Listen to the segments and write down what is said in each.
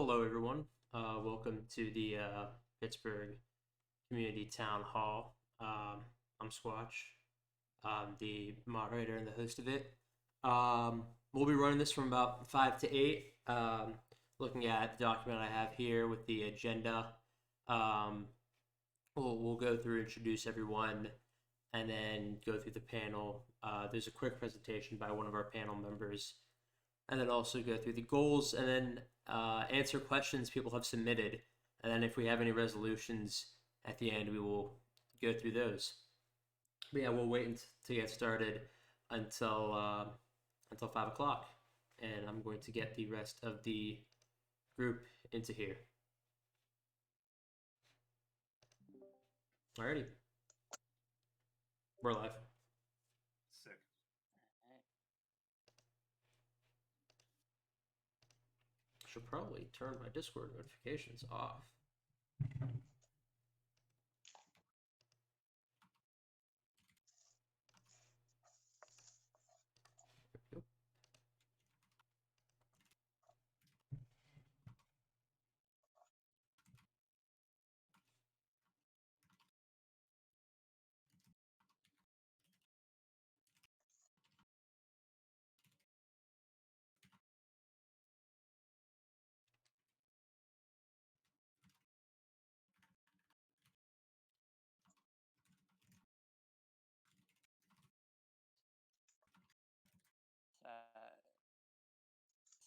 Hello, everyone. Welcome to the Pittsburgh Community Town Hall. I'm Squatch. I'm the moderator and the host of it. We'll be running this from about 5 to 8, looking at the document I have here with the agenda. Um, we'll go through, introduce everyone, and then go through the panel. There's a quick presentation by one of our panel members, and then also go through the goals, and then answer questions people have submitted. And then if we have any resolutions at the end, we will go through those. But yeah, we'll wait to get started until 5 o'clock, and I'm going to get the rest of the group into here. Alrighty, we're live. Sick. Should probably turn my Discord notifications off.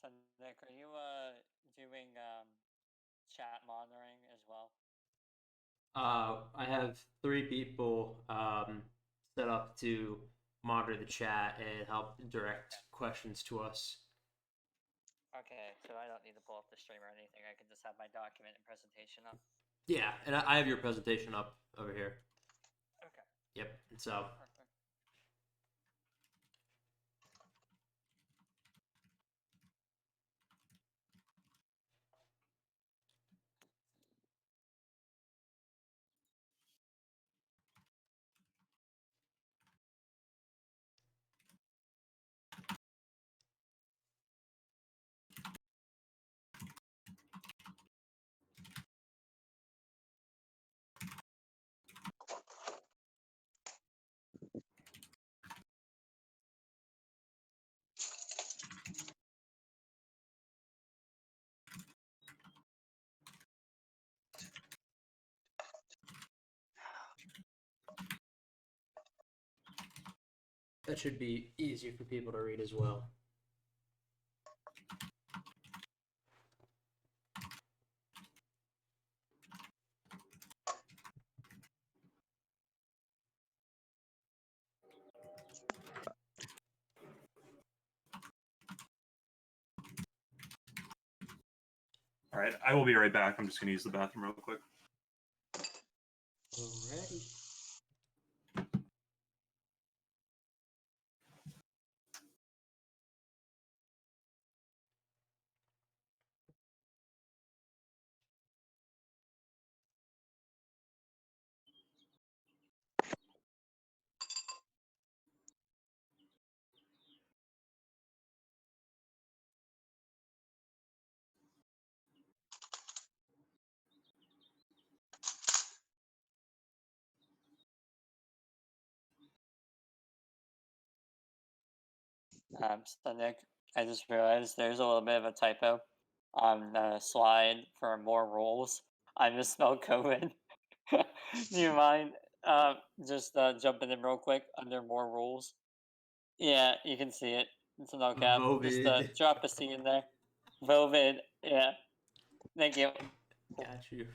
So Nick, are you doing chat monitoring as well? I have 3 people set up to monitor the chat and help direct questions to us. Okay, so I don't need to pull up the stream or anything. I can just have my document and presentation up. Yeah, and I have your presentation up over here. Okay. Yep, so Perfect. that should be easier for people to read as well. All right, I will be right back. I'm just going to use the bathroom real quick. Alrighty. So Nick, I just realized there's a little bit of a typo on the slide for more rules. I misspelled COVID. Do you mind just jumping in real quick under more rules? Yeah, you can see it. It's an all cap. Just Vovid. drop a C in there. Vovid. Yeah. Thank you. Got you.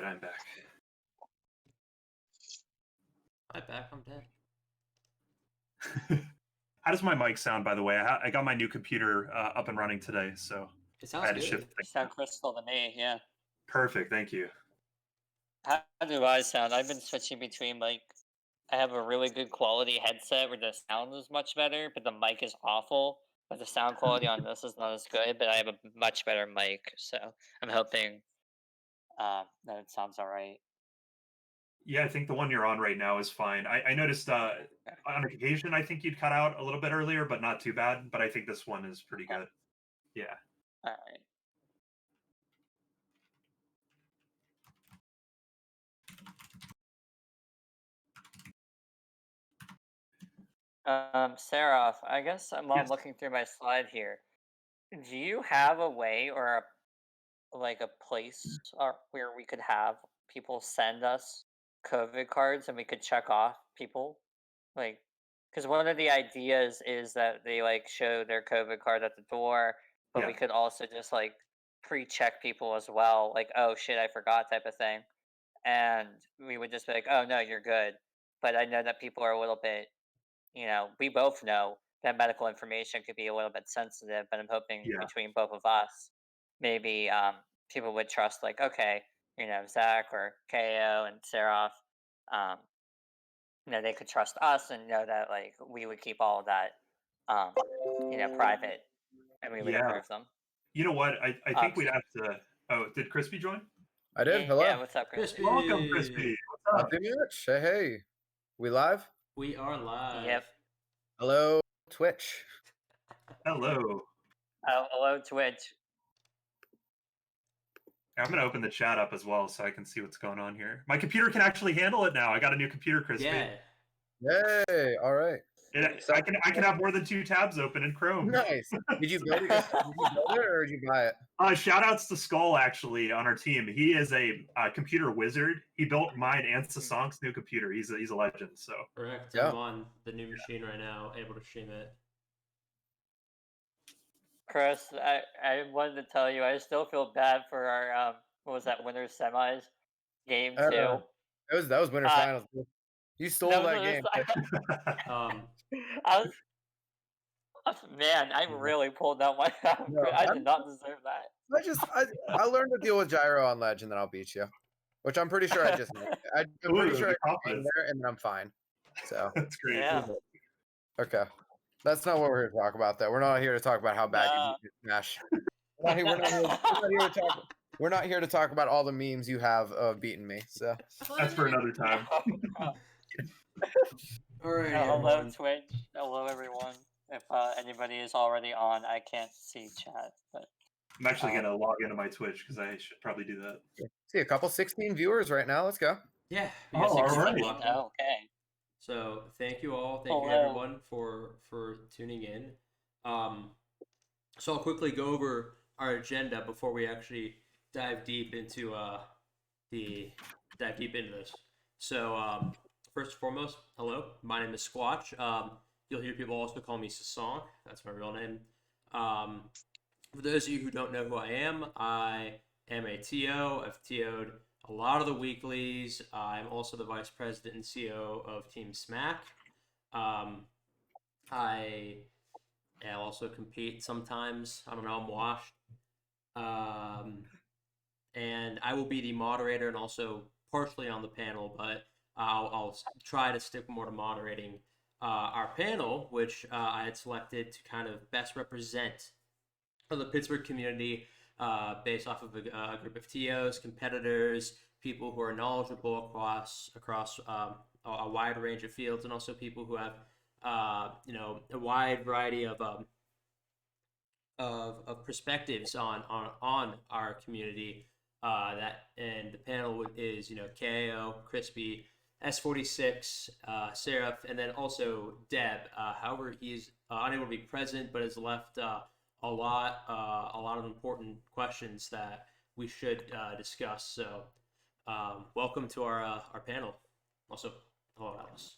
right, I'm back. I'm back. I'm dead. How does my mic sound, by the way? I got my new computer up and running today, so It I sounds had to good. shift You things. sound crystal to me, yeah. Perfect, thank you. How do I sound? I've been switching between like I have a really good quality headset where the sound is much better, but the mic is awful. But the sound quality on this is not as good. But I have a much better mic, so I'm hoping that it sounds all right. Yeah, I think the one you're on right now is fine. I noticed on occasion I think you'd cut out a little bit earlier, but not too bad. But I think this one is pretty good. Yeah. All right. Seraph, I guess I'm Yes. looking through my slide here. Do you have a way or like a place where we could have people send us COVID cards and we could check off people? Like, because one of the ideas is that they like show their COVID card at the door, but Yeah. we could also just like pre-check people as well, like, oh shit, I forgot type of thing. And we would just be like, oh no, you're good. But I know that people are a little bit, we both know that medical information could be a little bit sensitive, but I'm hoping Yeah. between both of us, maybe people would trust, like, okay, Zach or KO and Seraph, um, they could trust us and know that, like, we would keep all of that, um, private and we would Yeah. approve them. You know what? I think we'd So, have to. Oh, did Crispy join? I did. Hello. yeah, what's up, Chris? Crispy. Welcome, Crispy. What's up? Not too much. Hey, hey. We live? We are live. Yep. Hello, Twitch. Hello. Hello, Twitch. I'm going to open the chat up as well so I can see what's going on here. My computer can actually handle it now. I got a new computer, Crispy. Yeah. Hey, all right. I can have more than 2 tabs open in Chrome. Nice. Did you build it, or did you buy it? Shout outs to Skull, actually, on our team. He is a computer wizard. He built mine and Sasank's new computer. He's a legend. So Correct. Yeah. I'm on the new machine right now, able to stream it. Chris, I wanted to tell you, I still feel bad for our what was that, winners semis game too. That was winter finals. You stole No, that no, game. I was, man, I really pulled out my. No, I did not deserve that. I learned to deal with gyro on ledge, and then I'll beat you. Which I'm pretty sure I just. I'm pretty sure I just came there, and then I'm fine. So that's great. Yeah. Okay. That's not what we're here to talk about, though. We're not here to talk about how bad you beat Smash. We're not here to talk about all the memes you have of beating me. So That's for another time. All right. Hello, Twitch. Hello, everyone. If anybody is already on, I can't see chat, but I'm actually going to log into my Twitch because I should probably do that. see a couple 16 viewers right now. Let's go. Yeah. Oh, all right. Okay. So thank you all. Thank you everyone for tuning in. So I'll quickly go over our agenda before we actually dive deep into this. So first and foremost, hello. My name is Squatch. You'll hear people also call me Sasank. That's my real name. For those of you who don't know who I am a TO. I've TO'd a lot of the weeklies. I'm also the vice president and CEO of Team SMAK. I also compete sometimes. I don't know, I'm washed. And I will be the moderator and also partially on the panel, but I'll try to stick more to moderating our panel, which I had selected to kind of best represent the Pittsburgh community based off of a group of TOs, competitors, people who are knowledgeable across a wide range of fields, and also people who have a wide variety of perspectives on our community. And the panel is KO, Crispy, S46, Seraph, and then also Deb. However, he's unable to be present, but has left a lot of important questions that we should discuss. So, welcome to our panel. Also, hello, Alice.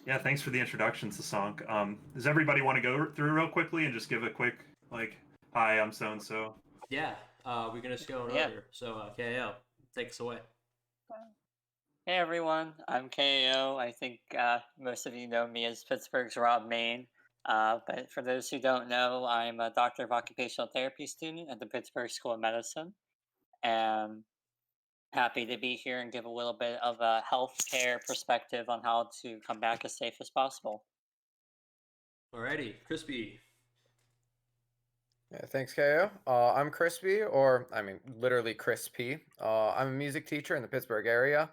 Yeah, thanks for the introduction, Sasank. Does everybody want to go through real quickly and just give a quick hi, I'm so and so? Yeah. we're gonna just go in Yeah. order. So, KO, take us away. Hey everyone, I'm KO. I think most of you know me as Pittsburgh's Rob Main. But for those who don't know, I'm a Doctor of Occupational Therapy student at the Pittsburgh School of Medicine. And happy to be here and give a little bit of a healthcare perspective on how to come back as safe as possible. Alrighty, Crispy. Yeah, thanks, KO. I'm Crispy, or I mean, literally Crispy. I'm a music teacher in the Pittsburgh area,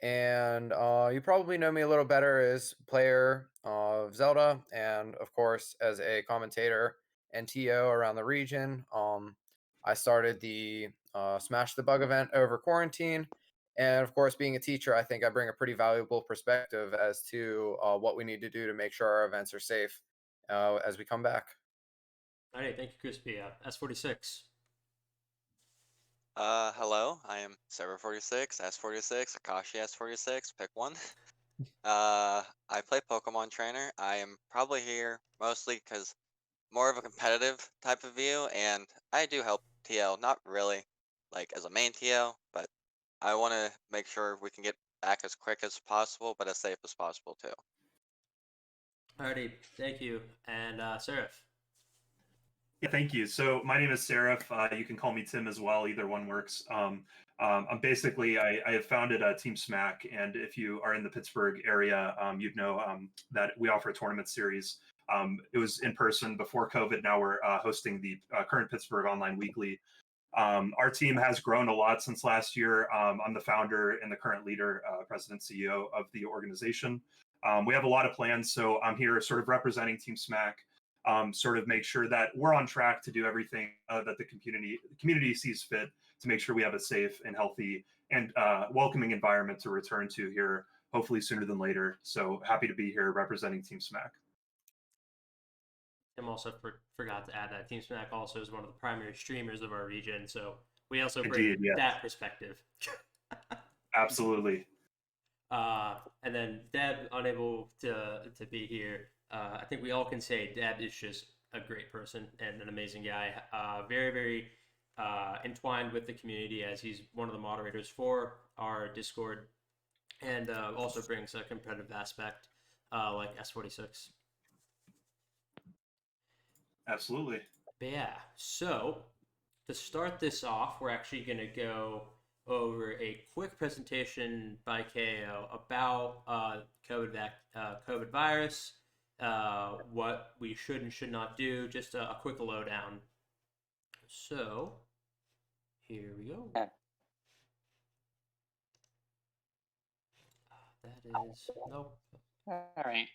and you probably know me a little better as player of Zelda, and of course as a commentator and TO around the region. I started the Smash the Bug event over quarantine, and of course, being a teacher, I think I bring a pretty valuable perspective as to what we need to do to make sure our events are safe as we come back. Alrighty, thank you, Crispy. S46. Hello, I am Server46, S46, Akashi S46, pick one. I play Pokemon Trainer. I am probably here mostly because more of a competitive type of view, and I do help TL, not really like as a main TL, but I want to make sure we can get back as quick as possible, but as safe as possible too. Alrighty, thank you. And Seraph. Yeah, thank you. So my name is Seraph. You can call me Tim as well. Either one works. I'm basically I have founded Team SMAK, and if you are in the Pittsburgh area, you'd know that we offer a tournament series. It was in person before COVID. Now we're hosting the current Pittsburgh Online Weekly. Our team has grown a lot since last year. I'm the founder and the current leader, president, CEO of the organization. We have a lot of plans, so I'm here sort of representing Team SMAK. Sort of make sure that we're on track to do everything that the community sees fit to make sure we have a safe and healthy and welcoming environment to return to here, hopefully sooner than later. So happy to be here representing Team SMAK. Tim also forgot to add that Team Smack also is one of the primary streamers of our region, so we also bring Indeed, yes. that perspective. Absolutely. And then Deb, unable to be here. I think we all can say Deb is just a great person and an amazing guy. Very, very entwined with the community as he's one of the moderators for our Discord, and also brings a competitive aspect like S46. Absolutely. But yeah, so to start this off, we're actually going to go over a quick presentation by KO about COVID virus, what we should and should not do, just a quick lowdown. So, here we go. Okay. That is, nope. All right.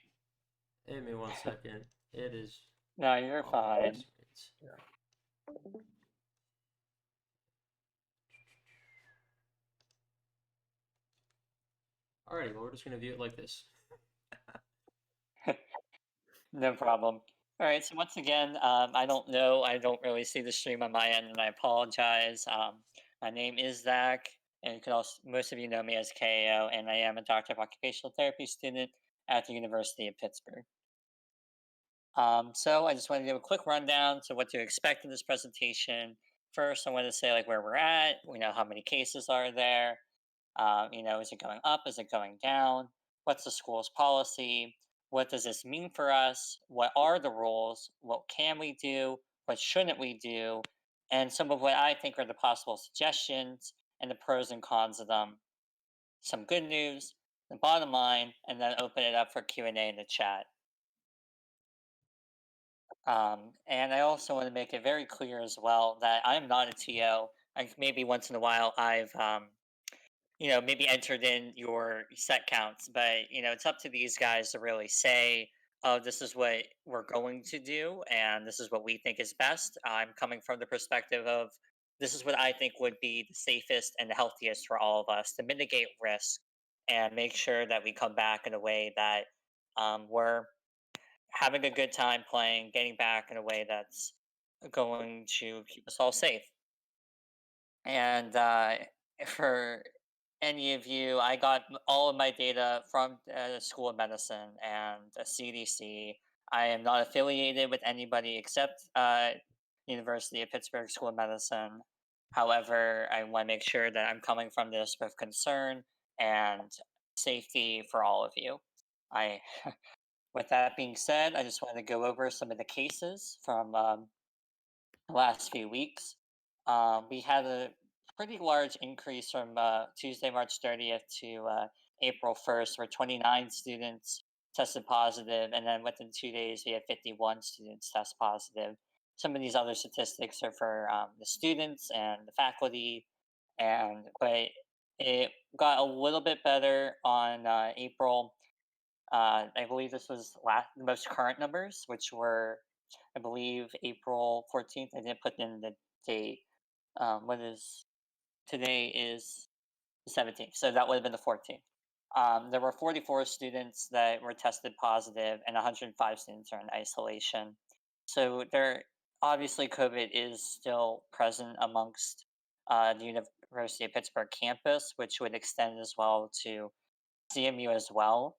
Give me 1 second. It is. No, you're fine. Alrighty, well, we're just going to view it like this. No problem. All right, so once again, I don't know. I don't really see the stream on my end, and I apologize. My name is Zach, and you can also, most of you know me as KO, and I am a Doctor of Occupational Therapy student at the University of Pittsburgh. So I just want to give a quick rundown to what to expect in this presentation. First, I want to say like where we're at. We know how many cases are there. Is it going up? Is it going down? What's the school's policy? What does this mean for us? What are the rules? What can we do? What shouldn't we do? And some of what I think are the possible suggestions and the pros and cons of them. Some good news, the bottom line, and then open it up for Q&A in the chat. And I also want to make it very clear as well that I'm not a TO. Maybe once in a while I've maybe entered in your set counts, but it's up to these guys to really say, oh, this is what we're going to do, and this is what we think is best. I'm coming from the perspective of this is what I think would be the safest and the healthiest for all of us to mitigate risk and make sure that we come back in a way that we're having a good time playing, getting back in a way that's going to keep us all safe. And for any of you, I got all of my data from the School of Medicine and the CDC. I am not affiliated with anybody except University of Pittsburgh School of Medicine. However, I want to make sure that I'm coming from this with concern and safety for all of you. I, with that being said, I just want to go over some of the cases from the last few weeks. We had a pretty large increase from Tuesday, March 30th to April 1st, where 29 students tested positive, and then within 2 days, we had 51 students test positive. Some of these other statistics are for the students and the faculty, but it got a little bit better on April. I believe this was the most current numbers, which were, I believe, April 14th. I didn't put in the date. What is today is the 17th, so that would have been the 14th. There were 44 students that were tested positive, and 105 students are in isolation. So there, obviously, COVID is still present amongst the University of Pittsburgh campus, which would extend as well to CMU as well.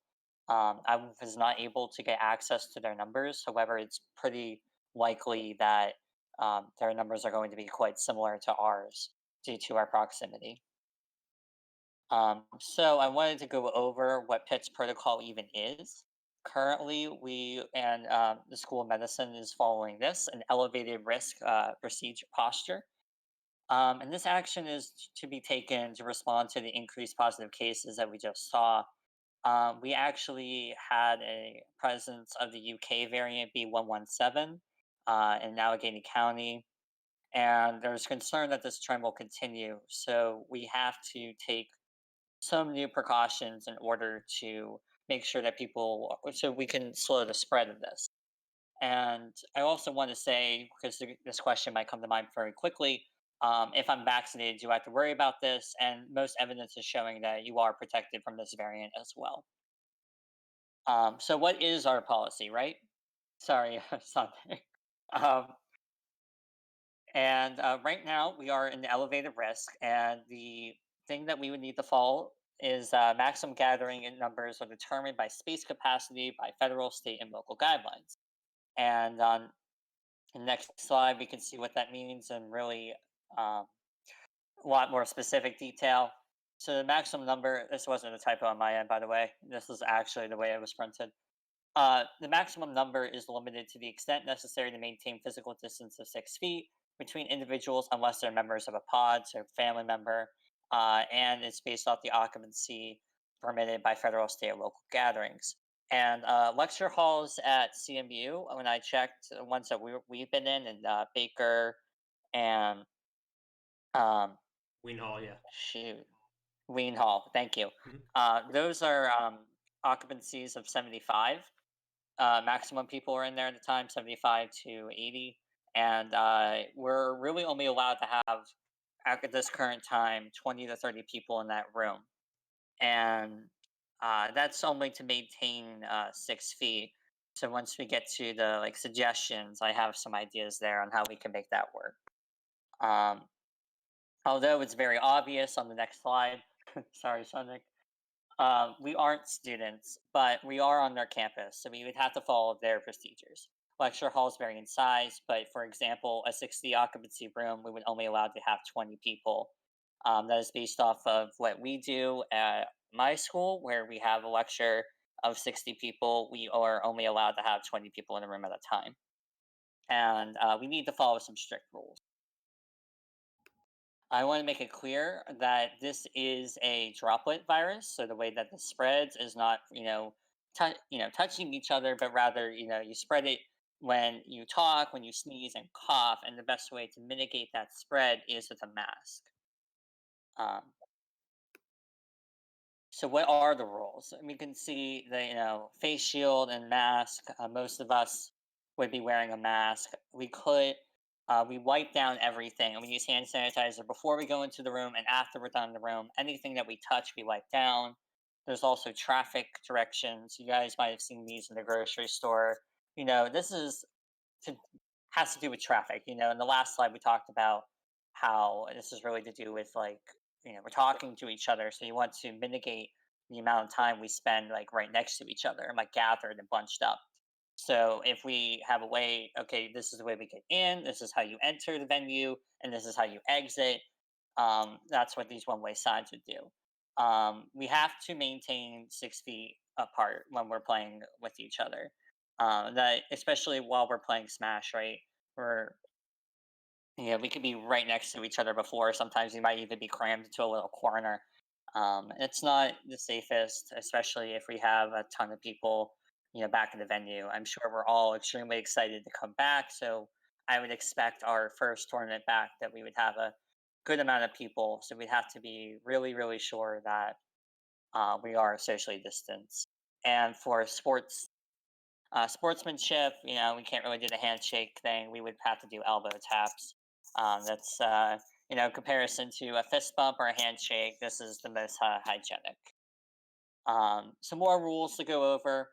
I was not able to get access to their numbers. However, it's pretty likely that their numbers are going to be quite similar to ours due to our proximity. So I wanted to go over what PIT's protocol even is. Currently, we and the School of Medicine is following this, an elevated risk procedure posture. And this action is to be taken to respond to the increased positive cases that we just saw. We actually had a presence of the UK variant B117 in Allegheny County, and there's concern that this trend will continue. So we have to take some new precautions in order to make sure that so we can slow the spread of this. And I also want to say, because this question might come to mind very quickly, if I'm vaccinated, do I have to worry about this? And most evidence is showing that you are protected from this variant as well. So what is our policy, right? Sorry, Sunday. Um, and right now we are in the elevated risk, and the thing that we would need to follow is maximum gathering in numbers are determined by space capacity by federal, state, and local guidelines. And on the next slide, we can see what that means in really a lot more specific detail. So the maximum number, this wasn't a typo on my end, by the way. This is actually the way it was printed. The maximum number is limited to the extent necessary to maintain physical distance of 6 feet between individuals unless they're members of a pod, so family member, and it's based off the occupancy permitted by federal, state, or local gatherings. And lecture halls at CMU, when I checked, the ones that we've been in Baker and Ween Hall, yeah. Ween Hall, thank you. Those are occupancies of 75. Maximum people are in there at the time, 75 to 80. And we're really only allowed to have, at this current time, 20 to 30 people in that room. And that's only to maintain 6 feet. So once we get to the suggestions, I have some ideas there on how we can make that work. Although it's very obvious on the next slide, sorry, Sonic, we aren't students, but we are on their campus, so we would have to follow their procedures. Lecture halls vary in size, but for example, a 60 occupancy room, we would only allow to have 20 people. That is based off of what we do at my school, where we have a lecture of 60 people. We are only allowed to have 20 people in a room at a time. And we need to follow some strict rules. I want to make it clear that this is a droplet virus, so the way that this spreads is not, touching each other, but rather, you spread it when you talk, when you sneeze and cough, and the best way to mitigate that spread is with a mask. So what are the rules? We can see the face shield and mask. Most of us would be wearing a mask. We wipe down everything, and we use hand sanitizer before we go into the room and after we're done in the room. Anything that we touch, we wipe down. There's also traffic directions. You guys might have seen these in the grocery store. This has to do with traffic. In the last slide we talked about how this is really to do with we're talking to each other, so you want to mitigate the amount of time we spend right next to each other and gathered and bunched up. So if we have a way, okay, this is the way we get in, this is how you enter the venue, and this is how you exit. That's what these one-way signs would do. We have to maintain 6 feet apart when we're playing with each other. That especially while we're playing Smash, right? We're we could be right next to each other before. Sometimes we might even be crammed into a little corner. It's not the safest, especially if we have a ton of people, back in the venue. I'm sure we're all extremely excited to come back. So I would expect our first tournament back that we would have a good amount of people. So we'd have to be really, really sure that we are socially distanced. And for sportsmanship, we can't really do the handshake thing. We would have to do elbow taps. That's comparison to a fist bump or a handshake. This is the most hygienic. Some more rules to go over.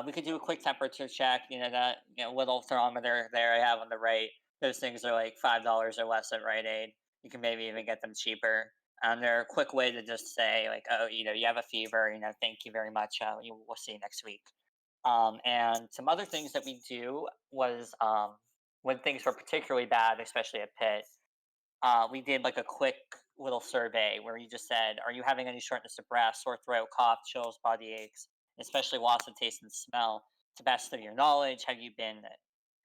We could do a quick temperature check. That little thermometer there I have on the right. Those things are like $5 or less at Rite Aid. You can maybe even get them cheaper. They're a quick way to just say like, oh, you have a fever. Thank you very much. We'll see you next week. And some other things that we do was when things were particularly bad, especially at Pitt, we did like a quick little survey where you just said, "Are you having any shortness of breath, sore throat, cough, chills, body aches, especially loss of taste and smell? To best of your knowledge, have you been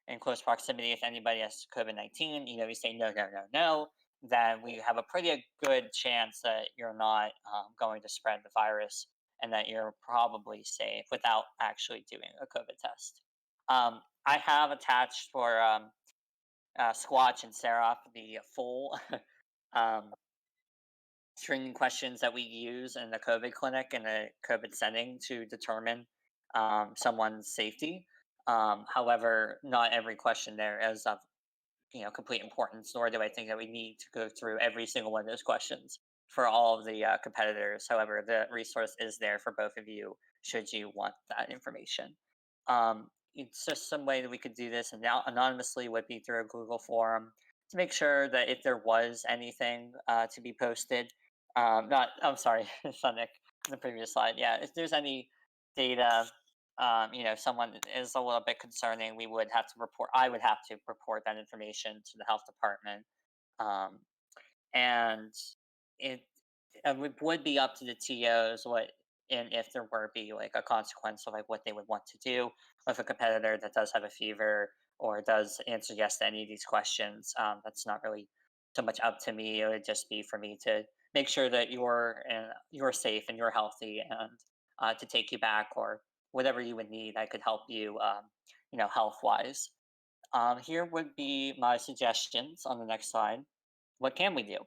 in close proximity if anybody has COVID-19?" We say no, no, no, no. Then we have a pretty good chance that you're not going to spread the virus and that you're probably safe without actually doing a COVID test. I have attached for Squatch and Seraph the full um, screening questions that we use in the COVID clinic in a COVID setting to determine someone's safety. However, not every question there is of complete importance, nor do I think that we need to go through every single one of those questions for all of the competitors. However, the resource is there for both of you should you want that information. It's just some way that we could do this and now anonymously would be through a Google forum to make sure that if there was anything to be posted, not, I'm sorry, Sonic, in the previous slide. Yeah, if there's any data someone is a little bit concerning, we would have to report. I would have to report that information to the health department, um, and it, would be up to the TOs what and if there were be like a consequence of like what they would want to do with a competitor that does have a fever or does answer yes to any of these questions. That's not really so much up to me. It would just be for me to make sure that you're safe and you're healthy and to take you back or whatever you would need. I could help you, health wise. Here would be my suggestions on the next slide. What can we do?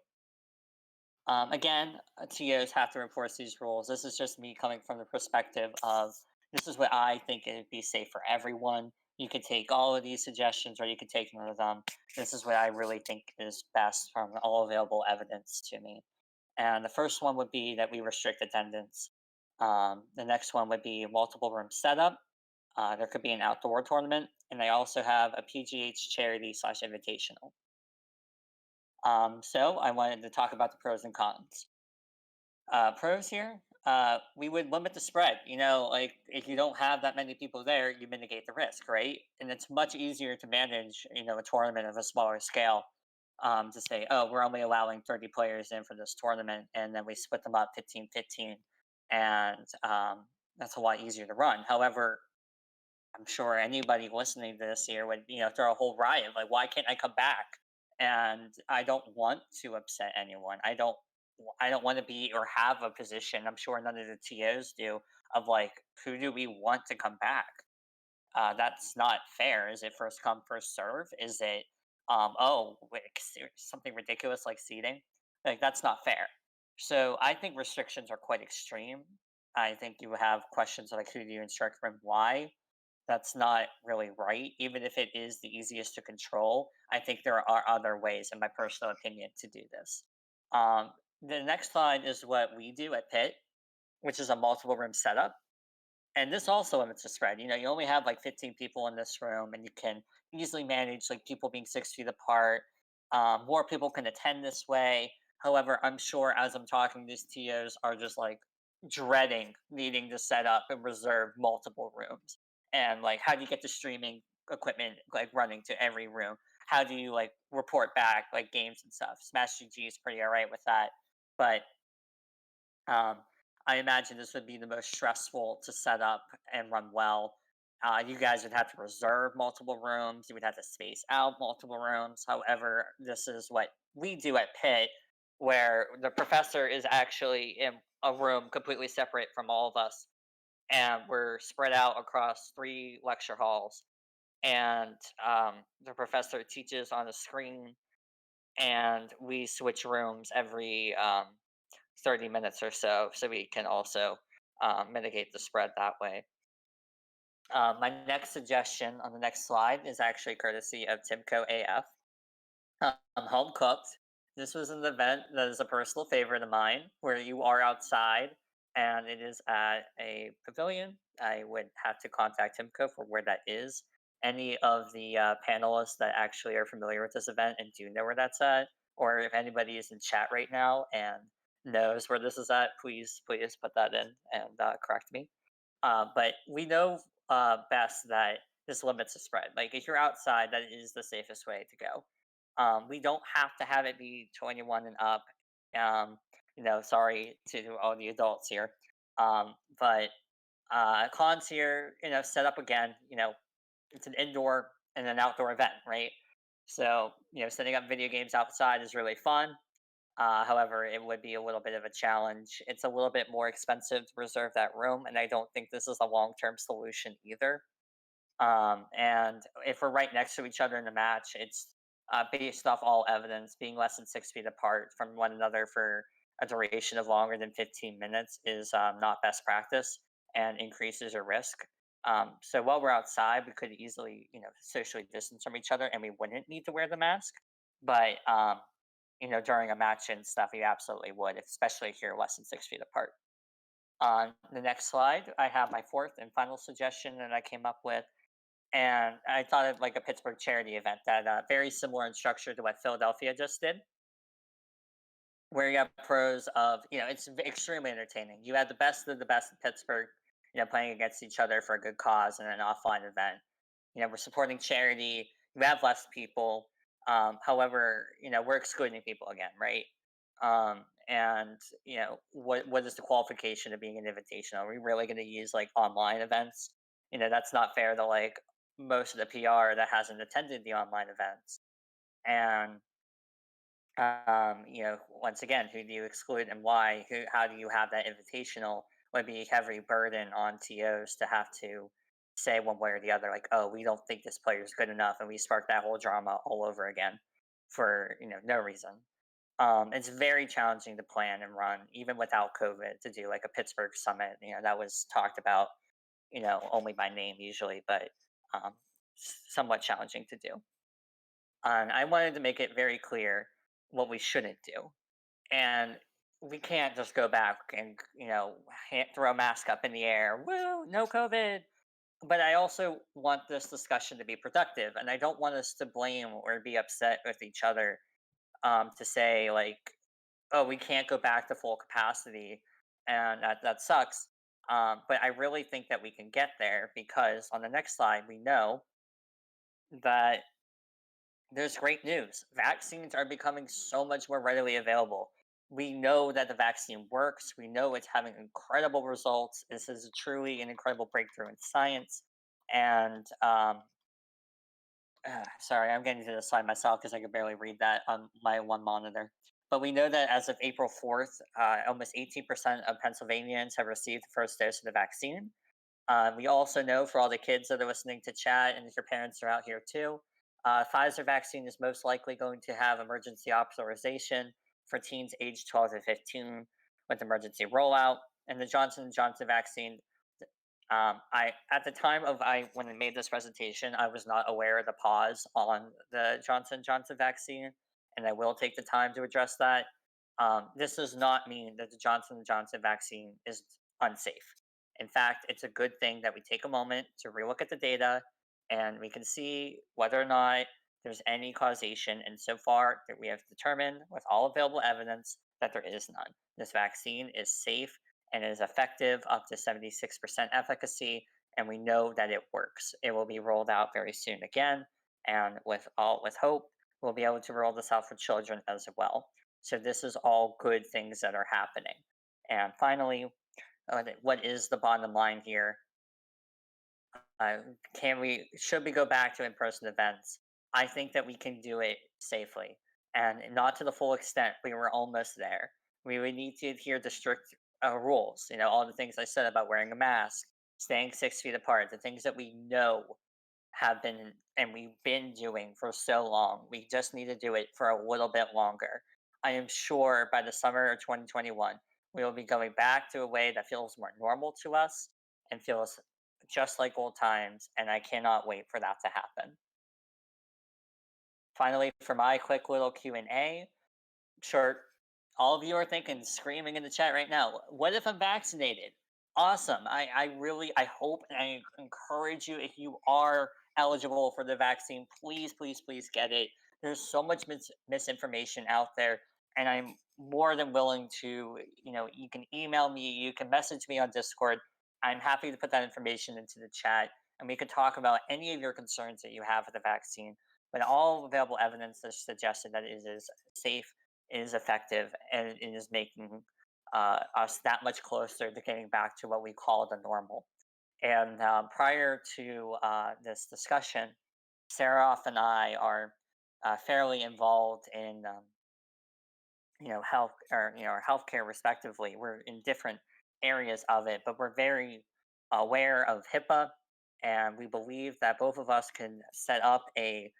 Again, TOs have to enforce these rules. This is just me coming from the perspective of this is what I think it would be safe for everyone. You could take all of these suggestions or you could take none of them. This is what I really think is best from all available evidence to me. And the first one would be that we restrict attendance. The next one would be multiple room setup. There could be an outdoor tournament, and they also have a PGH charity slash invitational. So I wanted to talk about the pros and cons. Pros here, we would limit the spread. Like if you don't have that many people there, you mitigate the risk, right? And it's much easier to manage, a tournament of a smaller scale. To say, oh, we're only allowing 30 players in for this tournament, and then we split them up 15-15, and that's a lot easier to run. However, I'm sure anybody listening to this here would, throw a whole riot. Like, why can't I come back? And I don't want to upset anyone. I don't want to be or have a position. I'm sure none of the TOs do of like, who do we want to come back? That's not fair. Is it first come first serve? Is it wait, something ridiculous like seating? Like that's not fair. So I think restrictions are quite extreme. I think you have questions like who do you instruct and why. That's not really right. Even if it is the easiest to control, I think there are other ways, in my personal opinion, to do this. The next slide is what we do at Pitt, which is a multiple room setup. And this also limits the spread. You only have like 15 people in this room, and you can easily manage like people being 6 feet apart. More people can attend this way. However, I'm sure as I'm talking, these TOs are just like dreading needing to set up and reserve multiple rooms. and like how do you get the streaming equipment like running to every room? How do you like report back like games and stuff? Smash GG is pretty alright with that, but um, I imagine this would be the most stressful to set up and run well. You guys would have to reserve multiple rooms. You would have to space out multiple rooms. However, this is what we do at Pitt, where the professor is actually in a room completely separate from all of us, and we're spread out across 3 lecture halls. And the professor teaches on a screen, and we switch rooms every 30 minutes or so we can also mitigate the spread that way. My next suggestion on the next slide is actually courtesy of Timco AF. Home cooked. This was an event that is a personal favorite of mine, where you are outside and it is at a pavilion. I would have to contact Timco for where that is. Any of the panelists that actually are familiar with this event and do know where that's at, or if anybody is in chat right now and knows where this is at, please put that in and correct me. But we know best that this limits the spread. Like if you're outside, that is the safest way to go. We don't have to have it be 21 and up. Sorry to all the adults here. But cons here, set up again, it's an indoor and an outdoor event, right? So, setting up video games outside is really fun. However, it would be a little bit of a challenge. It's a little bit more expensive to reserve that room, and I don't think this is a long term solution either. And if we're right next to each other in the match, it's based off all evidence, being less than 6 feet apart from one another for a duration of longer than 15 minutes is not best practice and increases your risk. So while we're outside, we could easily, socially distance from each other, and we wouldn't need to wear the mask. But during a match and stuff, you absolutely would, especially if you're less than 6 feet apart. On the next slide, I have my fourth and final suggestion that I came up with, and I thought of like a Pittsburgh charity event that very similar in structure to what Philadelphia just did, where you have pros of it's extremely entertaining. You have the best of the best in Pittsburgh, playing against each other for a good cause in an offline event. We're supporting charity. We have less people. However, we're excluding people again, right? And what is the qualification of being an invitational? Are we really going to use like online events? That's not fair to like most of the PR that hasn't attended the online events. And once again, who do you exclude and why? How do you have that invitational? Would be heavy burden on TOs to have to say one way or the other, like, oh, we don't think this player is good enough, and we spark that whole drama all over again for no reason. It's very challenging to plan and run, even without COVID, to do like a Pittsburgh summit. That was talked about, only by name usually, but um, somewhat challenging to do. And I wanted to make it very clear what we shouldn't do. And we can't just go back and, throw a mask up in the air. Woo, no COVID. But I also want this discussion to be productive. And I don't want us to blame or be upset with each other to say, like, oh, we can't go back to full capacity. And that sucks. But I really think that we can get there because on the next slide, we know that there's great news. Vaccines are becoming so much more readily available. We know that the vaccine works. We know it's having incredible results. This is truly an incredible breakthrough in science. And sorry, I'm getting to the slide myself because I can barely read that on my one monitor. But we know that as of April 4th, almost 18% of Pennsylvanians have received the first dose of the vaccine. We also know for all the kids that are listening to chat, and if your parents are out here too, Pfizer vaccine is most likely going to have emergency authorization for teens aged 12 to 15 with emergency rollout. And the Johnson & Johnson vaccine, I at the time of when I made this presentation, I was not aware of the pause on the Johnson & Johnson vaccine, and I will take the time to address that. This does not mean that the Johnson & Johnson vaccine is unsafe. In fact, it's a good thing that we take a moment to relook at the data and we can see whether or not there's any causation. And so far, that we have determined with all available evidence that there is none. This vaccine is safe and is effective up to 76% efficacy and we know that it works. It will be rolled out very soon again, and with hope, we'll be able to roll this out for children as well. So this is all good things that are happening. And finally, what is the bottom line here? Should we go back to in-person events? I think that we can do it safely, and not to the full extent. We were almost there. We would need to adhere to strict rules. All the things I said about wearing a mask, staying 6 feet apart, the things that we know have been and we've been doing for so long. We just need to do it for a little bit longer. I am sure by the summer of 2021, we will be going back to a way that feels more normal to us and feels just like old times, and I cannot wait for that to happen. Finally, for my quick little Q&A, sure, all of you are thinking, screaming in the chat right now, what if I'm vaccinated? Awesome. I hope and I encourage you, if you are eligible for the vaccine, please, please, please get it. There's so much misinformation out there, and I'm more than willing to, you can email me, you can message me on Discord. I'm happy to put that information into the chat, and we could talk about any of your concerns that you have with the vaccine. But all available evidence has suggested that it is safe, it is effective, and it is making us that much closer to getting back to what we call the normal. And prior to this discussion, Seraph and I are fairly involved in health or our healthcare respectively. We're in different areas of it, but we're very aware of HIPAA, and we believe that both of us can set up a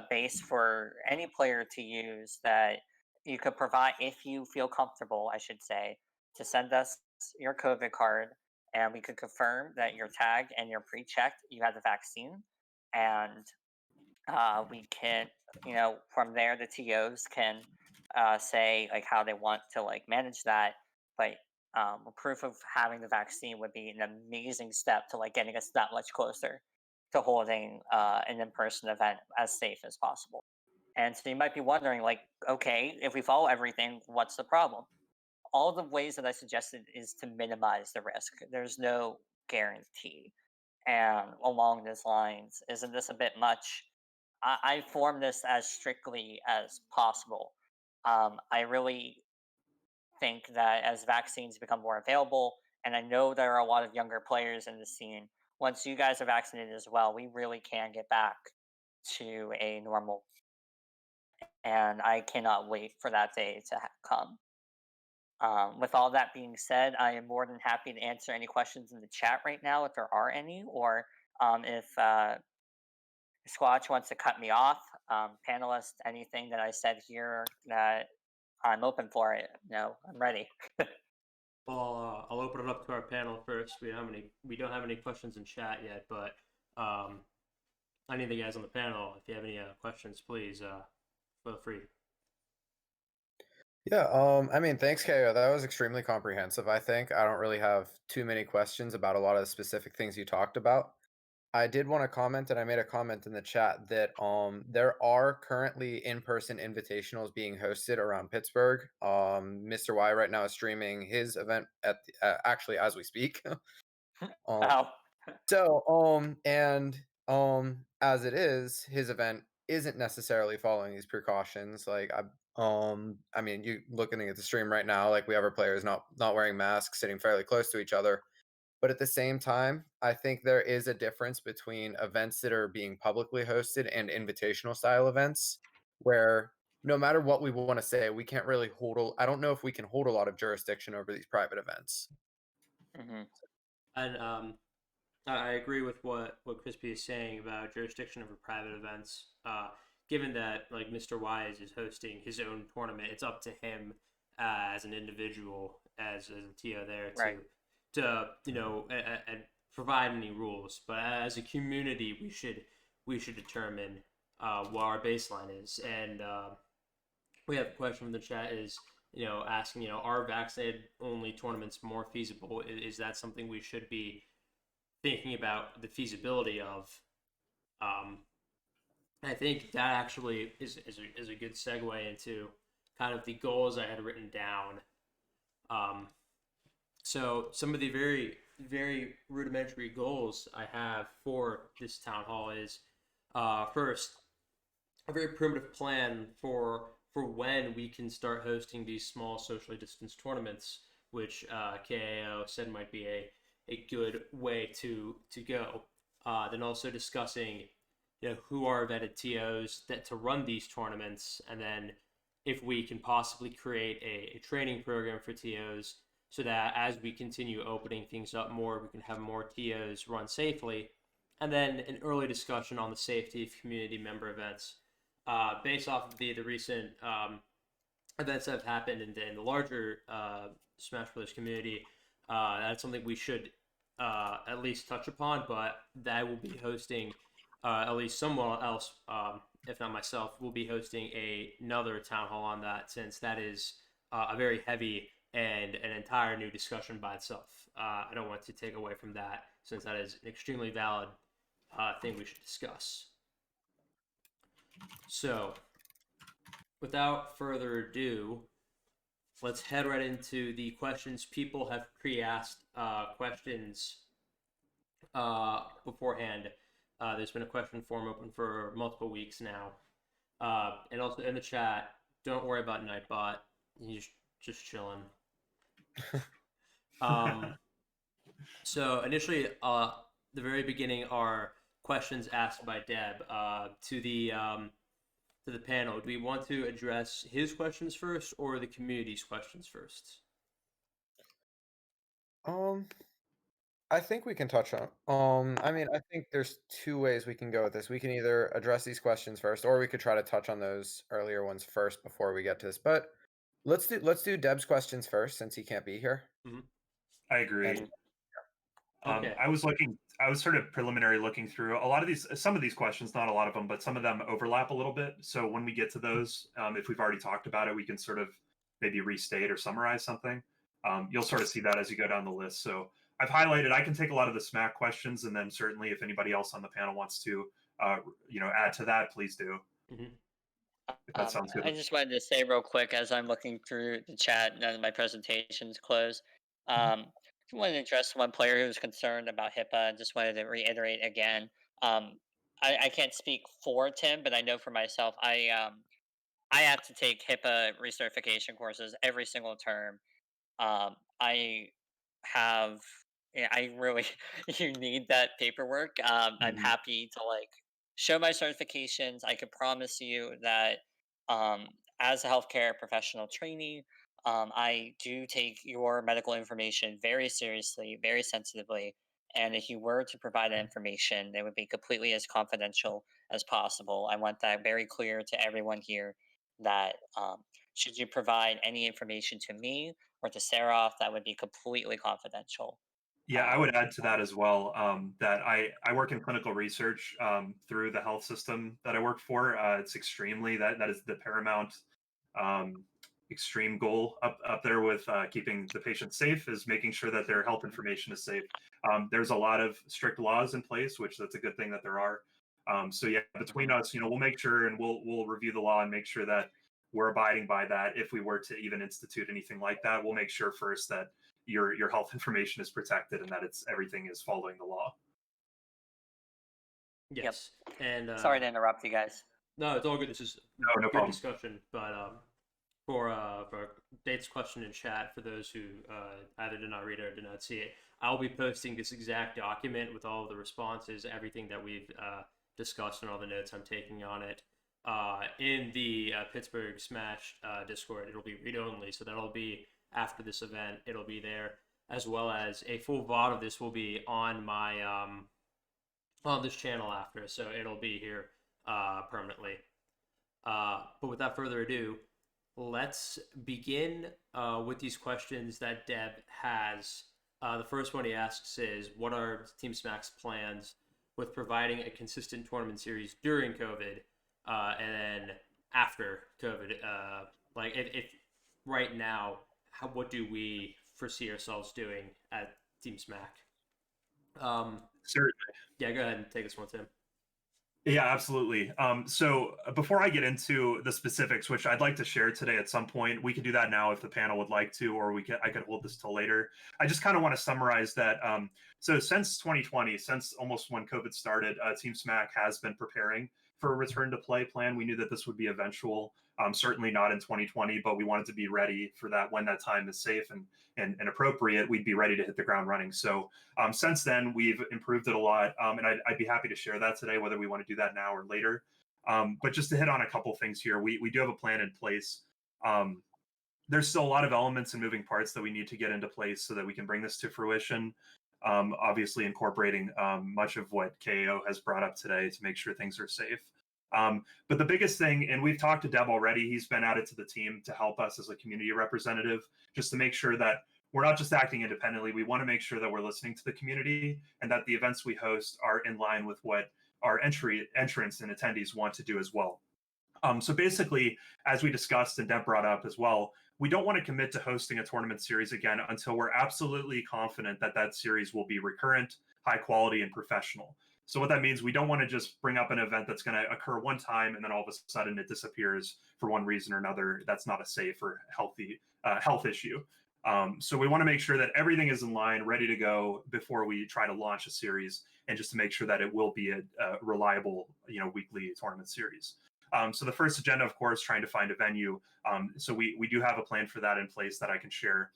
base for any player to use that you could provide, if you feel comfortable, I should say, to send us your COVID card, and we could confirm that you're tagged and you're pre-checked, you have the vaccine, and we can, from there the TOs can say like how they want to like manage that. But proof of having the vaccine would be an amazing step to like getting us that much closer to holding an in-person event as safe as possible. And so you might be wondering, like, okay, if we follow everything, what's the problem? All the ways that I suggested is to minimize the risk. There's no guarantee. And along those lines, isn't this a bit much? I form this as strictly as possible. I really think that as vaccines become more available, and I know there are a lot of younger players in the scene, once you guys are vaccinated as well, we really can get back to a normal. And I cannot wait for that day to come. With all that being said, I am more than happy to answer any questions in the chat right now if there are any, or if Squatch wants to cut me off. Panelists, anything that I said here that I'm open for it. No, I'm ready. Well, I'll open it up to our panel first. We don't have any questions in chat yet, but any of the guys on the panel, if you have any questions, please feel free. Yeah, I mean, thanks, KO. That was extremely comprehensive, I think. I don't really have too many questions about a lot of the specific things you talked about. I did want to comment, and I made a comment in the chat that there are currently in-person invitationals being hosted around Pittsburgh. Mr. Y right now is streaming his event at actually as we speak. Wow. So as it is, his event isn't necessarily following these precautions. Like I mean, you looking at the stream right now, like we have our players not wearing masks, sitting fairly close to each other. But at the same time, I think there is a difference between events that are being publicly hosted and invitational style events, where no matter what we want to say, we can't really I don't know if we can hold a lot of jurisdiction over these private events. Mm-hmm. And I agree with what Crispy is saying about jurisdiction over private events. Given that like Mr. Wise is hosting his own tournament, it's up to him as an individual, as a TO there, Right. to and provide any rules. But as a community, we should determine what our baseline is. And we have a question from the chat is asking are vaccinated only tournaments more feasible? Is that something we should be thinking about the feasibility of? I think that actually is a good segue into kind of the goals I had written down. So some of the very very rudimentary goals I have for this town hall is first, a very primitive plan for when we can start hosting these small socially distanced tournaments, which KAO said might be a good way to go. Then also discussing, who are vetted TOs that to run these tournaments, and then if we can possibly create a training program for TOs so that as we continue opening things up more, we can have more TOs run safely, and then an early discussion on the safety of community member events. Based off of the recent events that have happened in the larger Smash Bros. Community, that's something we should at least touch upon, but that will be hosting, at least someone else, if not myself, will be hosting another town hall on that, since that is a very heavy and an entire new discussion by itself. I don't want to take away from that, since that is an extremely valid thing we should discuss. So, without further ado, let's head right into the questions. People have pre-asked questions beforehand. There's been a question form open for multiple weeks now. And also in the chat, don't worry about Nightbot. He's just chilling. So initially, the very beginning are questions asked by Deb to the panel. Do we want to address his questions first or the community's questions first? I think we can touch on. I mean, I think there's two ways we can go with this. We can either address these questions first, or we could try to touch on those earlier ones first before we get to this. But let's do Deb's questions first, since he can't be here. I agree. And Okay. I was sort of preliminary looking through a lot of these, some of these questions, not a lot of them, but some of them overlap a little bit. So when we get to those, if we've already talked about it, we can sort of maybe restate or summarize something. You'll sort of see that as you go down the list. So I've highlighted, I can take a lot of the SMAK questions, and then certainly if anybody else on the panel wants to, add to that, please do. If that sounds good. I just wanted to say real quick as I'm looking through the chat now that my presentation's closed. I wanted to address one player who was concerned about HIPAA and just wanted to reiterate again. I can't speak for Tim, but I know for myself, I have to take HIPAA recertification courses every single term. I have, yeah, I really, you need that paperwork. I'm happy to show my certifications. I can promise you that um, as a healthcare professional trainee, I do take your medical information very seriously, very sensitively. And if you were to provide that information, it would be completely as confidential as possible. I want that very clear to everyone here that should you provide any information to me or to Seraph, that would be completely confidential. Yeah, I would add to that as well, that I work in clinical research through the health system that I work for. It's extremely, that is the paramount extreme goal up there with keeping the patient safe, is making sure that their health information is safe. There's a lot of strict laws in place, which that's a good thing that there are. So yeah, between us, we'll make sure, and we'll review the law and make sure that we're abiding by that. If we were to even institute anything like that, we'll make sure first that your health information is protected and that everything is following the law. Yes. Yep. And sorry to interrupt you guys. No, it's all good. This is no good problem. Discussion. But for Date's question in chat, for those who either did not read it or did not see it, I'll be posting this exact document with all of the responses, everything that we've discussed, and all the notes I'm taking on it in the Pittsburgh Smash Discord. It'll be read only, so that'll be after this event. It'll be there, as well as a full VOD of this will be on my on this channel after, so it'll be here permanently. But without further ado, let's begin with these questions that Deb has. The first one he asks is, what are Team SMAK's plans with providing a consistent tournament series during COVID and then after COVID? If right now, what do we foresee ourselves doing at Team SMAK? Certainly. Yeah, go ahead and take this one, Tim. Yeah, absolutely. So before I get into the specifics, which I'd like to share today at some point, we could do that now if the panel would like to, or I could hold this till later. I just kind of want to summarize that. So since 2020, since almost when COVID started, Team SMAK has been preparing for a return to play plan. We knew that this would be eventual. Certainly not in 2020, but we wanted to be ready for that when that time is safe and appropriate. We'd be ready to hit the ground running. So since then, we've improved it a lot, and I'd be happy to share that today, whether we want to do that now or later. But just to hit on a couple things here, we do have a plan in place. There's still a lot of elements and moving parts that we need to get into place so that we can bring this to fruition. Obviously, incorporating much of what KAO has brought up today to make sure things are safe. But the biggest thing, and we've talked to Deb already, he's been added to the team to help us as a community representative, just to make sure that we're not just acting independently. We want to make sure that we're listening to the community and that the events we host are in line with what our entrants and attendees want to do as well. So basically, as we discussed and Deb brought up as well, we don't want to commit to hosting a tournament series again until we're absolutely confident that that series will be recurrent, high quality, and professional. So what that means, we don't want to just bring up an event that's going to occur one time and then all of a sudden it disappears for one reason or another. That's not a safe or healthy health issue. So we want to make sure that everything is in line, ready to go before we try to launch a series, and just to make sure that it will be a reliable, weekly tournament series. So the first agenda, of course, trying to find a venue. So we do have a plan for that in place that I can share.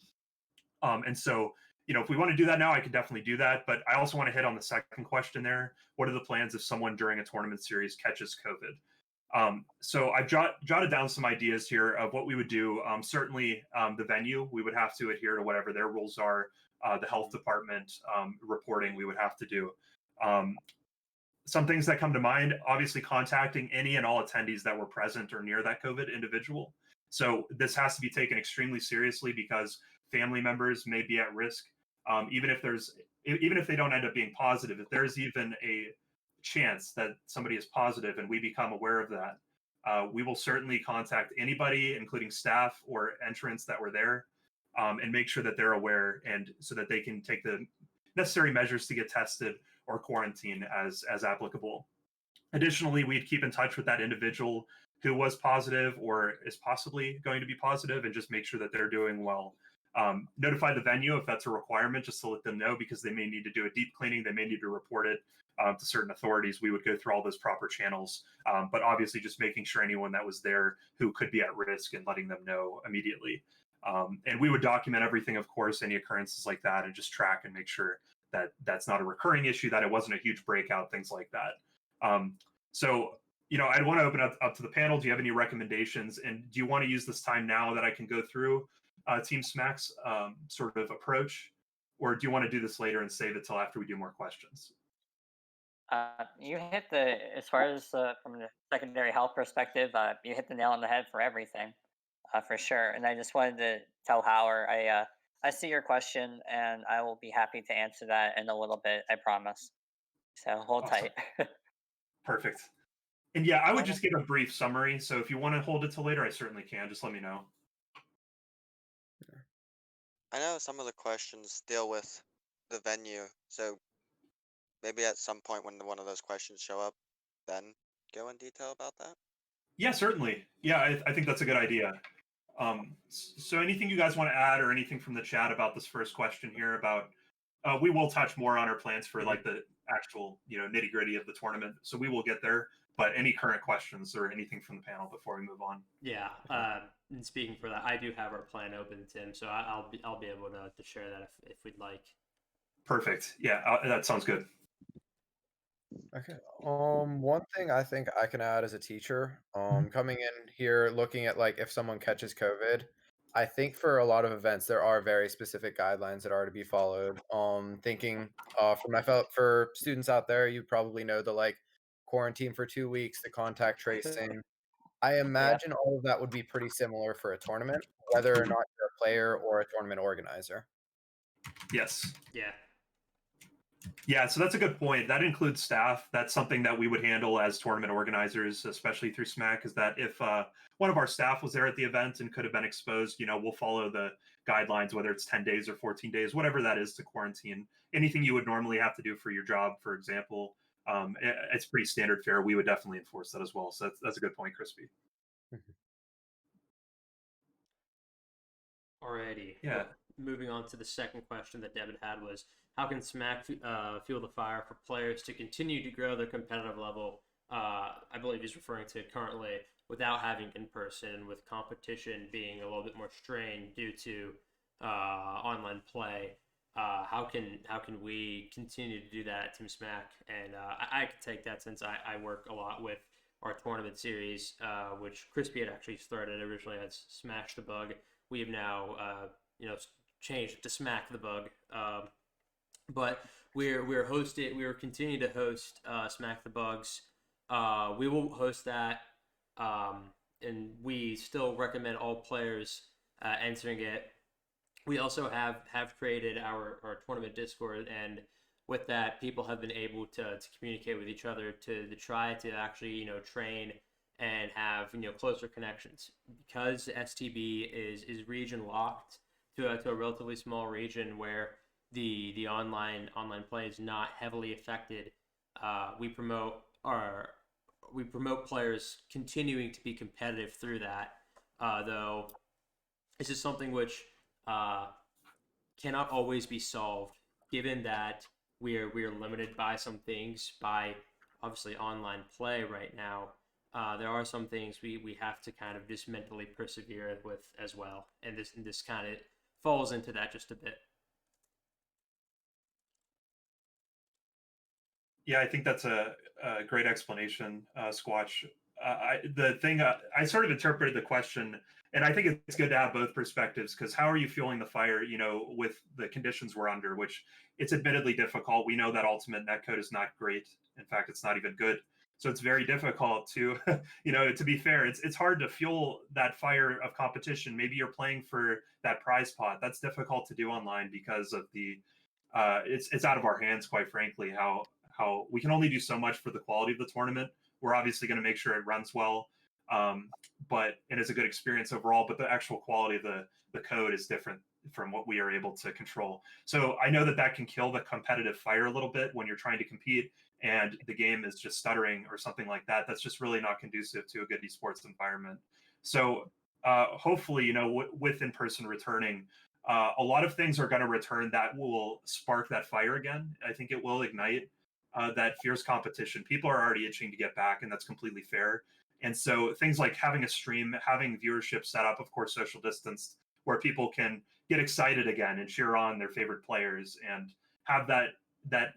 And so, if we want to do that now, I can definitely do that. But I also want to hit on the second question there. What are the plans if someone during a tournament series catches COVID? So I've jotted down some ideas here of what we would do. Certainly, the venue, we would have to adhere to whatever their rules are. The health department reporting we would have to do. Some things that come to mind, obviously contacting any and all attendees that were present or near that COVID individual. So this has to be taken extremely seriously because family members may be at risk. Even if they don't end up being positive, if there's even a chance that somebody is positive and we become aware of that, we will certainly contact anybody, including staff or entrants that were there, and make sure that they're aware, and so that they can take the necessary measures to get tested or quarantine as applicable. Additionally, we'd keep in touch with that individual who was positive or is possibly going to be positive and just make sure that they're doing well. Notify the venue if that's a requirement, just to let them know, because they may need to do a deep cleaning. They may need to report it to certain authorities. We would go through all those proper channels, but obviously just making sure anyone that was there who could be at risk and letting them know immediately. And we would document everything, of course, any occurrences like that, and just track and make sure that that's not a recurring issue, that it wasn't a huge breakout, things like that. So, I'd want to open up to the panel. Do you have any recommendations? And do you want to use this time now that I can go through Team SMAK's sort of approach? Or do you want to do this later and save it till after we do more questions? You hit as far as from the secondary health perspective, you hit the nail on the head for everything, for sure. And I just wanted to tell Howard, I see your question, and I will be happy to answer that in a little bit. I promise. So hold Awesome. tight. Perfect. And yeah, I would just give a brief summary. So if you want to hold it till later, I certainly can. Just let me know. I know some of the questions deal with the venue, so maybe at some point when one of those questions show up, then go in detail about that. Yeah, certainly. Yeah, I think that's a good idea. So anything you guys want to add, or anything from the chat about this first question here about, we will touch more on our plans for like the actual, nitty gritty of the tournament. So we will get there, but any current questions or anything from the panel before we move on? Yeah. And speaking for that, I do have our plan open, Tim, so I'll be able to share that if we'd like. Perfect. Yeah, that sounds good. Okay. One thing I think I can add as a teacher, coming in here looking at like if someone catches COVID, I think for a lot of events there are very specific guidelines that are to be followed. Thinking for students out there, you probably know the like quarantine for 2 weeks, the contact tracing. I imagine all of that would be pretty similar for a tournament, whether or not you're a player or a tournament organizer. Yes. Yeah. Yeah, so that's a good point. That includes staff. That's something that we would handle as tournament organizers, especially through SMAK, is that if one of our staff was there at the event and could have been exposed, we'll follow the guidelines, whether it's 10 days or 14 days, whatever that is, to quarantine. Anything you would normally have to do for your job, for example, it's pretty standard fare. We would definitely enforce that as well. So that's a good point, Crispy. Alrighty. Yeah. Well, moving on to the second question that Devin had was, how can SMAK fuel the fire for players to continue to grow their competitive level? I believe he's referring to currently without having in person, with competition being a little bit more strained due to online play. How can we continue to do that at Team SMAK? And I can take that since I work a lot with our tournament series, which Crispy had actually started originally as Smash the Bug. We have now changed to Smack the Bug. But we're hosted. We are continuing to host Smack the Bugs. We will host that, and we still recommend all players entering it. We also have created our tournament Discord, and with that, people have been able to communicate with each other to try to actually train and have closer connections, because STB is region locked to a relatively small region where the online play is not heavily affected. We promote players continuing to be competitive through that, though this is something which cannot always be solved, given that we are limited by some things, by obviously online play right now. There are some things we have to kind of just mentally persevere with as well, and this kind of falls into that just a bit. Yeah, I think that's a great explanation, Squatch. I sort of interpreted the question, and I think it's good to have both perspectives, because how are you fueling the fire, with the conditions we're under, which it's admittedly difficult. We know that ultimate netcode is not great. In fact, it's not even good. So it's very difficult to, to be fair, it's hard to fuel that fire of competition. Maybe you're playing for that prize pot. That's difficult to do online because of it's out of our hands, quite frankly, how we can only do so much for the quality of the tournament. We're obviously going to make sure it runs well, but it is a good experience overall. But the actual quality of the code is different from what we are able to control. So I know that can kill the competitive fire a little bit when you're trying to compete and the game is just stuttering or something like that. That's just really not conducive to a good esports environment. So hopefully, with in-person returning, a lot of things are going to return that will spark that fire again. I think it will ignite that fierce competition. People are already itching to get back, and that's completely fair. And so things like having a stream, having viewership set up, of course, social distanced, where people can get excited again and cheer on their favorite players and have that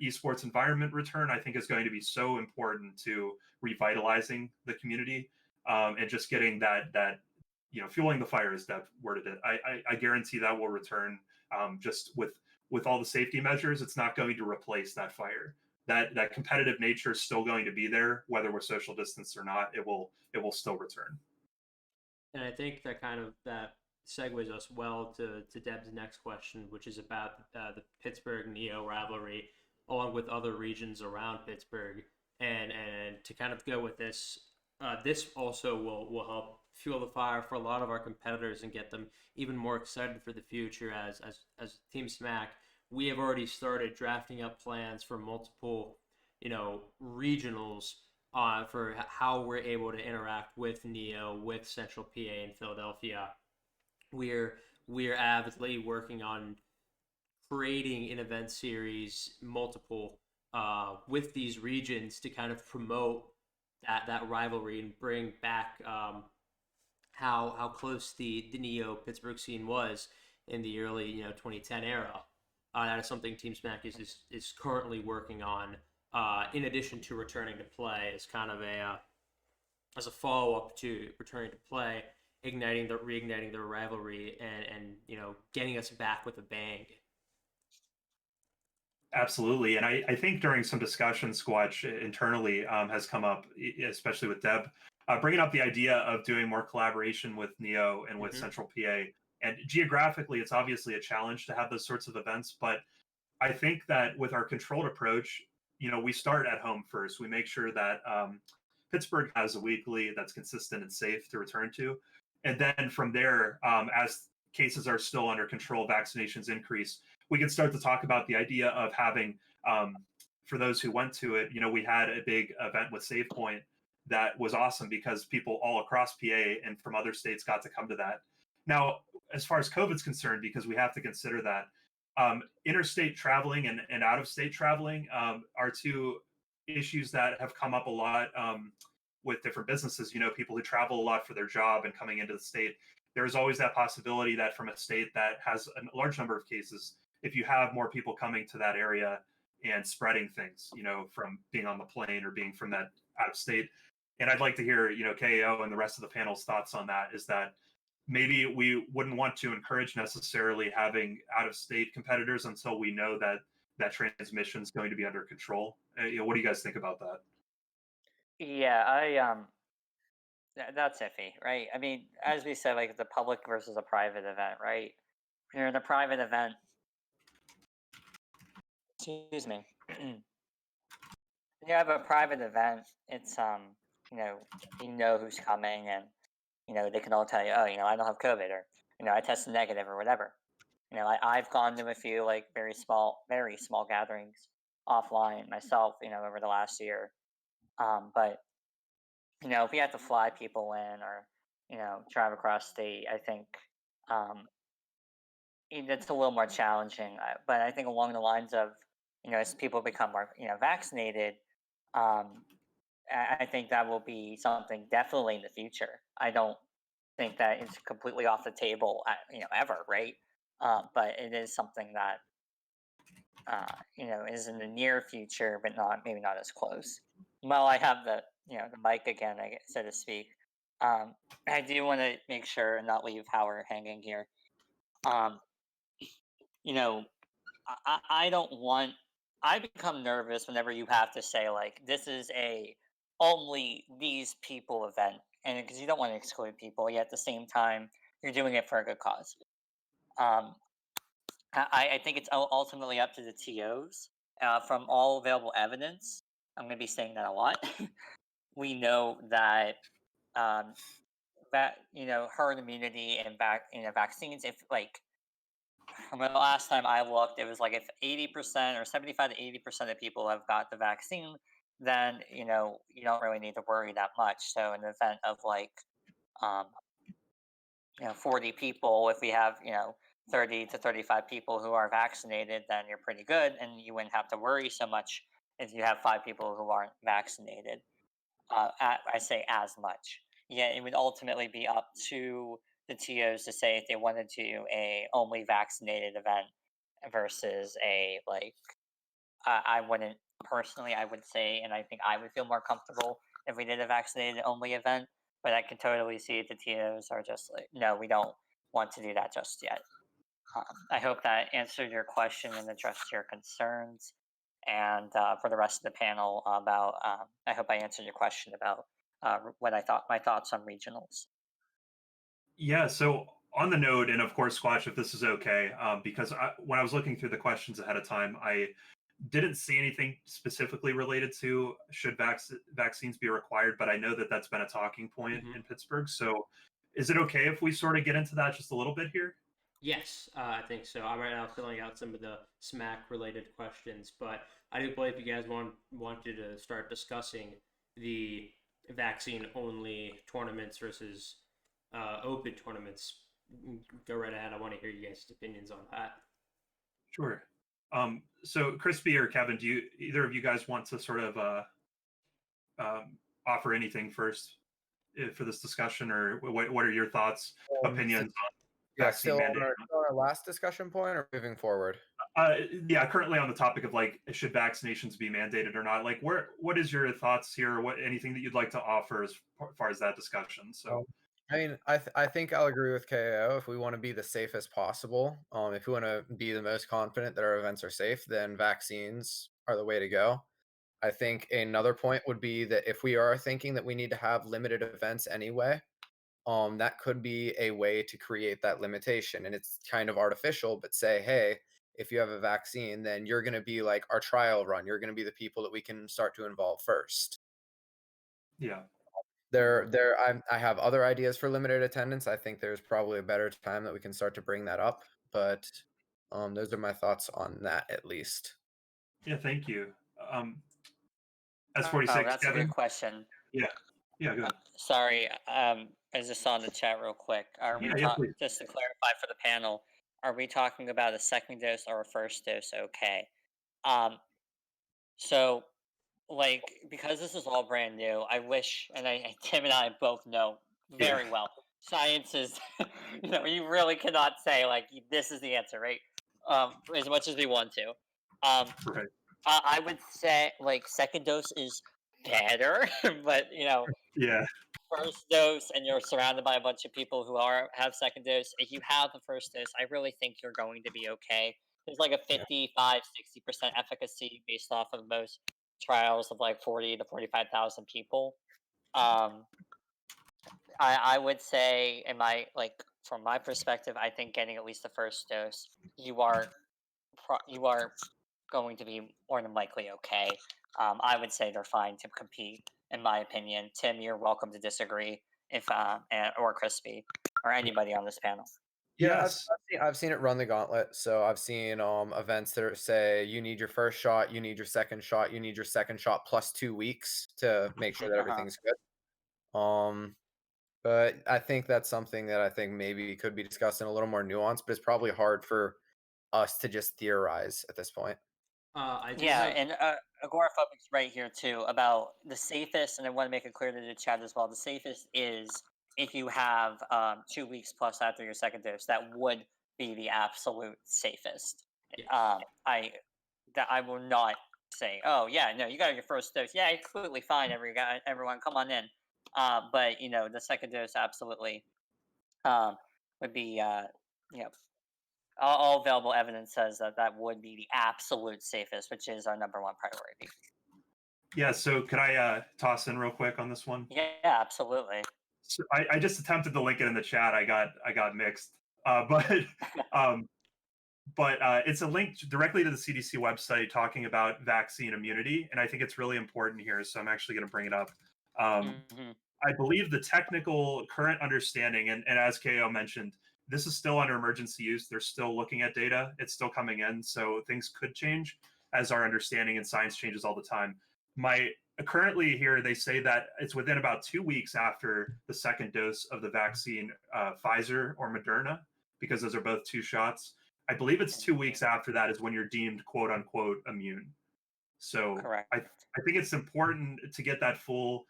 esports environment return, I think is going to be so important to revitalizing the community, and just getting that fueling the fire, as Deb worded it. I guarantee that will return, just with all the safety measures. It's not going to replace that fire. That competitive nature is still going to be there, whether we're social distance or not. It will still return. And I think that segues us well to Deb's next question, which is about the Pittsburgh Neo rivalry, along with other regions around Pittsburgh. And to kind of go with this, this also will help fuel the fire for a lot of our competitors and get them even more excited for the future. As Team SMAK, we have already started drafting up plans for multiple, regionals for how we're able to interact with Neo, with Central PA and Philadelphia. We're avidly working on creating an event series, multiple, with these regions to kind of promote that rivalry and bring back how close the Neo Pittsburgh scene was in the early 2010 era. That is something Team SMAK is currently working on. In addition to returning to play, as kind of as a follow up to returning to play, reigniting the rivalry and getting us back with a bang. Absolutely. And I think during some discussion, Squatch internally has come up, especially with Deb, bringing up the idea of doing more collaboration with Neo and with Central PA. And geographically, it's obviously a challenge to have those sorts of events. But I think that with our controlled approach, we start at home first. We make sure that Pittsburgh has a weekly that's consistent and safe to return to. And then from there, as cases are still under control, vaccinations increase, we can start to talk about the idea of having for those who went to it, we had a big event with SavePoint that was awesome because people all across PA and from other states got to come to that. Now, as far as COVID's concerned, because we have to consider that, interstate traveling and out of state traveling are two issues that have come up a lot with different businesses. People who travel a lot for their job and coming into the state, there's always that possibility that from a state that has a large number of cases, if you have more people coming to that area and spreading things, from being on the plane or being from that out of state. And I'd like to hear, KAO and the rest of the panel's thoughts on that. Is that maybe we wouldn't want to encourage necessarily having out of state competitors until we know that that transmission is going to be under control. What do you guys think about that? Yeah, that's iffy, right? I mean, as we said, like the public versus a private event, right? When you're in a private event, excuse me. When you have a private event, it's you know who's coming, and they can all tell you, oh, I don't have COVID, or I tested negative, or whatever. I've gone to a few like very small gatherings offline myself, over the last year. But if we have to fly people in, or drive across state, I think it's a little more challenging. But I think along the lines of as people become more vaccinated, um, I think that will be something definitely in the future. I don't think that it's completely off the table, ever, right? But it is something that is in the near future, but maybe not as close. Well, I have the the mic again, so to speak. I do want to make sure and not leave Howard hanging here. Um, you know, I don't want. I become nervous whenever you have to say like this is a only these people event, and because you don't want to exclude people, yet at the same time you're doing it for a good cause. Um, I think it's ultimately up to the TOs. From all available evidence, I'm going to be saying that a lot. We know that um, herd immunity and vaccines. If like I mean, the last time I looked, it was like if 80% or 75 to 80% of people have got the vaccine, then you don't really need to worry that much. So in the event of like um, 40 people, if we have 30 to 35 people who are vaccinated, then you're pretty good, and you wouldn't have to worry so much if you have 5 people who aren't vaccinated. I say as much. Yeah, it would ultimately be up to the TOs to say if they wanted to do a only vaccinated event versus a like. I wouldn't personally. I would say, and I think I would feel more comfortable if we did a vaccinated only event. But I can totally see if the TOs are just like, no, we don't want to do that just yet. I hope that answered your question and addressed your concerns. And for the rest of the panel, about I hope I answered your question about what I thought my thoughts on regionals. Yeah, so on the note, and of course, Squatch, if this is okay, because when I was looking through the questions ahead of time, I didn't see anything specifically related to should vaccines be required, but I know that that's been a talking point in Pittsburgh. So is it okay if we sort of get into that just a little bit here? Yes, I think so. I'm right now filling out some of the SMAK related questions, but I do believe you guys wanted to start discussing the vaccine only tournaments versus open tournaments. Go right ahead. I want to hear you guys' opinions on that. Sure. So Crispy or Kevin, do either of you guys want to sort of offer anything first for this discussion, or what are your thoughts, opinions on vaccine mandate? On our last discussion point, or moving forward? Yeah, currently on the topic of like, should vaccinations be mandated or not? Like, what is your thoughts here? What anything that you'd like to offer as far as that discussion? So, I mean, I think I'll agree with KO. If we want to be the safest possible, if we want to be the most confident that our events are safe, then vaccines are the way to go. I think another point would be that if we are thinking that we need to have limited events anyway, that could be a way to create that limitation. And it's kind of artificial, but say, hey, if you have a vaccine, then you're going to be like our trial run. You're going to be the people that we can start to involve first. yeah. I have other ideas for limited attendance. I think there's probably a better time that we can start to bring that up, but those are my thoughts on that, at least. Yeah, thank you. S46. Oh, that's a Kevin? good question. Yeah, go ahead. Sorry, I just saw in the chat real quick. Are we Please. just to clarify for the panel? Are we talking about a second dose or a first dose? Okay. So like because this is all brand new, I wish, and Tim and I both know very well. Science is, you really cannot say like this is the answer, right? As much as we want to. Right. I would say like second dose is better, but Yeah. first dose and you're surrounded by a bunch of people who have second dose. If you have the first dose, I really think you're going to be okay. There's like a 55-60% efficacy based off of most trials of like 40 to 45,000 people. I would say from my perspective, I think getting at least the first dose, you are going to be more than likely okay. I would say they're fine to compete, in my opinion. Tim, you're welcome to disagree or Crispy or anybody on this panel. Yeah, Yes. I've seen it run the gauntlet. So I've seen events that say you need your first shot, you need your second shot, you need your second shot plus 2 weeks to make sure that everything's good. But I think that's something that I think maybe could be discussed in a little more nuance, but it's probably hard for us to just theorize at this point. And Agoraphobic's right here too about the safest, and I want to make it clear to the chat as well. The safest is if you have 2 weeks plus after your second dose. That would be the absolute safest. I will not say, oh yeah, no, you got your first dose. Yeah, you're completely fine. Everyone, come on in. But the second dose absolutely would be all available evidence says that would be the absolute safest, which is our number one priority. Yeah, so could I toss in real quick on this one? Yeah, absolutely. So I just attempted to link it in the chat. I got mixed, but it's a link directly to the CDC website talking about vaccine immunity, and I think it's really important here. So I'm actually going to bring it up. I believe the technical current understanding, and as KO mentioned, this is still under emergency use. They're still looking at data. It's still coming in, so things could change as our understanding and science changes all the time. Currently here, they say that it's within about 2 weeks after the second dose of the vaccine, Pfizer or Moderna, because those are both 2 shots. I believe it's 2 weeks after that is when you're deemed quote unquote immune. So correct. I think it's important to get that full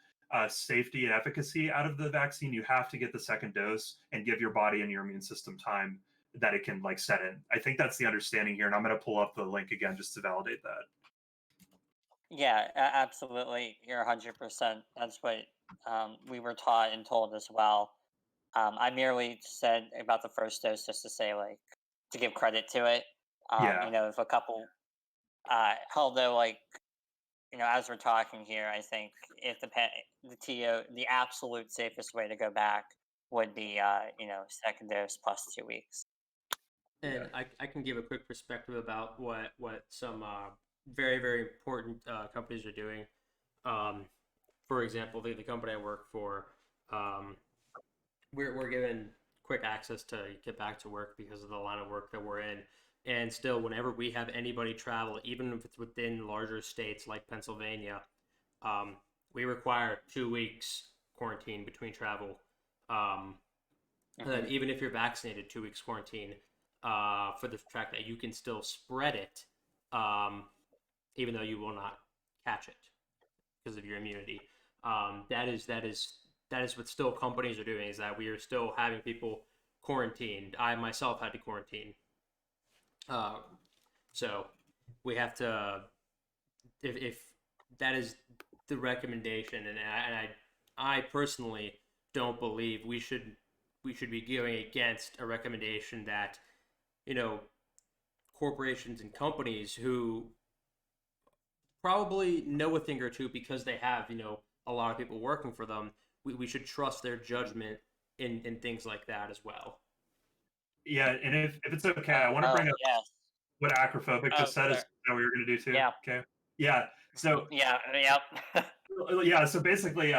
safety and efficacy out of the vaccine. You have to get the second dose and give your body and your immune system time that it can set in. I think that's the understanding here, and I'm going to pull up the link again just to validate that. Yeah, absolutely. You're 100%. That's what we were taught and told as well. I merely said about the first dose just to say to give credit to it. If a couple, although as we're talking here, I think if the absolute safest way to go back would be second dose plus 2 weeks. And I can give a quick perspective about what some very, very important companies are doing. For example, the company I work for, we're given quick access to get back to work because of the line of work that we're in. And still, whenever we have anybody travel, even if it's within larger states like Pennsylvania, we require 2 weeks quarantine between travel. And then even if you're vaccinated, 2 weeks quarantine for the fact that you can still spread it, even though you will not catch it because of your immunity. That is what still companies are doing, is that we are still having people quarantined. I myself had to quarantine. So we have to, if that is the recommendation, and I personally don't believe we should be going against a recommendation that corporations and companies who probably know a thing or two because they have a lot of people working for them, we should trust their judgment in things like that as well. Yeah, and if it's okay, I want to bring up what Acrophobic just said. Is that what we were going to do too? Yeah. Okay. Yeah. So. Yeah. Yep. Yeah. So basically,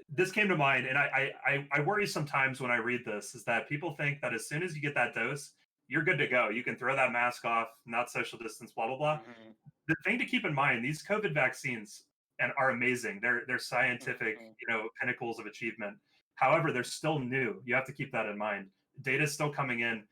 this came to mind, and I worry sometimes when I read this, is that people think that as soon as you get that dose, you're good to go. You can throw that mask off, not social distance, blah blah blah. Mm-hmm. The thing to keep in mind, these COVID vaccines are amazing. They're scientific, pinnacles of achievement. However, they're still new. You have to keep that in mind. Data is still coming in.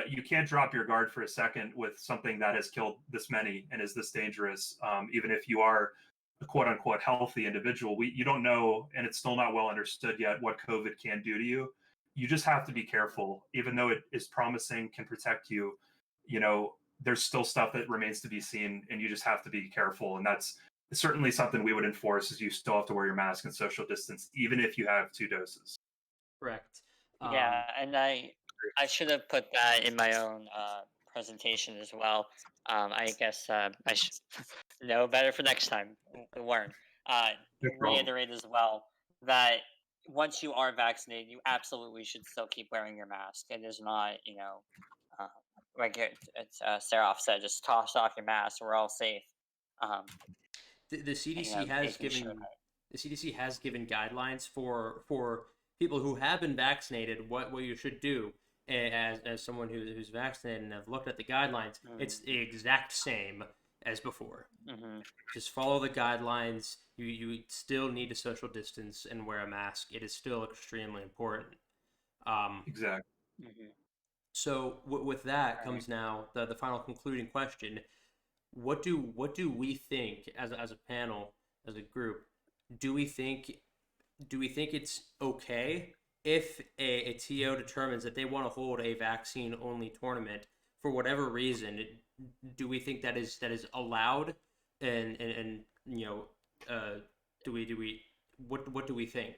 You can't drop your guard for a second with something that has killed this many and is this dangerous. Even if you are a quote unquote healthy individual, you don't know, and it's still not well understood yet what COVID can do to you. You just have to be careful, even though it is promising, can protect you. There's still stuff that remains to be seen, and you just have to be careful. And that's certainly something we would enforce: is you still have to wear your mask and social distance, even if you have 2 doses. Correct. Yeah, and I should have put that in my own presentation as well. I guess I should know better for next time. Learn. No problem. Reiterate as well that once you are vaccinated, you absolutely should still keep wearing your mask. It is not, like Seraph said, just toss off your mask. We're all safe. The CDC and, has making given sure that- the CDC has given guidelines for people who have been vaccinated what you should do. As someone who's vaccinated and have looked at the guidelines, it's the exact same as before. Mhm. Just follow the guidelines. You still need to social distance and wear a mask. It is still extremely important. Exactly. Mhm. So with that Right. comes now the final concluding question. What do we think as a panel, as a group? Do we think it's okay if a TO determines that they want to hold a vaccine only tournament for whatever reason? Do we think that is allowed? And do we what do we think?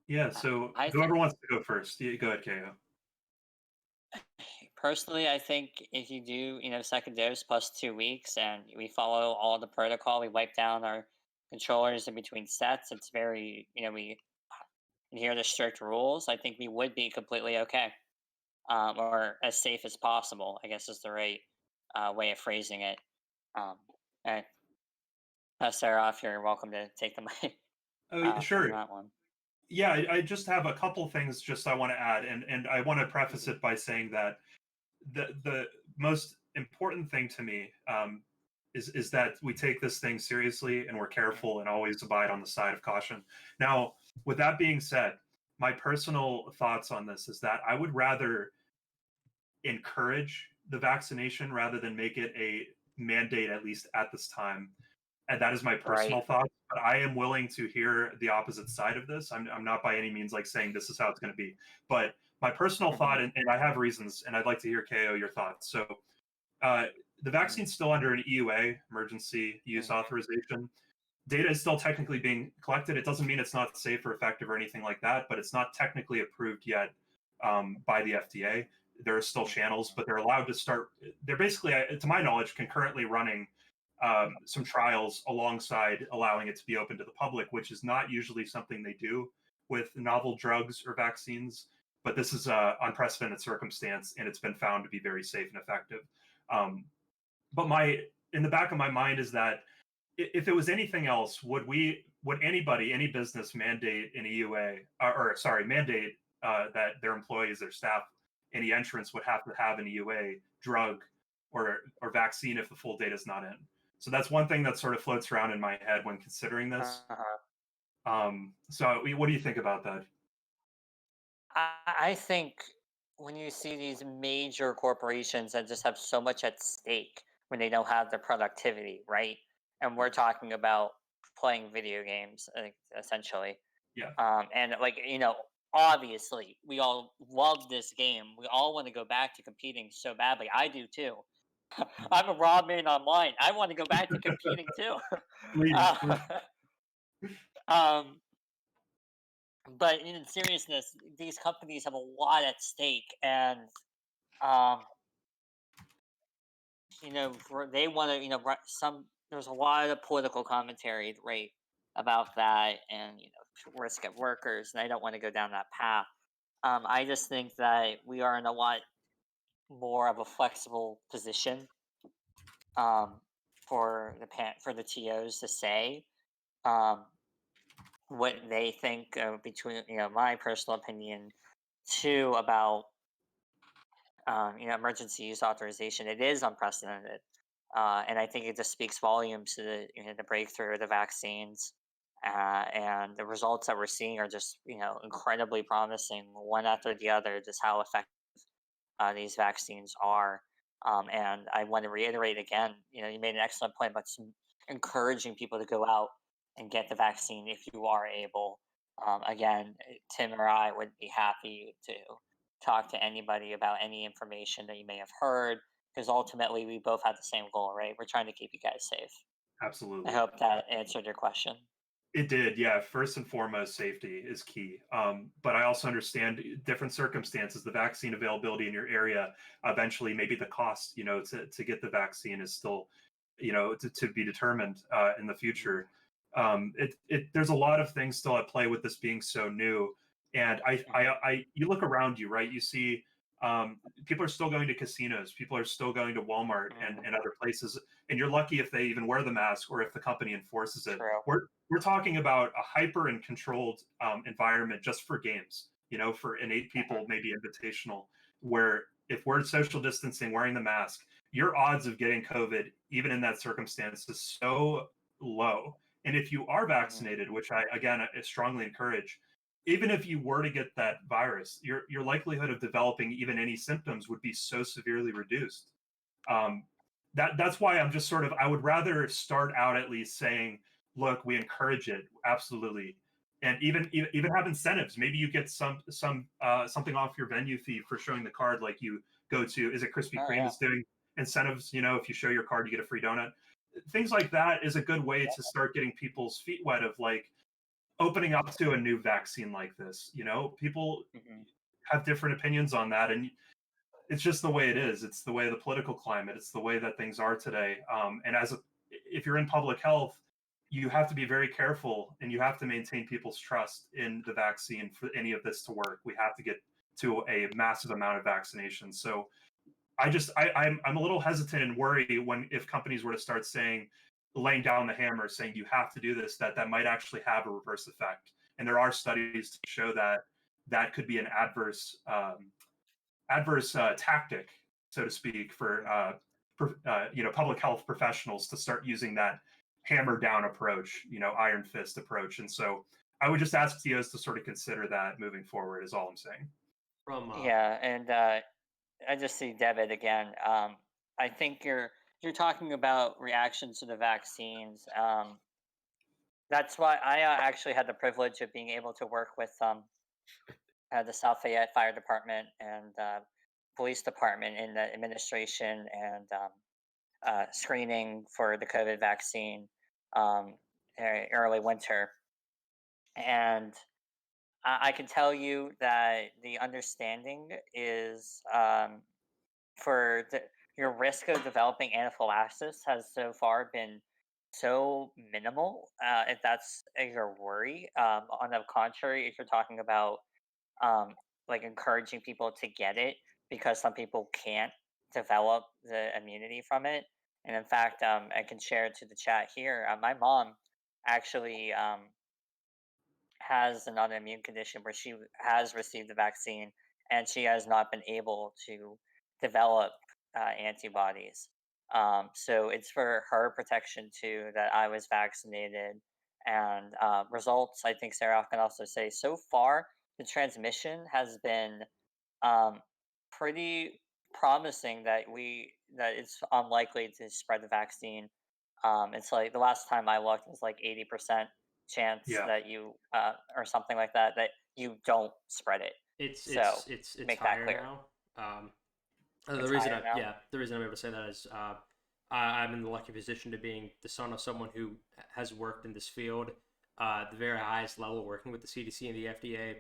Yeah. So I whoever wants to go first, go ahead, KO. Personally, I think if you do, second dose plus 2 weeks, and we follow all the protocol, we wipe down our controllers in between sets. It's very, we adhere to strict rules. I think we would be completely okay, or as safe as possible, I guess is the right way of phrasing it. And Sarah, if you're welcome to take the mic Oh, from sure. that one. Yeah, I just have a couple things just I want to add, and I want to preface it by saying that the most important thing to me is that we take this thing seriously and we're careful and always abide on the side of caution. Now, with that being said, my personal thoughts on this is that I would rather encourage the vaccination rather than make it a mandate, at least at this time. And that is my personal Right. thoughts. But I am willing to hear the opposite side of this. I'm not by any means like saying this is how it's going to be. But my personal thought, and I have reasons, and I'd like to hear KO your thoughts. So the vaccine's still under an EUA, emergency use authorization. Data is still technically being collected. It doesn't mean it's not safe or effective or anything like that, but it's not technically approved yet by the FDA. There are still channels, but they're allowed to start. They're basically, to my knowledge, concurrently running some trials alongside allowing it to be open to the public, which is not usually something they do with novel drugs or vaccines. But this is an unprecedented circumstance, and it's been found to be very safe and effective. But in the back of my mind is that if it was anything else, would anybody, any business mandate an EUA, mandate that their employees, their staff, any entrants would have to have an EUA drug or vaccine if the full data is not in? So that's one thing that sort of floats around in my head when considering this. So what do you think about that? I think when you see these major corporations that just have so much at stake when they don't have their productivity, right? And we're talking about playing video games, essentially. Yeah. And obviously, we all love this game. We all want to go back to competing so badly. I do too. I'm a raw man online. I want to go back to competing too. But in seriousness, these companies have a lot at stake, and they want to, there's a lot of political commentary, right, about that, and risk of workers, and I don't want to go down that path. I just think that we are in a lot more of a flexible position for the TOs to say what they think between my personal opinion two, about emergency use authorization. It is unprecedented, and I think it just speaks volumes to the breakthrough of the vaccines, and the results that we're seeing are just incredibly promising, one after the other. Just how effective these vaccines are. And I want to reiterate again, you made an excellent point about encouraging people to go out and get the vaccine if you are able. Again, Tim or I would be happy to talk to anybody about any information that you may have heard, because ultimately we both have the same goal, right? We're trying to keep you guys safe. I Absolutely. hope that answered your question. It did, yeah. First and foremost, safety is key. But I also understand different circumstances. The vaccine availability in your area, eventually, maybe the cost, to get the vaccine is still, to be determined in the future. There's a lot of things still at play with this being so new. And you look around you, right? You see people are still going to casinos, people are still going to Walmart and other places, and you're lucky if they even wear the mask or if the company enforces it. True. We're talking about a hyper and controlled environment just for games, for innate people, maybe invitational, where if we're social distancing, wearing the mask, your odds of getting COVID, even in that circumstance, is so low. And if you are vaccinated, which I strongly encourage, even if you were to get that virus, your likelihood of developing even any symptoms would be so severely reduced. That's why I'm just I would rather start out at least saying, look, we encourage it, absolutely, and even have incentives. Maybe you get something off your venue fee for showing the card, like you go to, is it Krispy Kreme is doing incentives? If you show your card, you get a free donut. Things like that is a good way to start getting people's feet wet of opening up to a new vaccine like this. People have different opinions on that, and it's just the way it is. It's the way of the political climate. It's the way that things are today. And if you're in public health, you have to be very careful, and you have to maintain people's trust in the vaccine for any of this to work. We have to get to a massive amount of vaccination. So I'm a little hesitant and worried if companies were to start laying down the hammer, saying you have to do this, that might actually have a reverse effect. And there are studies to show that could be an adverse tactic, so to speak, for public health professionals to start using that hammer down approach, iron fist approach. And so I would just ask TOs to sort of consider that moving forward, is all I'm saying. And I just see David again. I think you're talking about reactions to the vaccines. That's why I actually had the privilege of being able to work with the South Fayette Fire Department and Police Department in the administration and screening for the COVID vaccine early winter. And I can tell you that the understanding is for your risk of developing anaphylaxis has so far been so minimal. If that's your worry, on the contrary, if you're talking about encouraging people to get it, because some people can't develop the immunity from it. And in fact, I can share it to the chat here. My mom actually has an autoimmune condition where she has received the vaccine and she has not been able to develop antibodies. So it's for her protection too that I was vaccinated. And results, I think Sarah can also say, so far the transmission has been pretty promising that it's unlikely to spread the vaccine. It's like the last time I looked, it was like 80% chance that you or something like that you don't spread it. It's make higher that clear. now. It's the reason higher now? the reason I'm able to say that is I'm in the lucky position to being the son of someone who has worked in this field at the very highest level, working with the CDC and the FDA.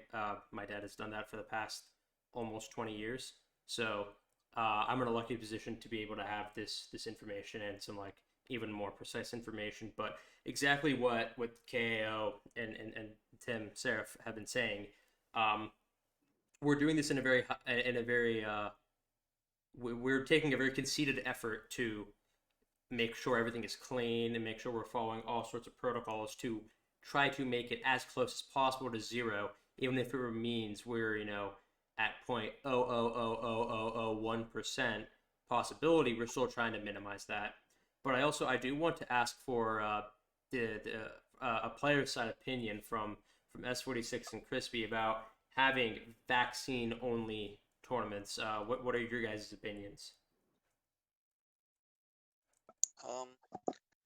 My dad has done that for the past almost 20 years. So I'm in a lucky position to be able to have this information and some even more precise information. But exactly what KAO and Tim, Sarah have been saying, we're doing this in a very we're taking a very conceited effort to make sure everything is clean and make sure we're following all sorts of protocols to try to make it as close as possible to zero, even if it means we're at 0.0000001% possibility, we're still trying to minimize that. But I do want to ask for a player side opinion from S46 and Crispy about having vaccine only tournaments. What are your guys' opinions?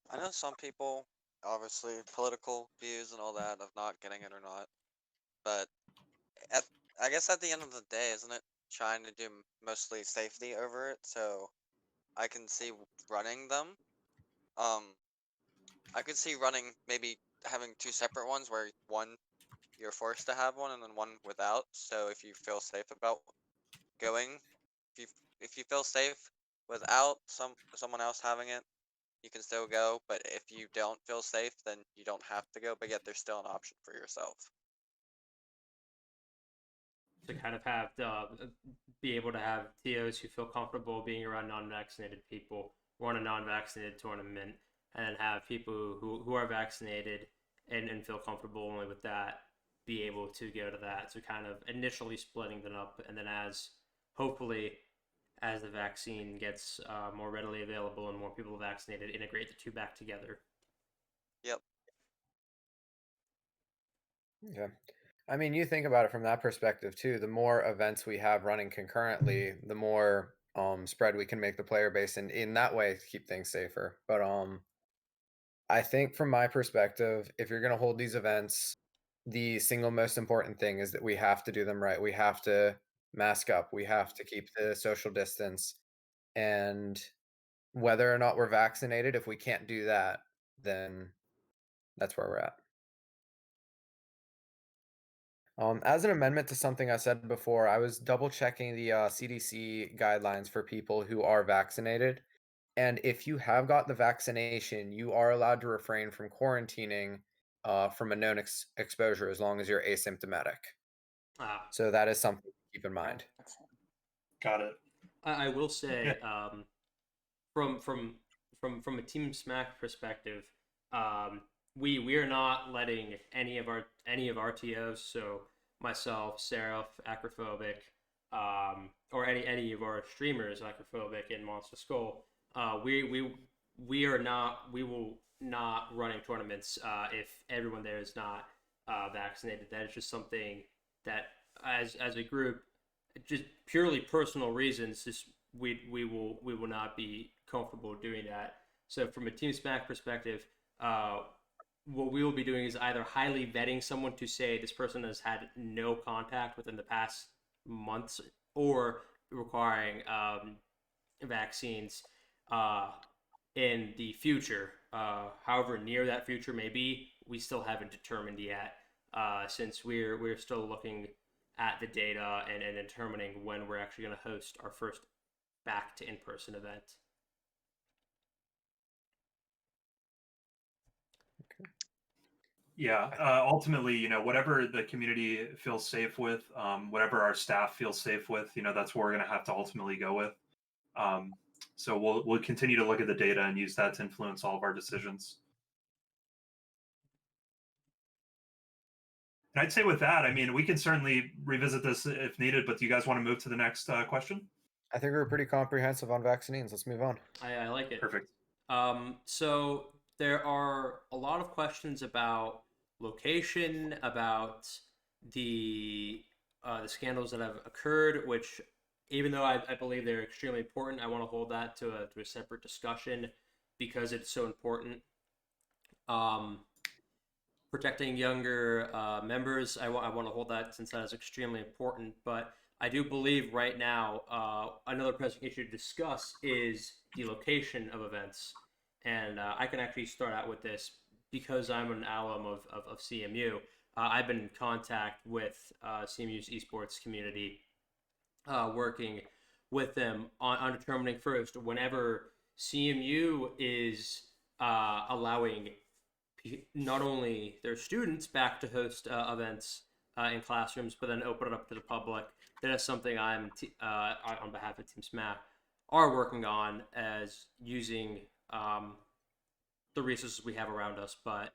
I know some people, obviously, political views and all that of not getting it or not, but at, I guess at the end of the day, isn't it trying to do mostly safety over it? So I can see running them. I could see running maybe having two separate ones where one you're forced to have one and then one without. So if you feel safe about going, if you if you feel safe without someone else having it, you can still go. But if you don't feel safe, then you don't have to go. But yet there's still an option for yourself. To kind of have be able to have TOs who feel comfortable being around non-vaccinated people, run a non-vaccinated tournament, and then have people who are vaccinated and feel comfortable only with that be able to go to that. So kind of initially splitting them up, and then hopefully as the vaccine gets more readily available and more people vaccinated, integrate the two back together. Yep. Yeah. I mean, you think about it from that perspective too. The more events we have running concurrently, the more spread we can make the player base, and in that way keep things safer. But I think from my perspective, if you're going to hold these events, the single most important thing is that we have to do them right. We have to mask up. We have to keep the social distance. And whether or not we're vaccinated, if we can't do that, then that's where we're at. As an amendment to something I said before, I was double checking the CDC guidelines for people who are vaccinated. And if you have got the vaccination, you are allowed to refrain from quarantining from a known exposure as long as you're asymptomatic. So that is something to keep in mind. Got it. I will say, from a Team SMAK perspective, we are not letting any of our TOs, so myself, Seraph, Acrophobic, or any of our streamers, Acrophobic and Monster Skull, we will not running tournaments if everyone there is not vaccinated. That is just something that as a group, just purely personal reasons, just we will not be comfortable doing that. So from a Team SMAK perspective, what we will be doing is either highly vetting someone to say this person has had no contact within the past months, or requiring vaccines in the future. However near that future may be, we still haven't determined yet, since we're still looking at the data and determining when we're actually going to host our first back to in-person event. Yeah, ultimately, whatever the community feels safe with, whatever our staff feels safe with, that's what we're going to have to ultimately go with. So we'll continue to look at the data and use that to influence all of our decisions. And I'd say with that, I mean, we can certainly revisit this if needed, but do you guys want to move to the next question? I think we're pretty comprehensive on vaccines. Let's move on. I like it. Perfect. So there are a lot of questions about location, about the scandals that have occurred, which, even though I believe they're extremely important, I want to hold that to a separate discussion because it's so important. Protecting younger members, I want to hold that since that is extremely important. But I do believe right now another pressing issue to discuss is the location of events. And I can actually start out with this because I'm an alum of CMU. I've been in contact with CMU's esports community, working with them on determining first, whenever CMU is allowing not only their students back to host events in classrooms, but then open it up to the public. That is something I'm, on behalf of Team SMAK, are working on, as using the resources we have around us. But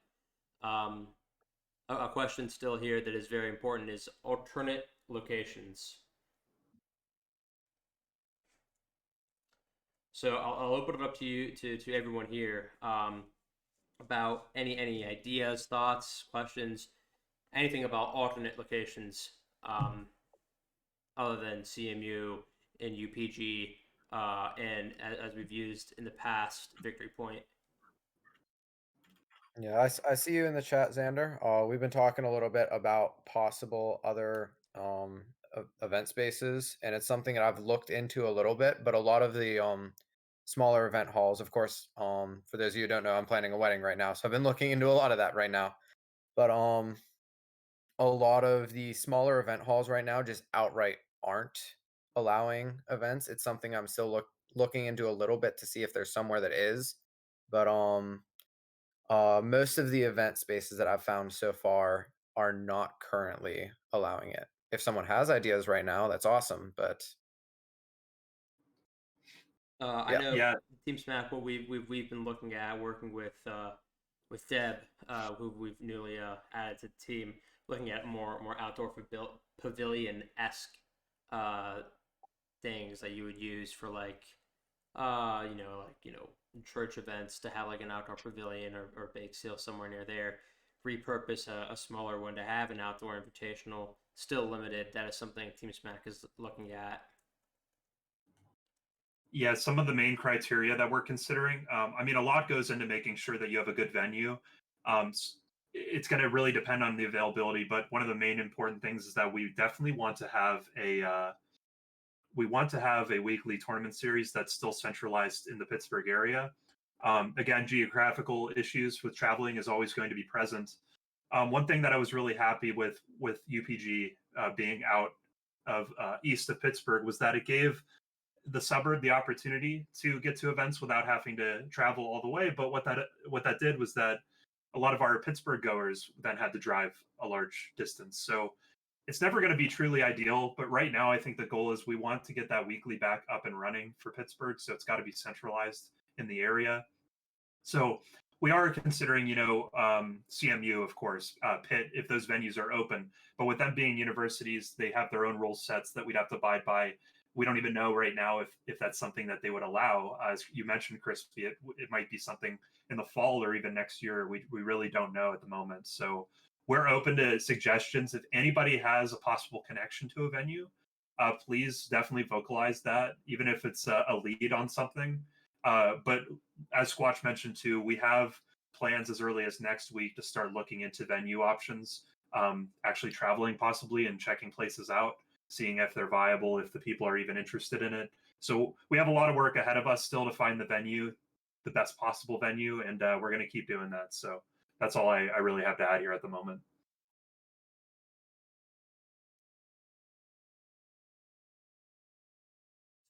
a question still here that is very important is alternate locations. So I'll open it up to you to everyone here about any ideas, thoughts, questions, anything about alternate locations other than CMU and UPG, and as we've used in the past, Victory Point. Yeah, I see you in the chat, Xander. We've been talking a little bit about possible other event spaces, and it's something that I've looked into a little bit. But a lot of the smaller event halls, of course, for those of you who don't know, I'm planning a wedding right now, so I've been looking into a lot of that right now. But a lot of the smaller event halls right now just outright aren't allowing events. It's something I'm still looking into a little bit to see if there's somewhere that is. But most of the event spaces that I've found so far are not currently allowing it. If someone has ideas right now, that's awesome. But I yeah, know Yeah, Team Smack. What we've been looking at working with Deb, who we've newly added to the team, looking at more outdoor pavilion esque things that you would use for like church events to have like an outdoor pavilion or bake sale somewhere near there. Repurpose a smaller one to have an outdoor invitational, still limited. That is something Team Smack is looking at. yeah, some of the main criteria that we're considering. I mean, a lot goes into making sure that you have a good venue. It's going to really depend on the availability, but one of the main important things is that we definitely want to have a weekly tournament series that's still centralized in the Pittsburgh area. Again, geographical issues with traveling is always going to be present. One thing that I was really happy with UPG being out of east of Pittsburgh was that it gave the suburb the opportunity to get to events without having to travel all the way. But what that did was that a lot of our Pittsburgh goers then had to drive a large distance. So it's never going to be truly ideal, but right now I think the goal is we want to get that weekly back up and running for Pittsburgh, so it's got to be centralized in the area. So we are considering, CMU, of course, Pitt, if those venues are open. But with them being universities, they have their own rule sets that we'd have to abide by. We don't even know right now if that's something that they would allow. As you mentioned, Crispy, it might be something in the fall or even next year. We really don't know at the moment. So we're open to suggestions. If anybody has a possible connection to a venue, please definitely vocalize that, even if it's a lead on something. But as Squatch mentioned too, we have plans as early as next week to start looking into venue options, actually traveling possibly and checking places out, seeing if they're viable, if the people are even interested in it. So we have a lot of work ahead of us still to find the venue, the best possible venue, and we're going to keep doing that. So that's all I really have to add here at the moment.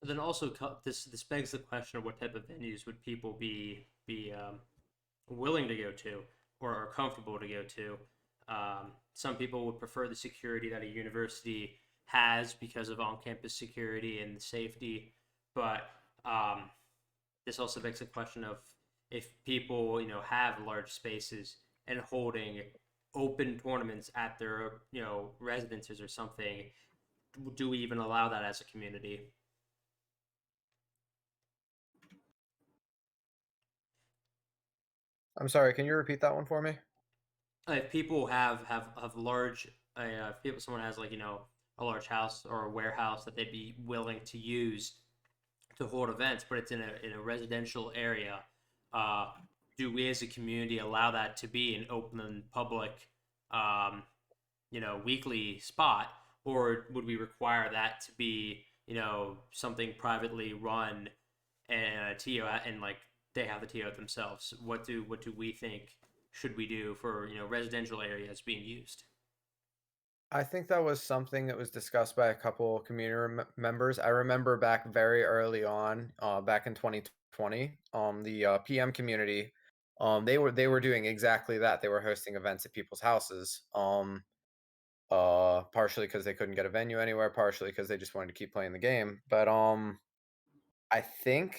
So then also this begs the question of what type of venues would people be willing to go to or are comfortable to go to. Some people would prefer the security that a university has because of on-campus security and safety, but this also begs the question of if people have large spaces and holding open tournaments at their residences or something, do we even allow that as a community? I'm sorry. Can you repeat that one for me? If people have large, if people someone has like a large house or a warehouse that they'd be willing to use to hold events, but it's in a residential area, do we as a community allow that to be an open public, weekly spot, or would we require that to be something privately run and a TO and like they have the TO themselves? What do we think should we do for residential areas being used? I think that was something that was discussed by a couple community members. I remember back very early on, back in 2020, the PM community, they were doing exactly that. They were hosting events at people's houses, partially because they couldn't get a venue anywhere, partially because they just wanted to keep playing the game. But I think,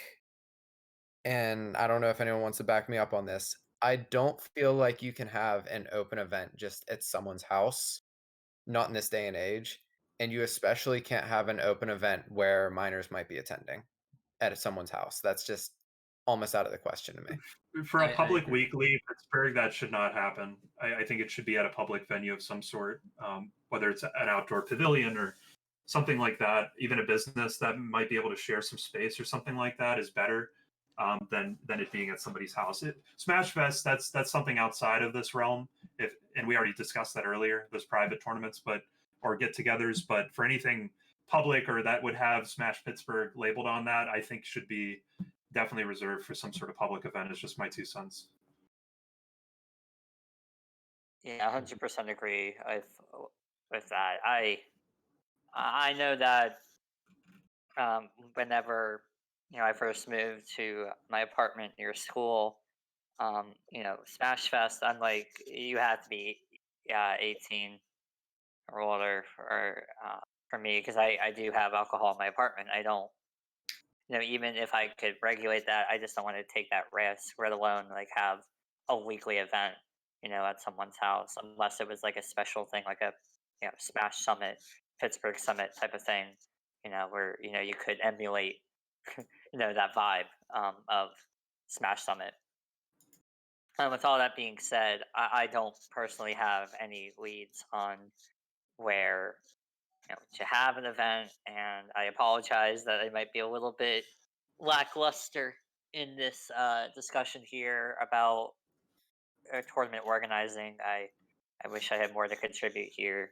and I don't know if anyone wants to back me up on this, I don't feel like you can have an open event just at someone's house, not in this day and age. And you especially can't have an open event where minors might be attending. at someone's house. That's just almost out of the question to me. For a I public agree. weekly Pittsburgh, that should not happen. I think it should be at a public venue of some sort, whether it's an outdoor pavilion or something like that. Even a business that might be able to share some space or something like that is better than it being at somebody's house. Smash Fest, that's something outside of this realm. And we already discussed that earlier, those private tournaments, or get-togethers. But for anything public or that would have Smash Pittsburgh labeled on that, I think should be definitely reserved for some sort of public event. It's just my 2 cents. Yeah, 100% agree with that. I know that whenever I first moved to my apartment near school, Smash Fest, unlike you had to be 18 or older for me because I do have alcohol in my apartment. I don't, even if I could regulate that, I just don't want to take that risk, let alone like have a weekly event, at someone's house, unless it was like a special thing, like a Smash Summit, Pittsburgh Summit type of thing, where you could emulate, that vibe of Smash Summit. And with all that being said, I don't personally have any leads on where to have an event, and I apologize that I might be a little bit lackluster in this discussion here about tournament organizing. I wish I had more to contribute here.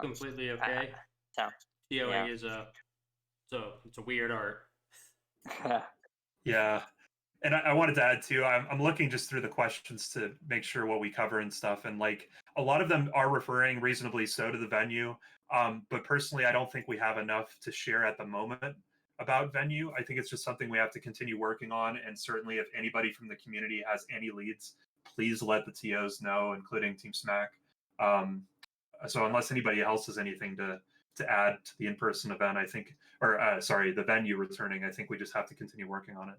Completely okay. So TOing is it's a weird art. Yeah. And I wanted to add too, I'm looking just through the questions to make sure what we cover and stuff. And like a lot of them are referring reasonably so to the venue. But personally, I don't think we have enough to share at the moment about venue. I think it's just something we have to continue working on. And certainly if anybody from the community has any leads, please let the TOs know, including Team SMAK. So unless anybody else has anything to add to the in-person event, I think, or the venue returning, I think we just have to continue working on it.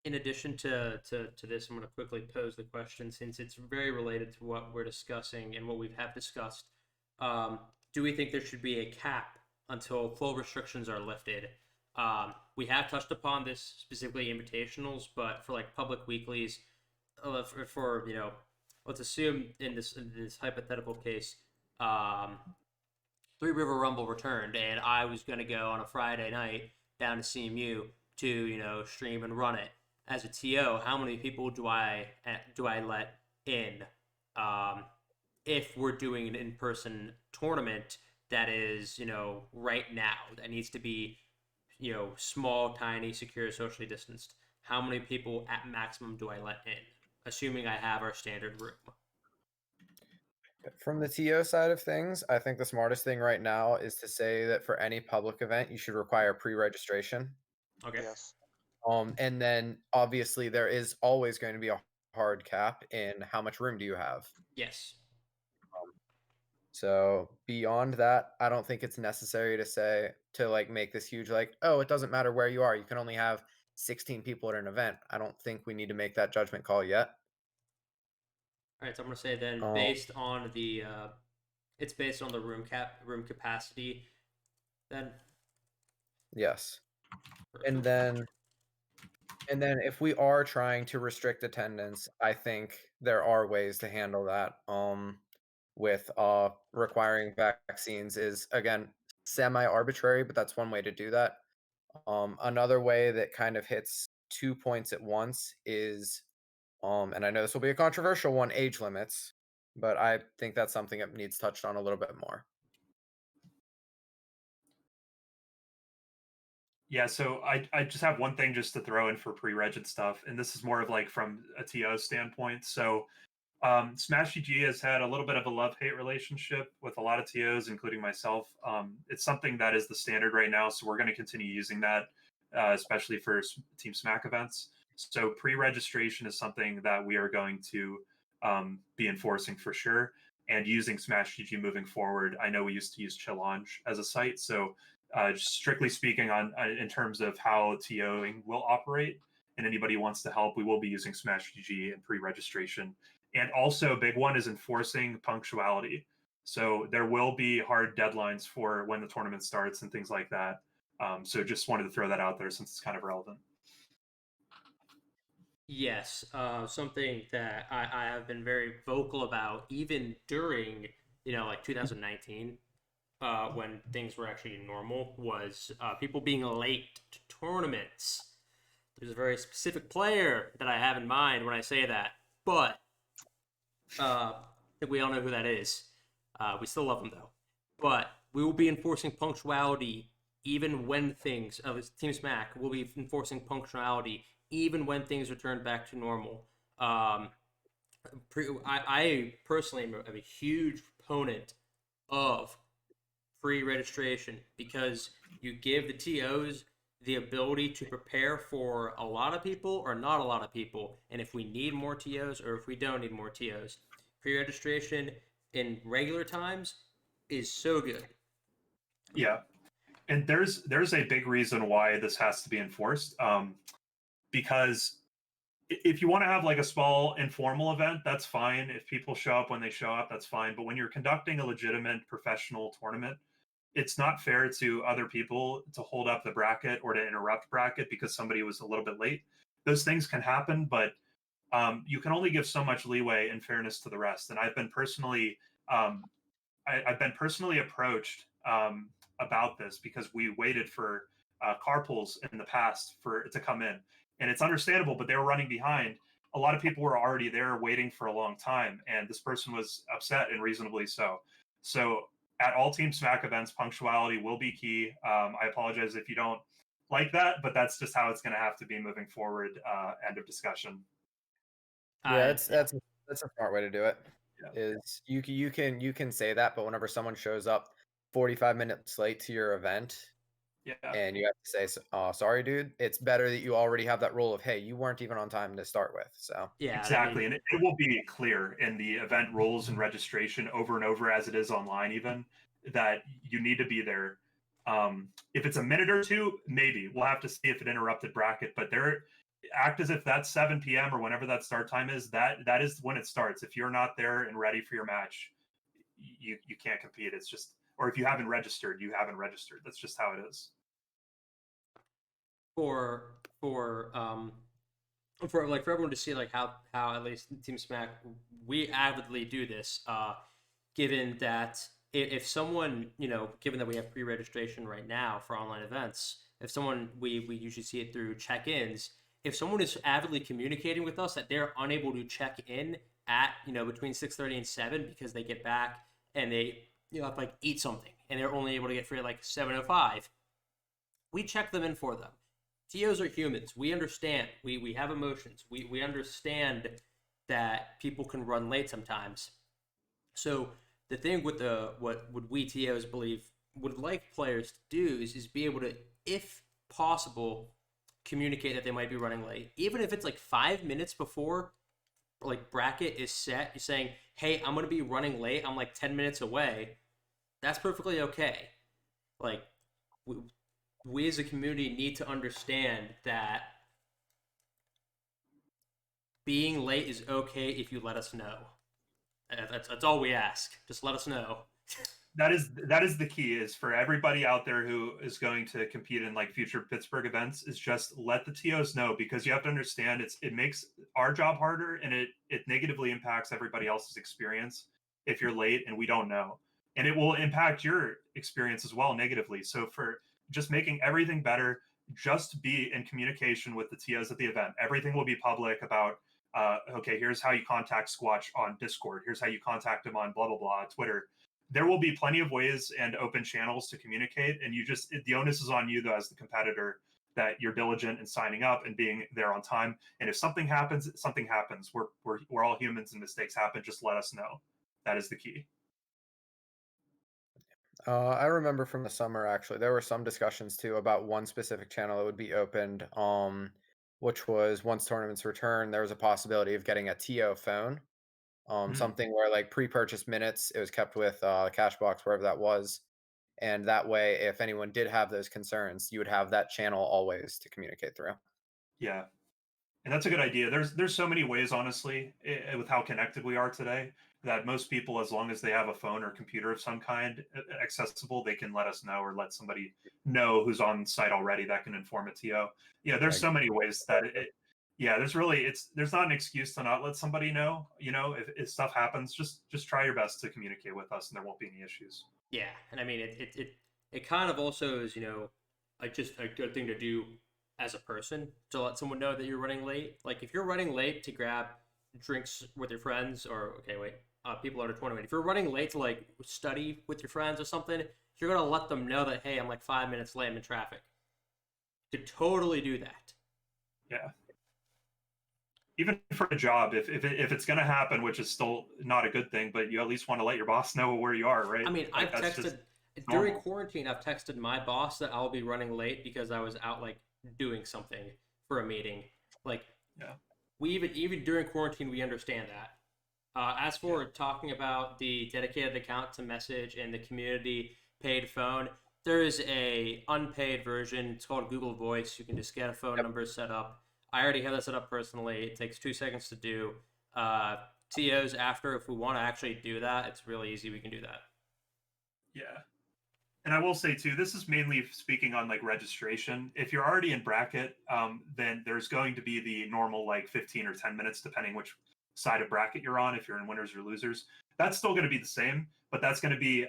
In addition to this, I'm going to quickly pose the question since it's very related to what we're discussing and what we have discussed. Do we think there should be a cap until full restrictions are lifted? We have touched upon this specifically invitationals, but for like public weeklies, for let's assume in this hypothetical case, Three River Rumble returned, and I was going to go on a Friday night down to CMU to stream and run it. As a TO, how many people do I let in? If we're doing an in-person tournament that is right now, that needs to be small, tiny, secure, socially distanced, how many people at maximum do I let in, assuming I have our standard room? From the TO side of things, I think the smartest thing right now is to say that for any public event, you should require pre-registration. Okay. Yes. And then obviously there is always going to be a hard cap in how much room do you have. Yes. So beyond that, I don't think it's necessary to like make this huge like, oh, it doesn't matter where you are, you can only have 16 people at an event. I don't think we need to make that judgment call yet. All right, so I'm gonna say then, based on the, it's based on the room capacity. Then. Yes. And then if we are trying to restrict attendance, I think there are ways to handle that. With requiring vaccines is again semi-arbitrary, but that's one way to do that. Another way that kind of hits 2 points at once is, and I know this will be a controversial one, age limits, but I think that's something that needs touched on a little bit more. Yeah, so I just have one thing just to throw in for pre-reg and stuff, and this is more of like from a TO standpoint. So Smash GG has had a little bit of a love-hate relationship with a lot of TOs, including myself. It's something that is the standard right now, so we're going to continue using that, especially for Team SMAK events. So pre-registration is something that we are going to be enforcing for sure, and using Smash GG moving forward. I know we used to use Challenge as a site, so strictly speaking, in terms of how TOing will operate, and anybody wants to help, we will be using Smash GG and pre-registration. And also, a big one is enforcing punctuality. So there will be hard deadlines for when the tournament starts and things like that. So just wanted to throw that out there since it's kind of relevant. Yes, something that I have been very vocal about, even during, like 2019, when things were actually normal, was people being late to tournaments. There's a very specific player that I have in mind when I say that, but I think we all know who that is. We still love him though. But we will be enforcing punctuality even when things Team SMAK will be enforcing punctuality even when things return back to normal. I personally am a huge proponent of free registration because you give the TOs the ability to prepare for a lot of people or not a lot of people, and if we need more TOs or if we don't need more TOs. Free registration in regular times is so good. Yeah, and there's a big reason why this has to be enforced, because if you want to have like a small informal event, that's fine. If people show up when they show up, that's fine. But when you're conducting a legitimate professional tournament, it's not fair to other people to hold up the bracket or to interrupt bracket because somebody was a little bit late. Those things can happen, but you can only give so much leeway in fairness to the rest. And I've been personally, I've been personally approached about this because we waited for carpools in the past for to come in, and it's understandable, but they were running behind. A lot of people were already there waiting for a long time, and this person was upset, and reasonably so. So at all Team SMAK events, punctuality will be key. I apologize if you don't like that, but that's just how it's going to have to be moving forward. End of discussion. Yeah, that's a smart way to do it. Yeah. Is you can say that, but whenever someone shows up 45 minutes late to your event, Yeah. and you have to say, sorry, dude, it's better that you already have that rule of, hey, you weren't even on time to start with. So Yeah, exactly. And it will be clear in the event rules and registration over and over as it is online, even that you need to be there. If it's a minute or two, maybe we'll have to see if it interrupted bracket, but there act as if that's 7 p.m. or whenever that start time is, that is when it starts. If you're not there and ready for your match, you can't compete. It's just, or if you haven't registered, you haven't registered. That's just how it is. for everyone to see like how at least Team SMAK we avidly do this. Given that if someone given that we have pre-registration right now for online events, if someone we usually see it through check-ins. If someone is avidly communicating with us that they're unable to check in at between 6:30 and 7 because they get back and they have to like eat something and they're only able to get free at like 7:05, we check them in for them. TOs are humans. We understand. We have emotions. We understand that people can run late sometimes. So the thing with what we TOs believe would like players to do is be able to, if possible, communicate that they might be running late. Even if it's like 5 minutes before like bracket is set, you're saying, hey, I'm going to be running late. I'm like 10 minutes away. That's perfectly okay. Like, we as a community need to understand that being late is okay if you let us know. That's all we ask. Just let us know. That is the key, is for everybody out there who is going to compete in like future Pittsburgh events, is just let the TOs know, because you have to understand it makes our job harder, and it negatively impacts everybody else's experience if you're late and we don't know. And it will impact your experience as well negatively. So for just making everything better, just be in communication with the TOs at the event. Everything will be public about okay, here's how you contact Squatch on Discord. Here's how you contact him on blah, blah, blah, Twitter. There will be plenty of ways and open channels to communicate. And the onus is on you though, as the competitor, that you're diligent in signing up and being there on time. And if something happens, something happens. We're all humans and mistakes happen. Just let us know. That is the key. I remember from the summer, actually, there were some discussions too about one specific channel that would be opened, which was once tournaments return, there was a possibility of getting a TO phone, something where like pre-purchase minutes, it was kept with cash box, wherever that was. And that way, if anyone did have those concerns, you would have that channel always to communicate through. Yeah. And that's a good idea. There's so many ways, honestly, with how connected we are today, that most people, as long as they have a phone or computer of some kind accessible, they can let us know or let somebody know who's on site already that can inform a TO. Yeah, there's so many ways that yeah, there's not an excuse to not let somebody know. You know, if stuff happens, just try your best to communicate with us, and there won't be any issues. Yeah, and I mean it kind of also is, like just a good thing to do as a person to let someone know that you're running late. Like if you're running late to grab drinks with your friends, or okay, wait, people under 21. If you're running late to like study with your friends or something, you're gonna let them know that, hey, I'm like 5 minutes late, I'm in traffic. You could totally do that. Yeah. Even for a job, if it's going to happen, which is still not a good thing, but you at least want to let your boss know where you are, right? I mean, Like, I've texted during quarantine. I've texted my boss that I'll be running late because I was out like doing something for a meeting. Like, yeah, we even during quarantine we understand that. As for talking about the dedicated account to message and the community paid phone, there is a unpaid version. It's called Google Voice. You can just get a phone number set up. I already have that set up personally. It takes 2 seconds to do. TOs after, if we want to actually do that, it's really easy. We can do that. Yeah. And I will say too, this is mainly speaking on like registration. If you're already in bracket, then there's going to be the normal like 15 or 10 minutes, depending which side of bracket you're on, if you're in winners or losers. That's still going to be the same, but that's going to be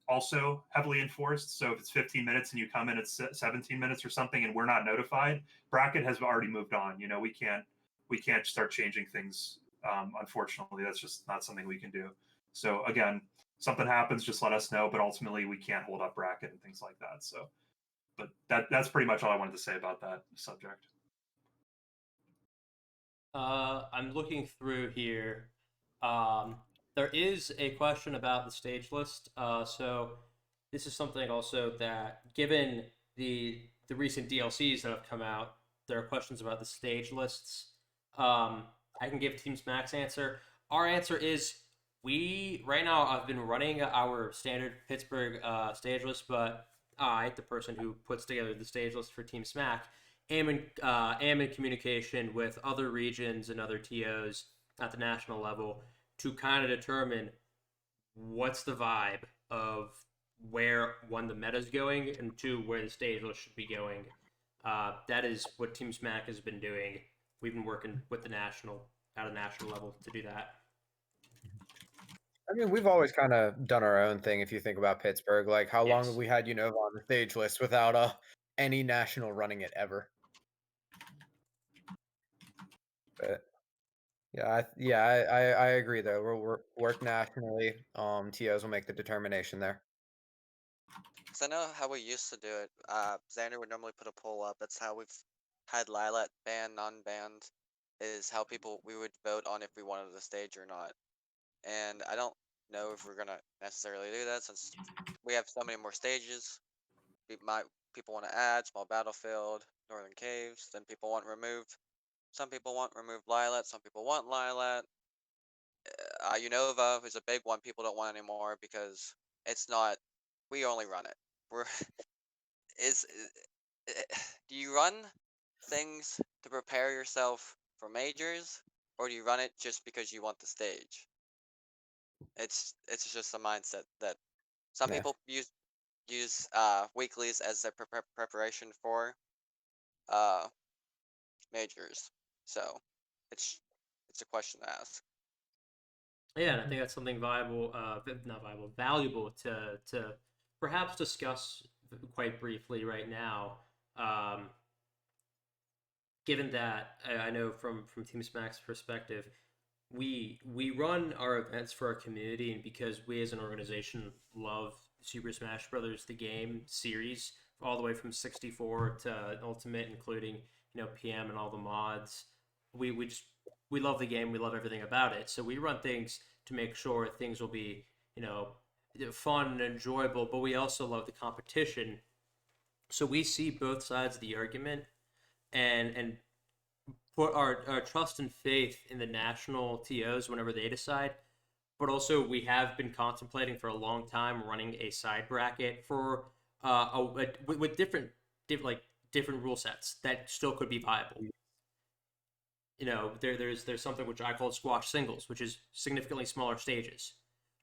also heavily enforced. So if it's 15 minutes and you come in at 17 minutes or something and we're not notified, bracket has already moved on. You know, we can't start changing things. Unfortunately, that's just not something we can do. So again, something happens, just let us know. But ultimately, we can't hold up bracket and things like that. So, but that's pretty much all I wanted to say about that subject. I'm looking through here. There is a question about the stage list. So this is something also that, given the recent DLCs that have come out, there are questions about the stage lists. I can give Team SMAK's answer. Our answer is right now I've been running our standard Pittsburgh stage list, but I, the person who puts together the stage list for Team SMAK, am in communication with other regions and other TOs at the national level to kind of determine what's the vibe of where, one, the meta's going, and two, where the stage list should be going. That is what Team SMAK has been doing. We've been working with the national level to do that. I mean, we've always kind of done our own thing. If you think about Pittsburgh, like how long Yes. have we had Unova on the stage list without any national running it ever? But yeah, I agree though. We'll work nationally. TOs will make the determination there. Because I know how we used to do it. Xander would normally put a poll up. That's how we've had Lilat banned, non-banned, is how we would vote on if we wanted the stage or not. And I don't know if we're gonna necessarily do that since we have so many more stages. People want to add small battlefield, northern caves. Then people want removed. Some people want removed Lilat. Some people want Lilat. Unova is a big one. People don't want anymore because it's not. We only run it. Do you run things to prepare yourself for majors, or do you run it just because you want the stage? It's just a mindset that some people use weeklies as their preparation for majors. So it's a question to ask. Yeah, and I think that's something valuable to perhaps discuss quite briefly right now. Given that I know from Team SMAK's perspective, we run our events for our community, and because we as an organization love Super Smash Brothers, the game series, all the way from 64 to Ultimate, including PM and all the mods. We love the game. We love everything about it. So we run things to make sure things will be fun and enjoyable. But we also love the competition. So we see both sides of the argument, and put our trust and faith in the national TOs whenever they decide. But also, we have been contemplating for a long time running a side bracket for with different rule sets that still could be viable. there's something which I call squash singles, which is significantly smaller stages,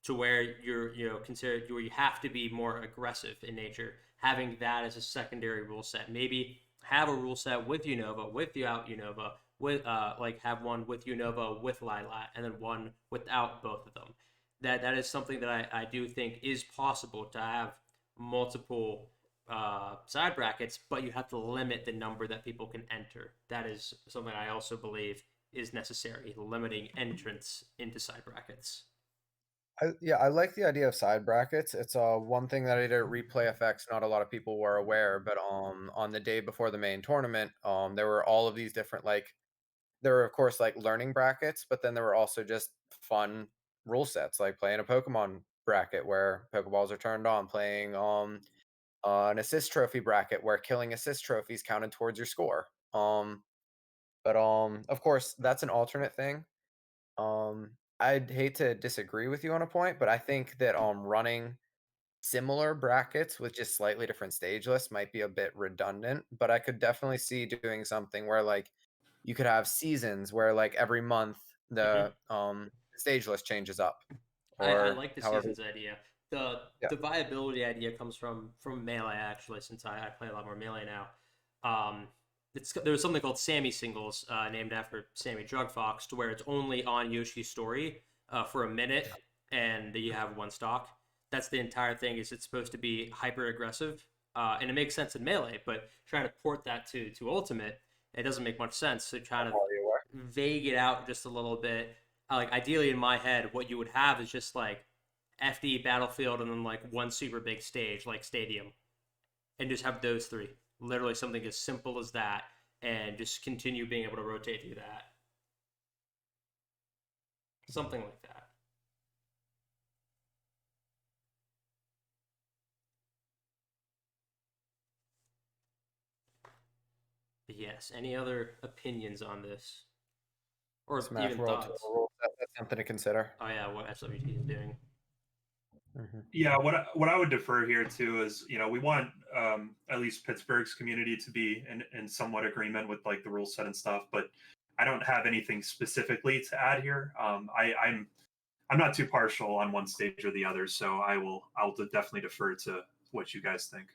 to where you're considered where you have to be more aggressive in nature. Having that as a secondary rule set, maybe have a rule set with Unova, without Unova, with like have one with Unova with Lilat, and then one without both of them. That is something that I do think is possible to have multiple side brackets, but you have to limit the number that people can enter. That is something I also believe is necessary, limiting entrance into side brackets. I like the idea of side brackets. It's one thing that I did at Replay FX. Not a lot of people were aware, but on the day before the main tournament, there were all of these different there were of course like learning brackets, but then there were also just fun rule sets, like playing a Pokemon bracket where Pokeballs are turned on, playing an assist trophy bracket where killing assist trophies counted towards your score. But of course that's an alternate thing. I'd hate to disagree with you on a point, but I think that running similar brackets with just slightly different stage lists might be a bit redundant. But I could definitely see doing something where like you could have seasons where like every month the stage list changes up, I or like the however. seasons idea. The Yeah. the viability idea comes from Melee, actually, since I play a lot more Melee now. There was something called Sammy Singles, named after Sammy Drug Fox, to where it's only on Yoshi's story for a minute, and you have one stock. That's the entire thing. Is it's supposed to be hyper aggressive, and it makes sense in Melee, but trying to port that to Ultimate, it doesn't make much sense. So trying to vague it out just a little bit. Like ideally in my head, what you would have is just like FD Battlefield and then like one super big stage like Stadium, and just have those three. Literally something as simple as that, and just continue being able to rotate through that. Something like that. But yes. Any other opinions on this, or Smash even World thoughts? Tour rule set, that's something to consider. Oh yeah, what SWT is doing. Yeah, what I would defer here to is, we want at least Pittsburgh's community to be in somewhat agreement with like the rule set and stuff, but I don't have anything specifically to add here. I'm not too partial on one stage or the other, so I'll definitely defer to what you guys think.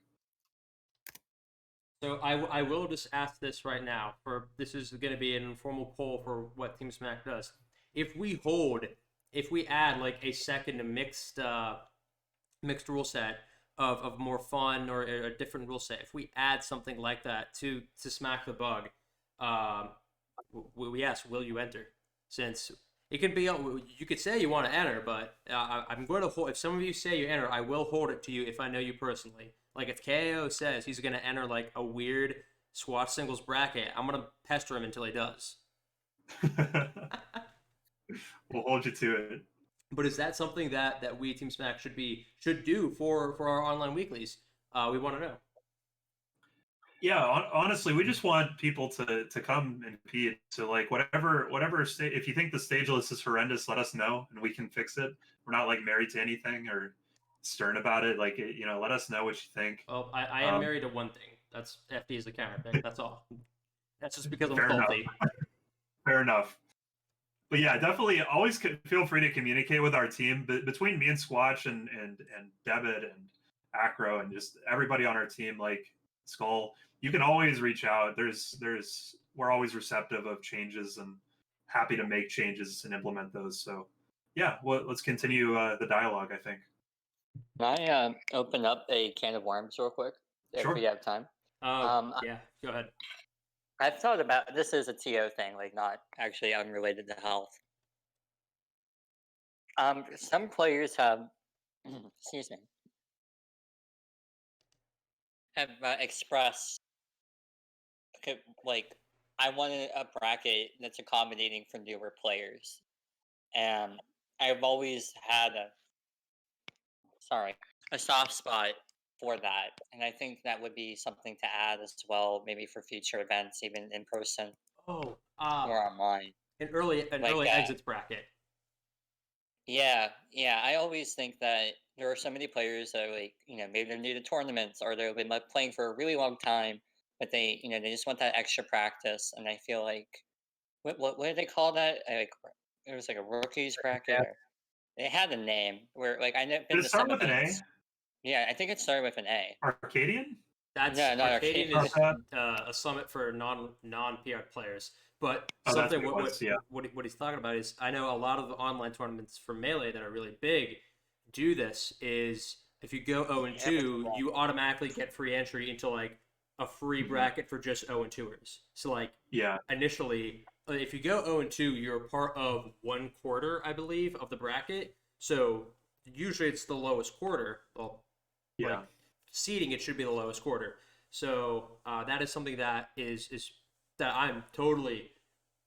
So I will just ask this right now. This is going to be an informal poll for what Team Smack does. If we add like a second mixed rule set of more fun or a different rule set, if we add something like that to Smack the Bug, we ask, will you enter? Since it could be, you could say you want to enter, but I'm going to hold. If some of you say you enter, I will hold it to you if I know you personally. Like if KO says he's going to enter like a weird squash singles bracket, I'm going to pester him until he does. We'll hold you to it. But is that something that we Team Smack should do for our online weeklies? We want to know. Yeah, honestly, we just want people to come and compete. So like whatever if you think the stage list is horrendous, let us know and we can fix it. We're not like married to anything or stern about it. Like let us know what you think. Well, I am married to one thing. That's FD is the counter pick. That's all. That's just because I'm Fair salty. enough. Fair enough. But yeah, definitely always feel free to communicate with our team. But between me and Squatch and Debit and Acro and just everybody on our team, like Skull, you can always reach out. We're always receptive of changes and happy to make changes and implement those. So yeah, well, let's continue the dialogue, I think. Can I open up a can of worms real quick if Sure. we have time? Yeah, go ahead. I've thought about this is a TO thing, like not actually unrelated to health. Some players have, excuse me, have expressed like I wanted a bracket that's accommodating for newer players, and I've always had a soft spot for that, and I think that would be something to add as well, maybe for future events, even in person Oh, or online. an early exits bracket. Yeah, I always think that there are so many players that are like, maybe they're new to tournaments or they've been playing for a really long time, but they just want that extra practice. And I feel like what did they call that? Like it was like a rookies bracket. Or, it had a name where like I never been Did to it start some with an A? events. Yeah, I think it started with an A. Arcadian? That's No, not Arcadian Arcadian. is a summit for non PR players. But Oh, that's something what it was, yeah. what he's talking about is I know a lot of the online tournaments for Melee that are really big do this is if you go 0 and 2, you automatically get free entry into like a free bracket for just 0 and 2ers. So like Yeah. initially, if you go 0 and 2, you're a part of 1/4, I believe, of the bracket. So usually it's the lowest quarter. Well, Yeah. like seeding, it should be the lowest quarter. So that is something that is that I'm totally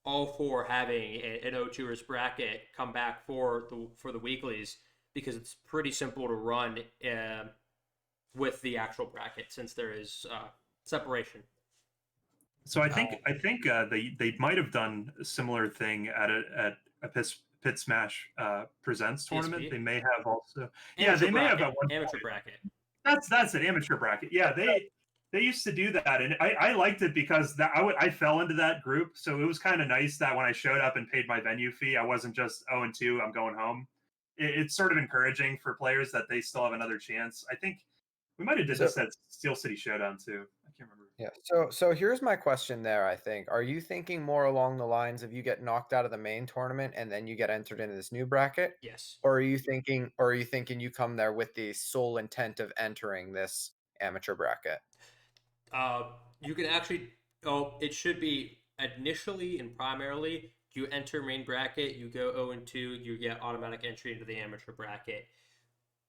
all for having an O2ers bracket come back for the weeklies because it's pretty simple to run with the actual bracket since there is separation. So I think they might have done a similar thing at a Pitt Smash Presents tournament. PSP? They may have also Amateur they may have bracket. at one Amateur point. bracket. That's an amateur bracket. Yeah, they used to do that, and I liked it because I fell into that group, so it was kind of nice that when I showed up and paid my venue fee, I wasn't just 0 and 2, I'm going home. It's sort of encouraging for players that they still have another chance. I think we might have did this at Steel City Showdown too. I can't remember. Yeah. So here's my question there, I think. Are you thinking more along the lines of you get knocked out of the main tournament and then you get entered into this new bracket? Yes. Or are you thinking you come there with the sole intent of entering this amateur bracket? You can actually. Oh, it should be initially and primarily. You enter main bracket, you go 0 and 2, you get automatic entry into the amateur bracket.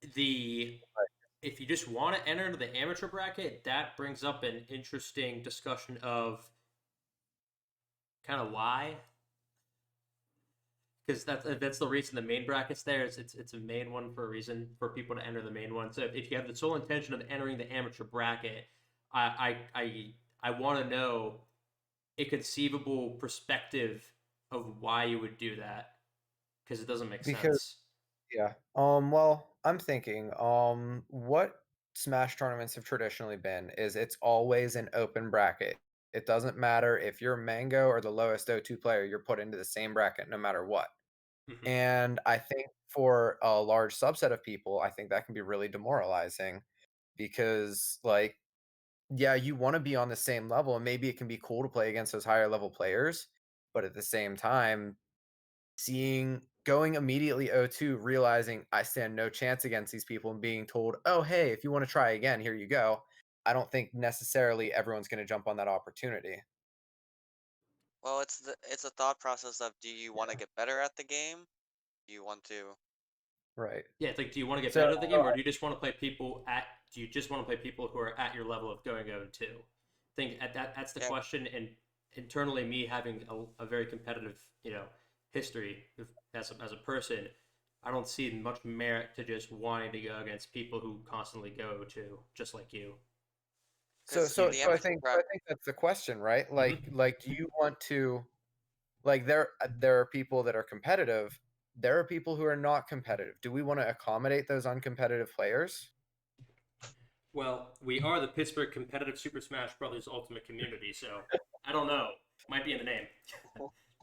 If you just want to enter into the amateur bracket, that brings up an interesting discussion of kind of why. Because that's the reason the main bracket's there. It's a main one for a reason for people to enter the main one. So if you have the sole intention of entering the amateur bracket, I want to know a conceivable perspective of why you would do that because it doesn't make sense. Yeah. Well, I'm thinking, what Smash tournaments have traditionally been is it's always an open bracket. It doesn't matter if you're Mango or the lowest O2 player, you're put into the same bracket no matter what. Mhm. And I think for a large subset of people, I think that can be really demoralizing because, like, yeah, you want to be on the same level, and maybe it can be cool to play against those higher level players, but at the same time, going immediately 0-2, realizing I stand no chance against these people and being told, "Oh, hey, if you want to try again, here you go." I don't think necessarily everyone's going to jump on that opportunity. Well, it's a thought process of do you want to get better at the game? Do you want to? Right. Yeah, it's like, do you want to get So, better at the game, or do you just want to play people at? Do you just want to play people who are at your level of going 0 and 2? That's the Yeah. question. And internally, me having a very competitive, history as a person, I don't see much merit to just wanting to go against people who constantly go to just like you. So, 'Cause so, the so I amateur think bracket, that's the question, right? Like, do you want to, like, there are people that are competitive. There are people who are not competitive. Do we want to accommodate those uncompetitive players? Well, we are the Pittsburgh Competitive Super Smash Brothers Ultimate Community, so I don't know. Might be in the name.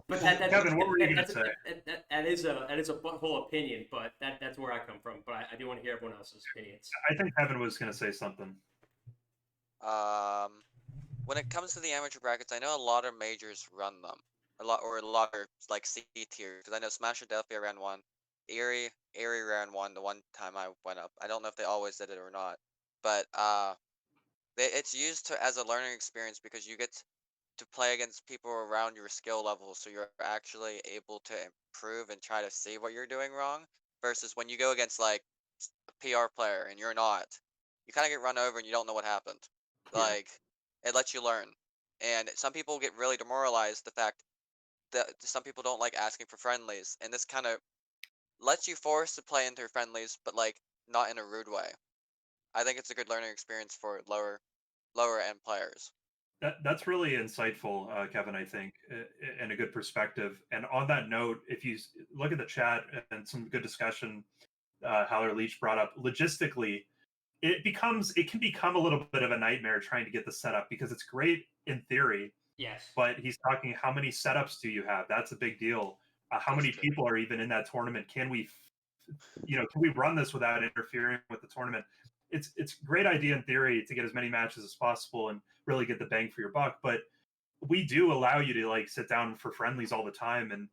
But Kevin, what were you going to say? That is a butthole opinion, but that's where I come from. But I do want to hear everyone else's opinions. I think Kevin was going to say something. when it comes to the amateur brackets, I know a lot of majors run them. A lot are like C tier. Because I know Smash Philadelphia ran one. Erie ran one the one time I went up. I don't know if they always did it or not. But it's used as a learning experience because you get to play against people around your skill level, so you're actually able to improve and try to see what you're doing wrong. Versus when you go against like a PR player and you're not, you kind of get run over and you don't know what happened. Yeah. Like it lets you learn, and some people get really demoralized. The fact that some people don't like asking for friendlies, and this kind of lets you force to play into friendlies, but like not in a rude way. I think it's a good learning experience for lower end players. That's really insightful, Kevin, I think, and a good perspective. And on that note, if you look at the chat and some good discussion, Howler Leach brought up, logistically, it can become a little bit of a nightmare trying to get the setup because it's great in theory, Yes. But he's talking, how many setups do you have? That's a big deal. How That's many true. people are even in that tournament? Can we run this without interfering with the tournament? It's a great idea in theory to get as many matches as possible and really get the bang for your buck. But we do allow you to like sit down for friendlies all the time, and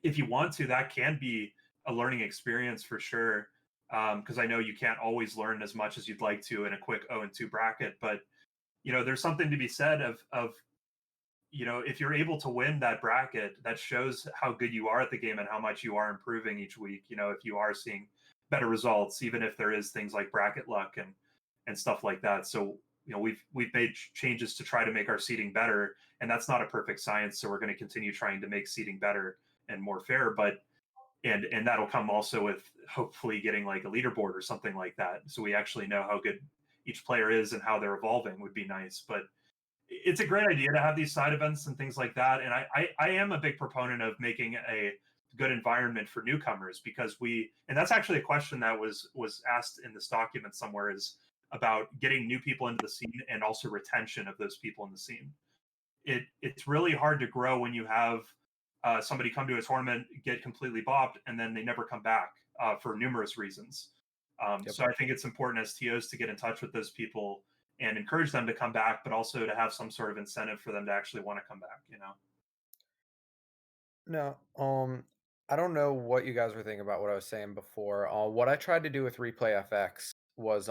if you want to, that can be a learning experience for sure. Because I know you can't always learn as much as you'd like to in a quick 0-2 bracket, but there's something to be said of if you're able to win that bracket, that shows how good you are at the game and how much you are improving each week. If you are seeing better results, even if there is things like bracket luck and stuff like that. So we've made changes to try to make our seeding better, and that's not a perfect science. So we're going to continue trying to make seeding better and more fair, but and that'll come also with hopefully getting like a leaderboard or something like that, so we actually know how good each player is and how they're evolving would be nice. But it's a great idea to have these side events and things like that. And I am a big proponent of making a good environment for newcomers, because and that's actually a question that was asked in this document somewhere, is about getting new people into the scene and also retention of those people in the scene. It's really hard to grow when you have somebody come to a tournament, get completely bopped, and then they never come back for numerous reasons. Yep. So I think it's important as TOs to get in touch with those people and encourage them to come back, but also to have some sort of incentive for them to actually want to come back. No, I don't know what you guys were thinking about what I was saying before. What I tried to do with Replay FX was,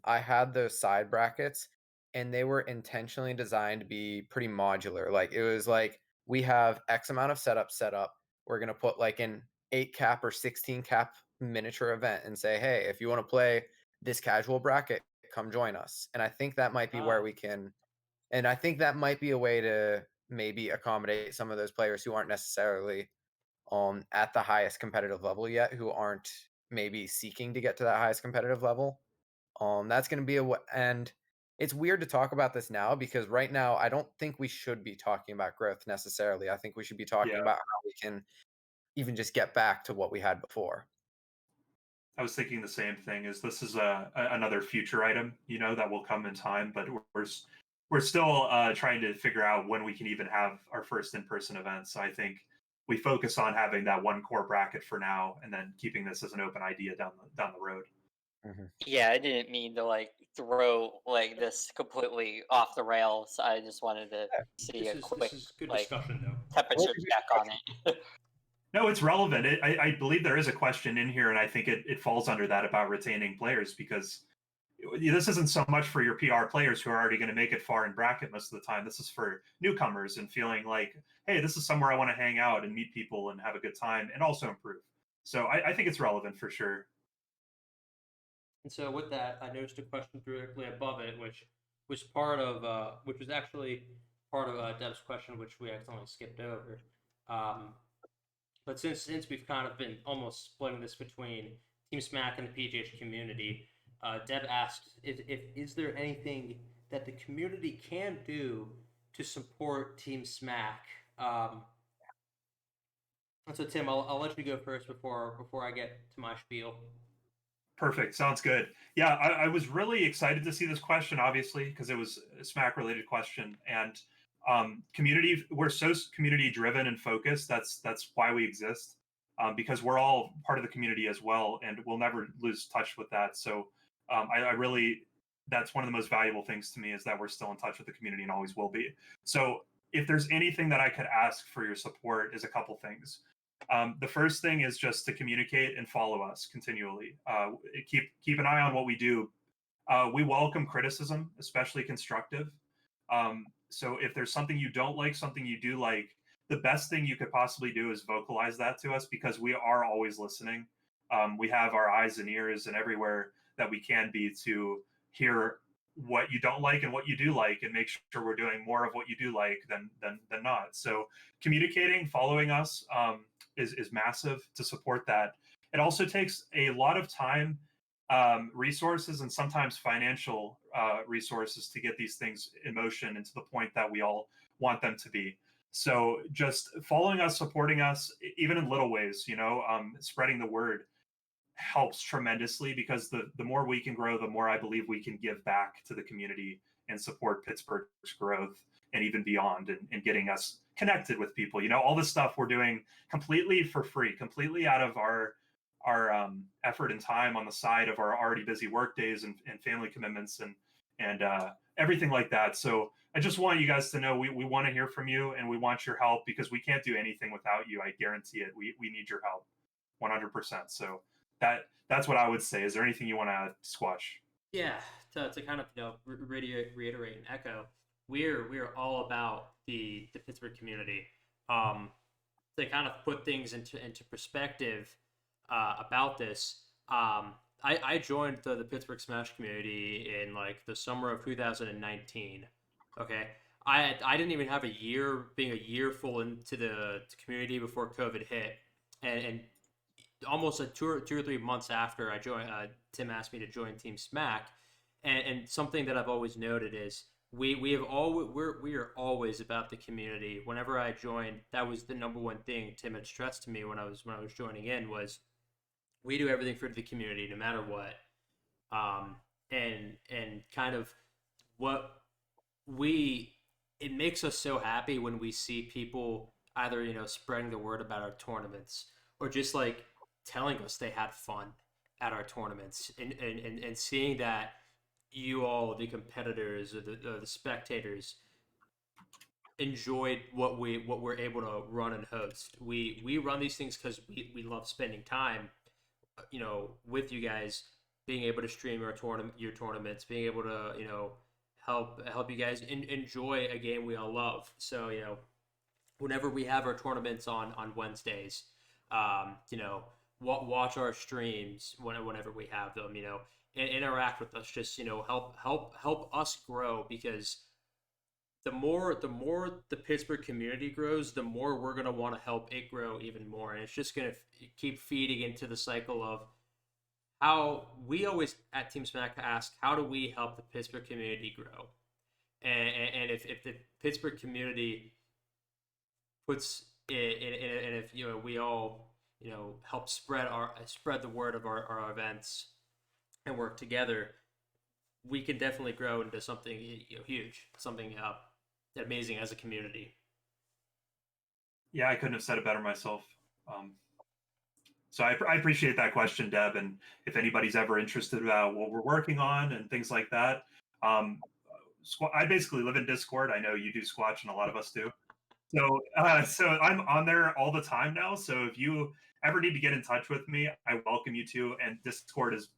I had those side brackets, and they were intentionally designed to be pretty modular. Like it was like, we have X amount of setups set up. We're gonna put like an 8-cap or 16-cap miniature event and say, hey, if you want to play this casual bracket, come join us. And I think that might be where we can, and I think that might be a way to maybe accommodate some of those players who aren't necessarily at the highest competitive level yet, who aren't maybe seeking to get to that highest competitive level. That's going to be and it's weird to talk about this now, because right now I don't think we should be talking about growth necessarily. I think we should be talking Yeah. about how we can even just get back to what we had before. I was thinking the same thing. Is this is another future item, that will come in time, but we're still trying to figure out when we can even have our first in-person event. So I think we focus on having that one core bracket for now, and then keeping this as an open idea down the road. Yeah, I didn't mean to like throw like this completely off the rails. I just wanted to see a quick This is good like discussion though. temperature check on it. No, it's relevant. I believe there is a question in here, and I think it falls under that about retaining players, because this isn't so much for your PR players who are already going to make it far in bracket most of the time. This is for newcomers and feeling like, hey, this is somewhere I want to hang out and meet people and have a good time and also improve. So I think it's relevant for sure. And so with that, I noticed a question directly above it, which was actually part of Deb's question, which we accidentally skipped over. But since we've kind of been almost splitting this between Team SMAK and the PGH community, Deb asked if is there anything that the community can do to support Team SMAK. And so Tim, I'll let you go first before I get to my spiel. Perfect. Sounds good. Yeah, I was really excited to see this question, obviously, because it was a SMAK related question. And community, we're so community driven and focused. That's why we exist, because we're all part of the community as well, and we'll never lose touch with that. So I really, that's one of the most valuable things to me, is that we're still in touch with the community and always will be. So if there's anything that I could ask for your support, is a couple things. The first thing is just to communicate and follow us continually. Keep an eye on what we do. We welcome criticism, especially constructive. So if there's something you don't like, something you do like, the best thing you could possibly do is vocalize that to us, because we are always listening. We have our eyes and ears and everywhere that we can be to hear what you don't like and what you do like, and make sure we're doing more of what you do like than not. So communicating, following us is massive to support that. It also takes a lot of time, resources, and sometimes financial resources to get these things in motion and to the point that we all want them to be. So just following us, supporting us, even in little ways, spreading the word helps tremendously, because the more we can grow, the more I believe we can give back to the community and support Pittsburgh's growth. and even beyond, and getting us connected with people. All this stuff we're doing completely for free, completely out of our effort and time on the side of our already busy work days and family commitments and everything like that. So I just want you guys to know we want to hear from you, and we want your help, because we can't do anything without you. I guarantee it. We need your help 100%. So that's what I would say. Is there anything you want to add, Squatch? Yeah, to kind of reiterate and echo, we're all about the Pittsburgh community. To kind of put things into perspective about this, I joined the Pittsburgh Smash community in like the summer of 2019. Okay, I didn't even have being a year full into the community before COVID hit, and almost 2 or 3 months after I joined, Tim asked me to join Team SMAK, and something that I've always noted is we are always about the community. Whenever I joined, that was the number one thing Tim had stressed to me when I was joining in was we do everything for the community no matter what. And kind of what we it makes us so happy when we see people either spreading the word about our tournaments or just like telling us they had fun at our tournaments, and seeing that you all, the competitors or the spectators, enjoyed what we're able to run and host. We run these things because we love spending time with you guys, being able to stream your tournaments, being able to help you guys enjoy a game we all love. So whenever we have our tournaments on Wednesdays, watch our streams whenever we have them, and interact with us, just help us grow, because the more the Pittsburgh community grows, the more we're going to want to help it grow even more, and it's just going to keep feeding into the cycle of how we always at Team SMAK ask, how do we help the Pittsburgh community grow? And if the Pittsburgh community puts it, and if we all help spread the word of our events and work together, we can definitely grow into something huge, something amazing as a community. Yeah, I couldn't have said it better myself. So I appreciate that question, Deb. And if anybody's ever interested about what we're working on and things like that, I basically live in Discord. I know you do, Squatch, and a lot of us do. So I'm on there all the time now. So if you ever need to get in touch with me, I welcome you to. And Discord is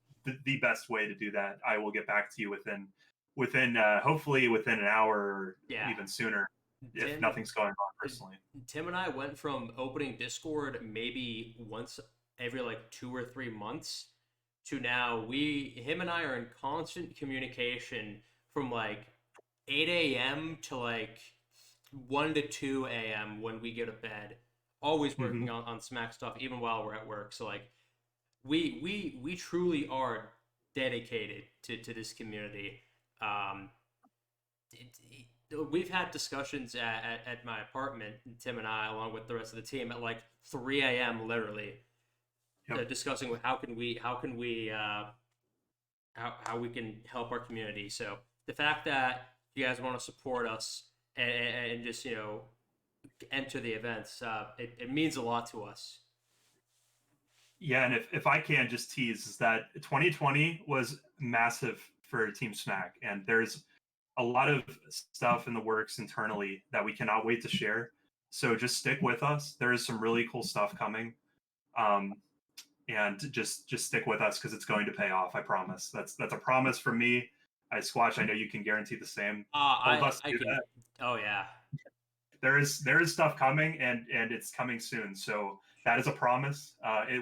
the best way to do that. I will get back to you within hopefully within an hour or even sooner, if nothing's going on personally. Tim and I went from opening Discord maybe once every like 2 or 3 months to now him and I are in constant communication from like 8 a.m. to like 1 to 2 a.m. when we go to bed, always working on SMAK stuff even while we're at work. So like we truly are dedicated to this community. We've had discussions at my apartment, Tim and I, along with the rest of the team, at like 3 a.m. literally, discussing how we can help our community. So the fact that you guys want to support us and just enter the events, it means a lot to us. Yeah, and if I can just tease, is that 2020 was massive for Team SMAK, and there's a lot of stuff in the works internally that we cannot wait to share. So just stick with us. There is some really cool stuff coming, and just stick with us, because it's going to pay off. I promise. That's a promise from me. Squatch, I know you can guarantee the same. I can. That. Oh yeah. There is stuff coming, and it's coming soon. So that is a promise.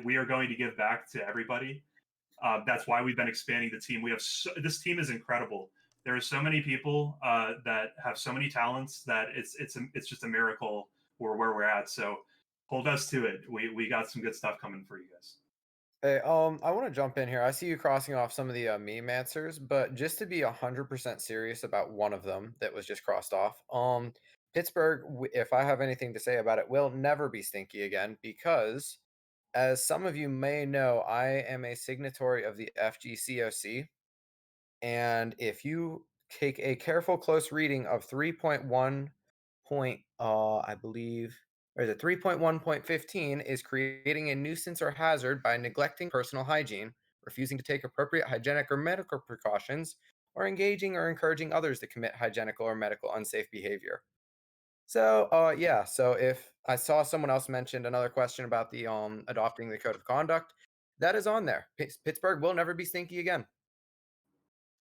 We are going to give back to everybody. That's why we've been expanding the team. This team is incredible. There are so many people that have so many talents that it's just a miracle where we're at. So hold us to it. We got some good stuff coming for you guys. Hey, I want to jump in here. I see you crossing off some of the meme answers, but just to be 100% serious about one of them that was just crossed off, Pittsburgh, if I have anything to say about it, will never be stinky again, because as some of you may know, I am a signatory of the FGCOC. And if you take a careful, close reading of 3.1 point, I believe, or is it 3.1.15 is creating a nuisance or hazard by neglecting personal hygiene, refusing to take appropriate hygienic or medical precautions, or engaging or encouraging others to commit hygienical or medical unsafe behavior. So, yeah. So if I saw someone else mentioned another question about the adopting the code of conduct, that is on there. Pittsburgh will never be stinky again.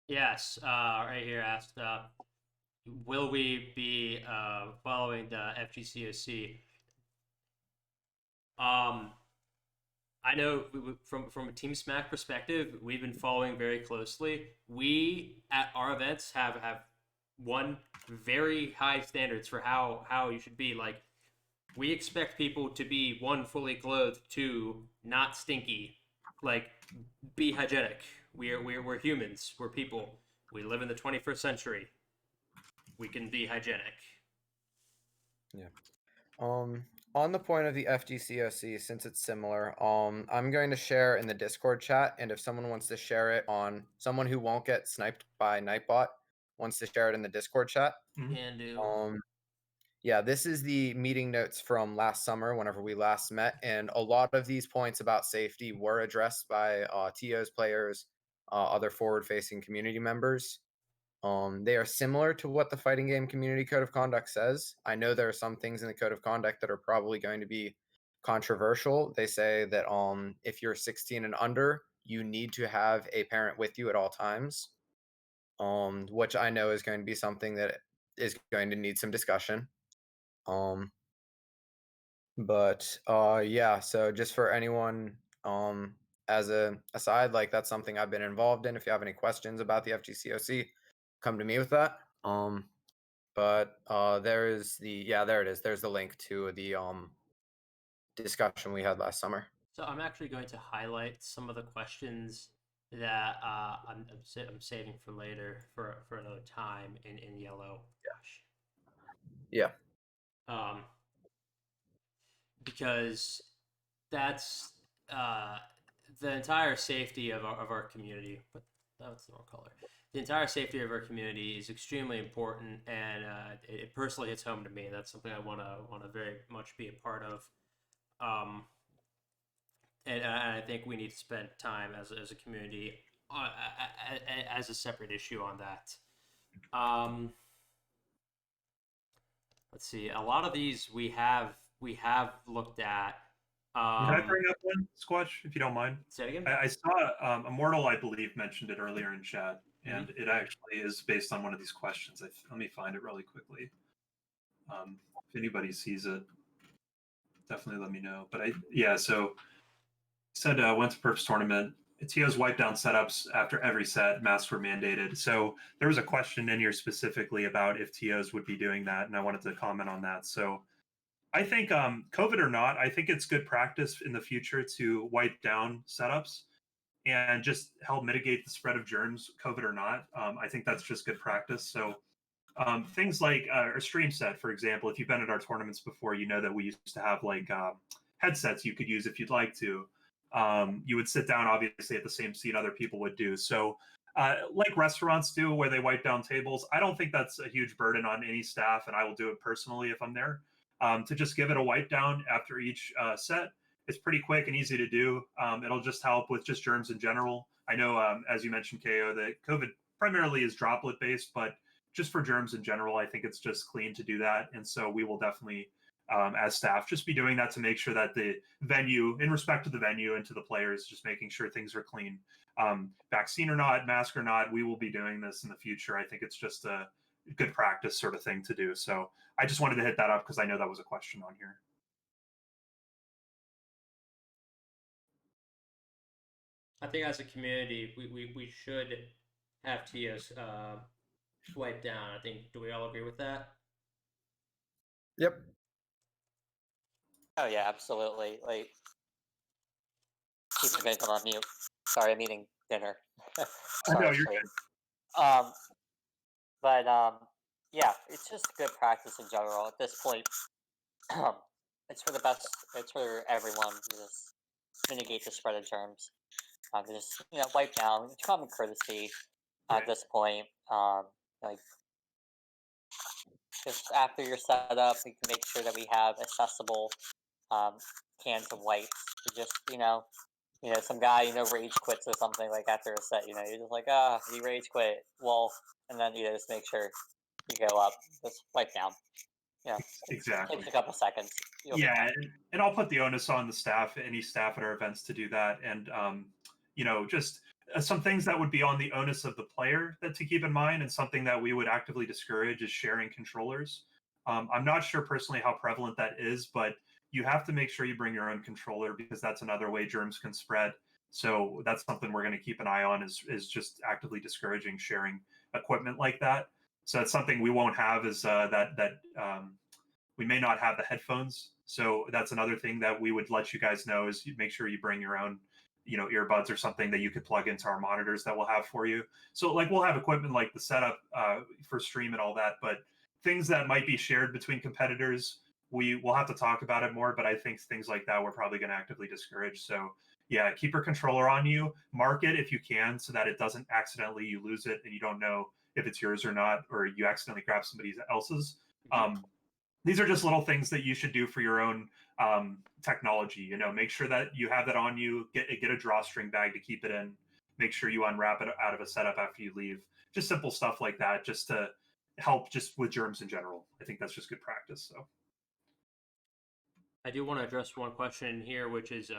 Yes, right here asked, will we be following the FGCOC? I know from a Team SMAK perspective, we've been following very closely. We at our events have one very high standards for how you should be. Like, we expect people to be one fully clothed, two not stinky, like be hygienic. We're humans. We're people. We live in the 21st century. We can be hygienic. Yeah. On the point of the FGCOC, since it's similar, I'm going to share in the Discord chat, and if someone wants to share it on someone who won't get sniped by Nightbot wants to share it in the Discord chat. Can do. Yeah, this is the meeting notes from last summer whenever we last met, and a lot of these points about safety were addressed by TOs players, other forward-facing community members. They are similar to what the fighting game community code of conduct says. I know there are some things in the code of conduct that are probably going to be controversial. They say that if you're 16 and under, you need to have a parent with you at all times. Which I know is going to be something that is going to need some discussion. But yeah, so just for anyone as a aside, like that's something I've been involved in. If you have any questions about the FGCOC, come to me with that. But there is there it is. There's the link to the discussion we had last summer. So I'm actually going to highlight some of the questions that I'm saving for later for another time in yellow. Gosh. Yeah. Because that's the entire safety of our community. But that's the wrong color. The entire safety of our community is extremely important, and it personally hits home to me. That's something I want to very much be a part of. And I think we need to spend time as a community as a separate issue on that. Let's see. A lot of these we have looked at. Can I bring up one, Squatch, if you don't mind? Say it again. I saw Immortal, I believe, mentioned it earlier in chat, and it actually is based on one of these questions. Let me find it really quickly. If anybody sees it, definitely let me know. But so said went to Perps tournament. TOs wiped down setups after every set. Masks were mandated. So there was a question in here specifically about if TOs would be doing that, and I wanted to comment on that. So I think COVID or not, I think it's good practice in the future to wipe down setups and just help mitigate the spread of germs, COVID or not. I think that's just good practice. So things like a stream set, for example, if you've been at our tournaments before, you know that we used to have like headsets you could use if you'd like to. You would sit down, obviously, at the same seat other people would do. So like restaurants do where they wipe down tables, I don't think that's a huge burden on any staff, and I will do it personally if I'm there. To just give it a wipe down after each set. It's pretty quick and easy to do. It'll just help with just germs in general. I know, as you mentioned, KO, that COVID primarily is droplet based, but just for germs in general, I think it's just clean to do that. And so we will definitely, as staff, just be doing that to make sure that the venue, in respect to the venue and to the players, just making sure things are clean. Vaccine or not, mask or not, we will be doing this in the future. I think it's just a good practice sort of thing to do. So I just wanted to hit that up because I know that was a question on here. I think as a community, we should have TOs wiped down. I think, do we all agree with that? Yep. Oh yeah, absolutely. Like, keep the bacon on mute. Sorry, I'm eating dinner. No, you're good. But yeah, it's just good practice in general. At this point, it's for the best. It's for everyone to just mitigate the spread of germs. Just wipe down. It's common courtesy at this point. like just after you're set up, we can make sure that we have accessible cans of wipes. Just some guy rage quits or something like after a set. You're just like he rage quit. Well, and then just make sure you go up, just wipe down. Yeah, Exactly. takes a couple seconds. Yeah, and I'll put the onus on the staff, any staff at our events, to do that, and just some things that would be on the onus of the player that to keep in mind, and something that we would actively discourage is sharing controllers. I'm not sure personally how prevalent that is, but you have to make sure you bring your own controller because that's another way germs can spread. So that's something we're going to keep an eye on is just actively discouraging sharing equipment like that. So that's something we won't have is we may not have the headphones. So that's another thing that we would let you guys know is you make sure you bring your own, earbuds or something that you could plug into our monitors that we'll have for you. So like we'll have equipment like the setup for stream and all that, but things that might be shared between competitors, we will have to talk about it more. But I think things like that we're probably going to actively discourage. So yeah, keep your controller on you, mark it if you can, so that it doesn't accidentally you lose it and you don't know if it's yours or not, or you accidentally grab somebody else's. These are just little things that you should do for your own technology. Make sure that you have that on you. Get a drawstring bag to keep it in. Make sure you unwrap it out of a setup after you leave. Just simple stuff like that, just to help just with germs in general. I think that's just good practice. So I do want to address one question in here, which is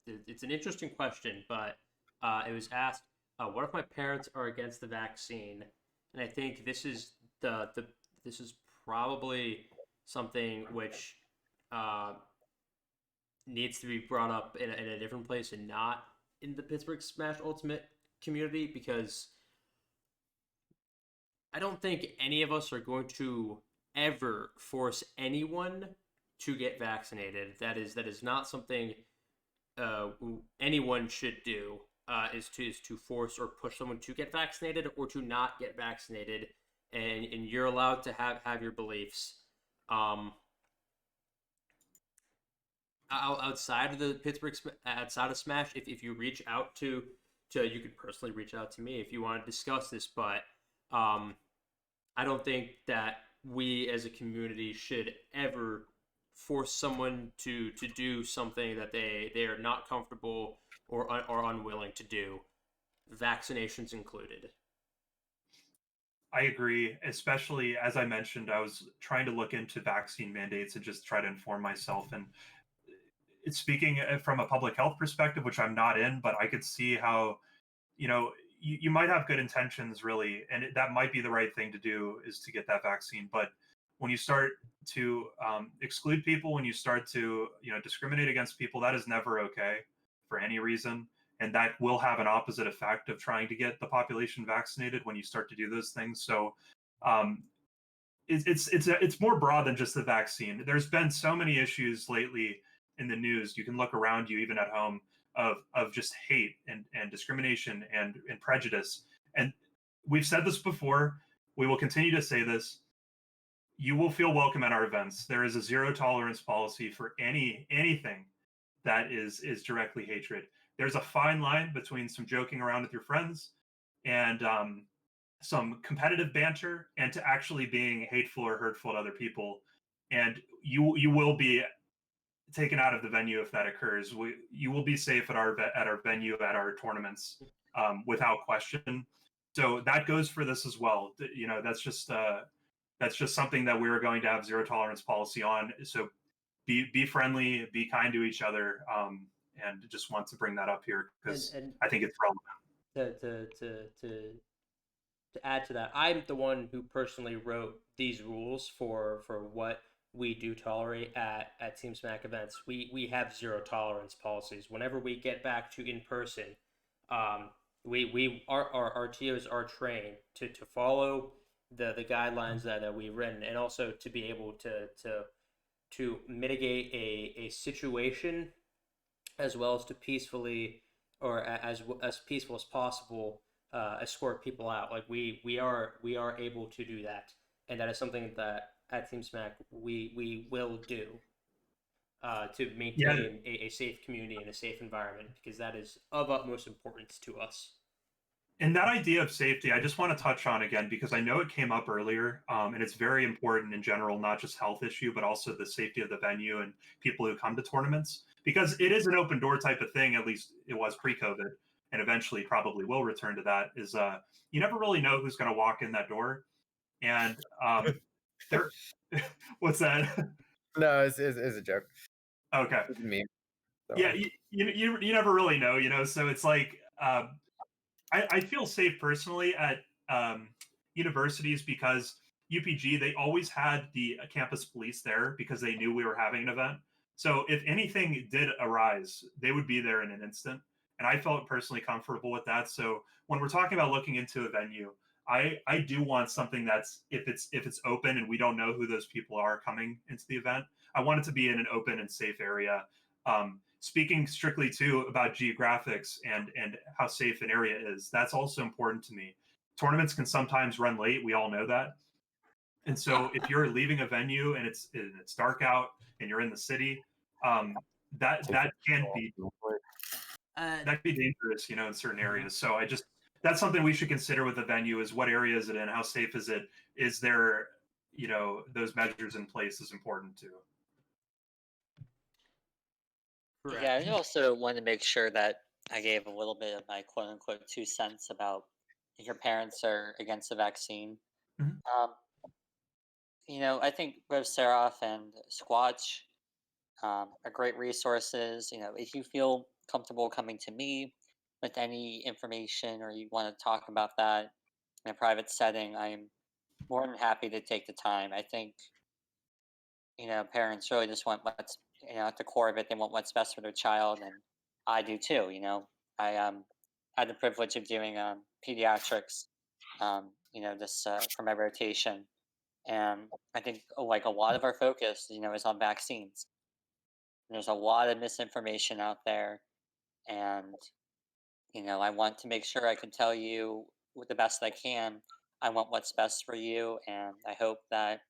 it's an interesting question, but it was asked, what if my parents are against the vaccine? And I think this is this is probably something which needs to be brought up in a different place and not in the Pittsburgh Smash Ultimate community, because I don't think any of us are going to ever force anyone to get vaccinated. That is not something anyone should do. Is to force or push someone to get vaccinated or to not get vaccinated, and you're allowed to have your beliefs. Outside of the outside of Smash, if you reach out to you could personally reach out to me if you want to discuss this, but I don't think that we as a community should ever force someone to do something that they are not comfortable or unwilling to do, vaccinations included. I agree, especially as I mentioned, I was trying to look into vaccine mandates and just try to inform myself. And it's speaking from a public health perspective, which I'm not in, but I could see how, you might have good intentions really, and that might be the right thing to do is to get that vaccine. But when you start to exclude people, when you start to, discriminate against people, that is never okay for any reason. And that will have an opposite effect of trying to get the population vaccinated when you start to do those things. So it's more broad than just the vaccine. There's been so many issues lately in the news. You can look around you, even at home, of just hate and discrimination and prejudice. And we've said this before. We will continue to say this. You will feel welcome at our events. There is a zero tolerance policy for anything that is directly hatred. There's a fine line between some joking around with your friends and some competitive banter and to actually being hateful or hurtful to other people. And you will be taken out of the venue if that occurs. You will be safe at our venue, at our tournaments, without question. So that goes for this as well. That's just something that we're going to have zero tolerance policy on. So be friendly, be kind to each other, and just want to bring that up here because I think it's relevant. To add to that, I'm the one who personally wrote these rules for what we do tolerate at Team SMAK events. We have zero tolerance policies. Whenever we get back to in person, our TOs are trained to follow the guidelines that we've written, and also to be able to mitigate a situation as well as to peacefully, or as peaceful as possible, escort people out. Like we are able to do that, and that is something that at Team SMAK we will do to maintain a safe community and a safe environment, because that is of utmost importance to us. And that idea of safety, I just want to touch on again because I know it came up earlier, and it's very important in general, not just health issue, but also the safety of the venue and people who come to tournaments. Because it is an open door type of thing, at least it was pre-COVID, and eventually probably will return to that. Is you never really know who's going to walk in that door, and there. What's that? No, it's a joke. Okay. It's a meme. Yeah, you never really know, So it's like I feel safe personally at universities because UPG, they always had the campus police there because they knew we were having an event. So if anything did arise, they would be there in an instant. And I felt personally comfortable with that. So when we're talking about looking into a venue, I do want something that's if it's open and we don't know who those people are coming into the event, I want it to be in an open and safe area. Speaking strictly too about geographics and how safe an area is, that's also important to me. Tournaments can sometimes run late. We all know that. And so if you're leaving a venue and it's dark out and you're in the city, that can be dangerous, in certain areas. So that's something we should consider with a venue is what area is it in? How safe is it? Is there, those measures in place is important too. Correct. Yeah, I also want to make sure that I gave a little bit of my quote unquote 2 cents about if your parents are against the vaccine. Mhm. I think both Seraph and Squatch are great resources. If you feel comfortable coming to me with any information or you want to talk about that in a private setting, I'm more than happy to take the time. I think, parents really just want what's, at the core of it, they want what's best for their child. And I do too. I had the privilege of doing pediatrics, this for my rotation. And I think like a lot of our focus, is on vaccines. There's a lot of misinformation out there, and I want to make sure I can tell you with the best I can. I want what's best for you, and I hope that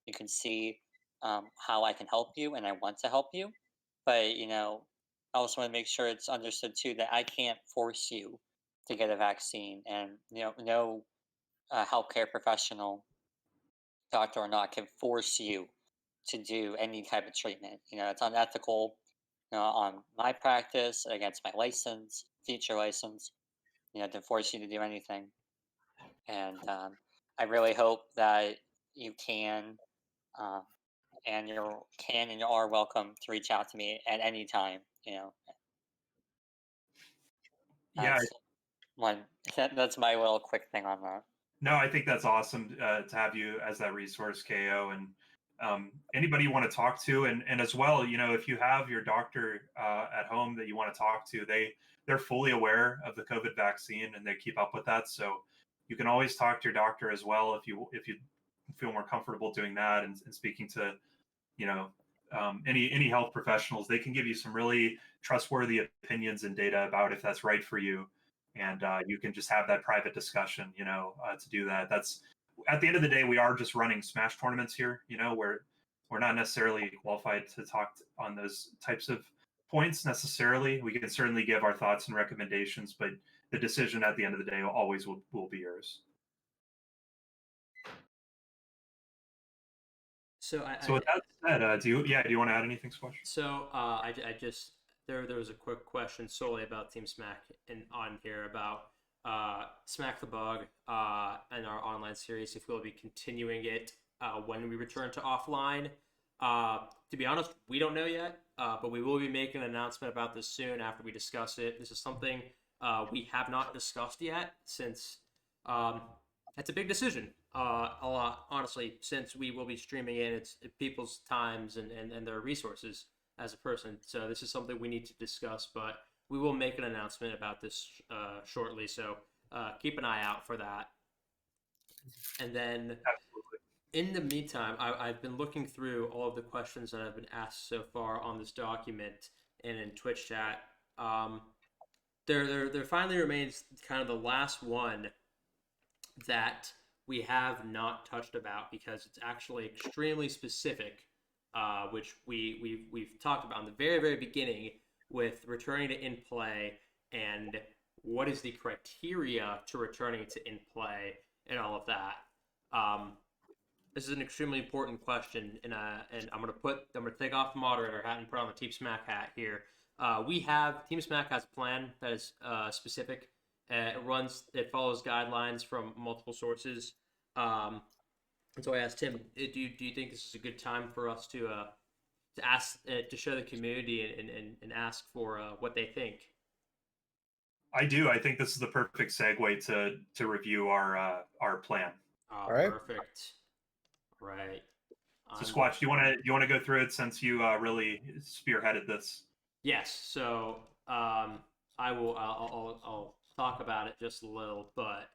you can see how I can help you, and I want to help you. But I also want to make sure it's understood too that I can't force you to get a vaccine, and no healthcare professional, doctor or not, can force you to do any type of treatment. It's unethical on my practice, against my license, future license, to force you to do anything. And I really hope that you can, um, and you are welcome to reach out to me at any time. Yeah, That's one. That's my little quick thing on that. no, I think that's awesome to have you as that resource, KO, and anybody you want to talk to, and as well, if you have your doctor at home that you want to talk to, they're fully aware of the COVID vaccine and they keep up with that. So you can always talk to your doctor as well if you feel more comfortable doing that and speaking to any health professionals. They can give you some really trustworthy opinions and data about if that's right for you, and you can just have that private discussion to do that. That's at the end of the day, we are just running Smash tournaments here, where we're not necessarily qualified to talk on those types of points necessarily. We can certainly give our thoughts and recommendations, but the decision at the end of the day always will be yours. So with that said, do you want to add anything, Squash? So I just there was a quick question solely about Team SMAK on here about SMAK the Bug and our online series, if we'll be continuing it when we return to offline. To be honest, we don't know yet, but we will be making an announcement about this soon after we discuss it. This is something we have not discussed yet since it's a big decision. A lot, honestly, since we will be streaming in, it's people's times and their resources as a person. So this is something we need to discuss, but we will make an announcement about this shortly. So keep an eye out for that. And then in the meantime, I've been looking through all of the questions that have been asked so far on this document and in Twitch chat. There finally remains kind of the last one that we have not touched about because it's actually extremely specific, which we've talked about in the very, very beginning with returning to in play and what is the criteria to returning to in play and all of that. This is an extremely important question, and I'm gonna take off the moderator hat and put on the Team SMAK hat here. Team SMAK has a plan that is specific. It follows guidelines from multiple sources. And so I asked Tim, do you think this is a good time for us to ask to show the community and ask for what they think? I do. I think this is the perfect segue to review our plan. All right. Perfect. Right. So Squatch, do you want to go through it since you really spearheaded this? Yes. So I will. I'll talk about it just a little, but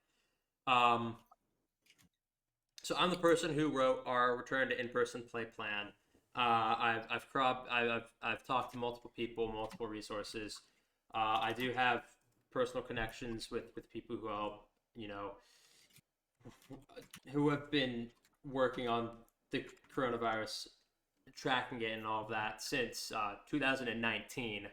so I'm the person who wrote our return to in-person play plan. I've talked to multiple people, multiple resources. I do have personal connections with people who help, who have been working on the coronavirus, tracking it and all of that since 2019,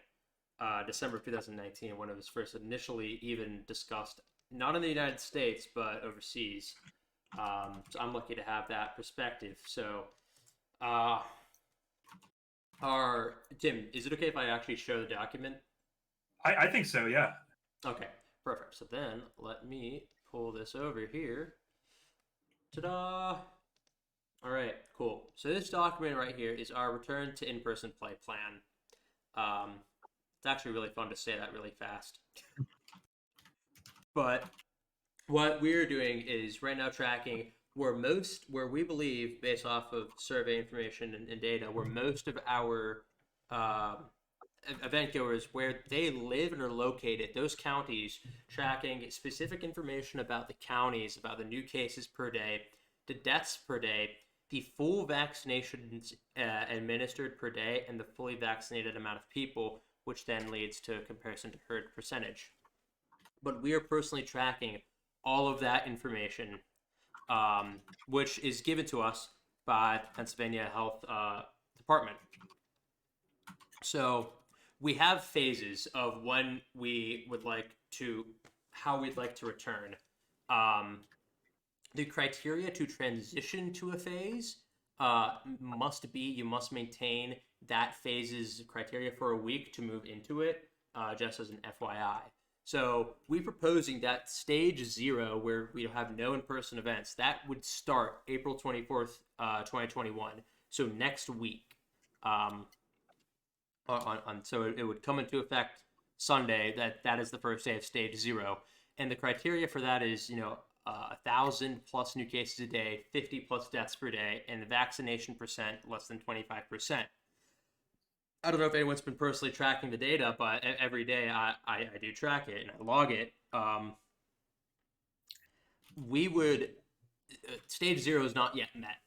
December 2019, when it was first initially even discussed, not in the United States, but overseas. So I'm lucky to have that perspective. So, Tim, is it okay if I actually show the document? I think so, yeah. Okay, perfect. So then let me pull this over here. Ta-da! All right, cool. So this document right here is our return to in-person play plan. It's actually really fun to say that really fast. But what we're doing is right now tracking where we believe, based off of survey information and data, where most of our event goers, where they live and are located, those counties, tracking specific information about the counties, about the new cases per day, the deaths per day, the full vaccinations administered per day, and the fully vaccinated amount of people, which then leads to a comparison to herd percentage. But we are personally tracking all of that information, which is given to us by the Pennsylvania Health Department. So we have phases of when we would like to, how we'd like to return. The criteria to transition to a phase must be, you must maintain that phase's criteria for a week to move into it, just as an FYI. So we're proposing that stage 0, where we have no in-person events, that would start April 24th, 2021. So next week. So it would come into effect Sunday. That is the first day of stage 0. And the criteria for that is, 1,000 plus new cases a day, 50 plus deaths per day, and the vaccination percent less than 25%. I don't know if anyone's been personally tracking the data, but every day I do track it and I log it. Stage 0 is not yet met.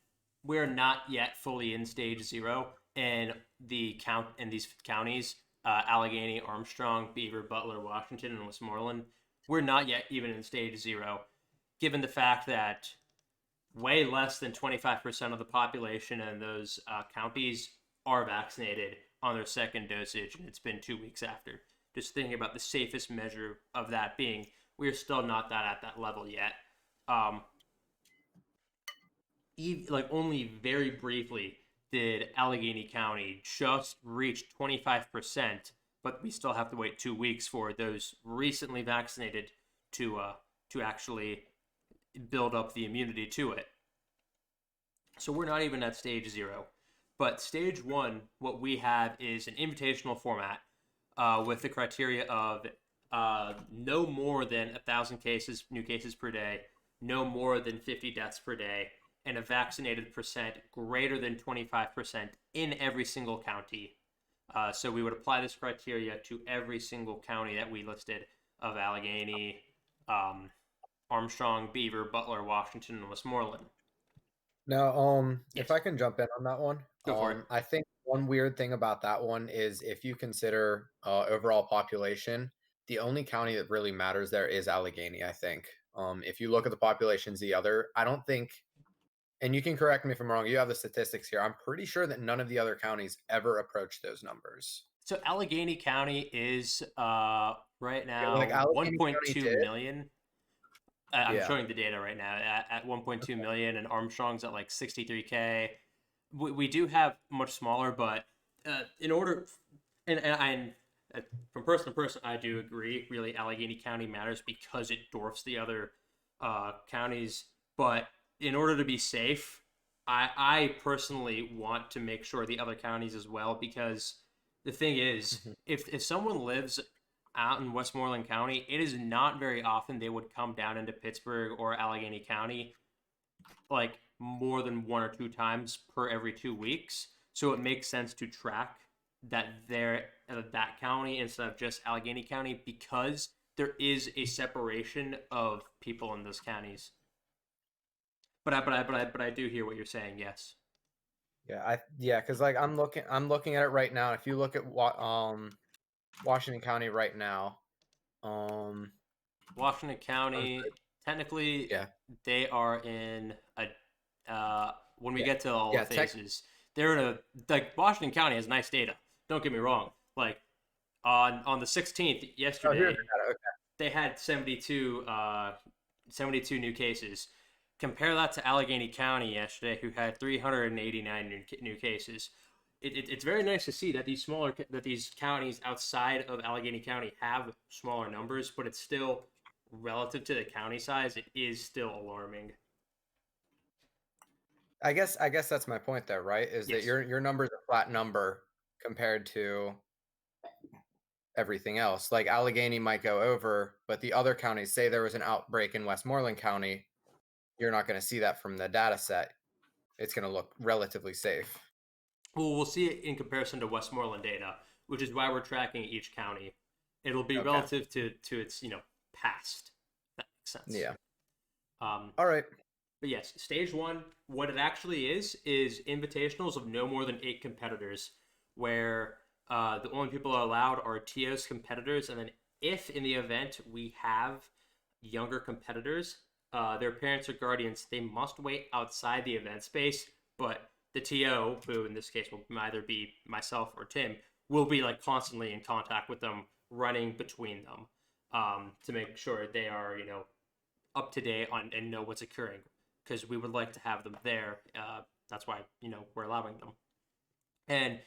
We're not yet fully in stage 0, and these counties, Allegheny, Armstrong, Beaver, Butler, Washington, and Westmoreland, we're not yet even in stage 0, given the fact that way less than 25% of the population in those counties are vaccinated on their second dosage, and it's been 2 weeks after. Just thinking about the safest measure of that being, we're still not at that level yet. Only very briefly did Allegheny County just reach 25%, but we still have to wait 2 weeks for those recently vaccinated to actually build up the immunity to it. So we're not even at stage 0. But stage 1, what we have is an invitational format with the criteria of no more than 1,000 new cases per day, no more than 50 deaths per day, and a vaccinated percent greater than 25% in every single county. So we would apply this criteria to every single county that we listed of Allegheny, Armstrong, Beaver, Butler, Washington, and Westmoreland. Now, Yes. if I can jump in on that one, Go for it. I think one weird thing about that one is if you consider overall population, the only county that really matters there is Allegheny, I think. If you look at the populations, I don't think, and you can correct me if I'm wrong, you have the statistics here. I'm pretty sure that none of the other counties ever approach those numbers. So Allegheny County is right now like Allegheny County 1.2 did? million. I'm Yeah. showing the data right now at 1.2 million, and Armstrong's at like 63K. We do have much smaller, but in order, and from person to person, I do agree. Really, Allegheny County matters because it dwarfs the other counties. But in order to be safe, I personally want to make sure the other counties as well, because the thing is, if someone lives out in Westmoreland County, it is not very often they would come down into Pittsburgh or Allegheny County like more than 1 or 2 times per every 2 weeks. So it makes sense to track that county instead of just Allegheny County, because there is a separation of people in those counties. But I do hear what you're saying. Yes. Yeah, because like I'm looking at it right now. If you look at Washington County right now, Washington County, technically, yeah, they are in a. When we get to all yeah, the phases, they're in a, like, Washington County has nice data. Don't get me wrong. Like on the 16th yesterday, here's the data, okay. they had 72 new cases. Compare that to Allegheny County yesterday, who had 389 new cases. It's very nice to see that these counties outside of Allegheny County have smaller numbers, but it's still, relative to the county size, it is still alarming. I guess that's my point there, right? Is that Yes. your number's a flat number compared to everything else. Like Allegheny might go over, but the other counties, say there was an outbreak in Westmoreland County, you're not going to see that from the data set. It's going to look relatively safe. Well, we'll see it in comparison to Westmoreland data, which is why we're tracking each county. It'll be relative to its past. If that makes sense. Yeah. All right. But yes, stage one, what it actually is invitationals of no more than 8 competitors, where the only people allowed are TOS competitors, and then if in the event we have younger competitors, their parents or guardians, they must wait outside the event space, but the TO, who in this case will either be myself or Tim, will be like constantly in contact with them, running between them, to make sure they are, up to date on and know what's occurring, because we would like to have them there. That's why, we're allowing them. And,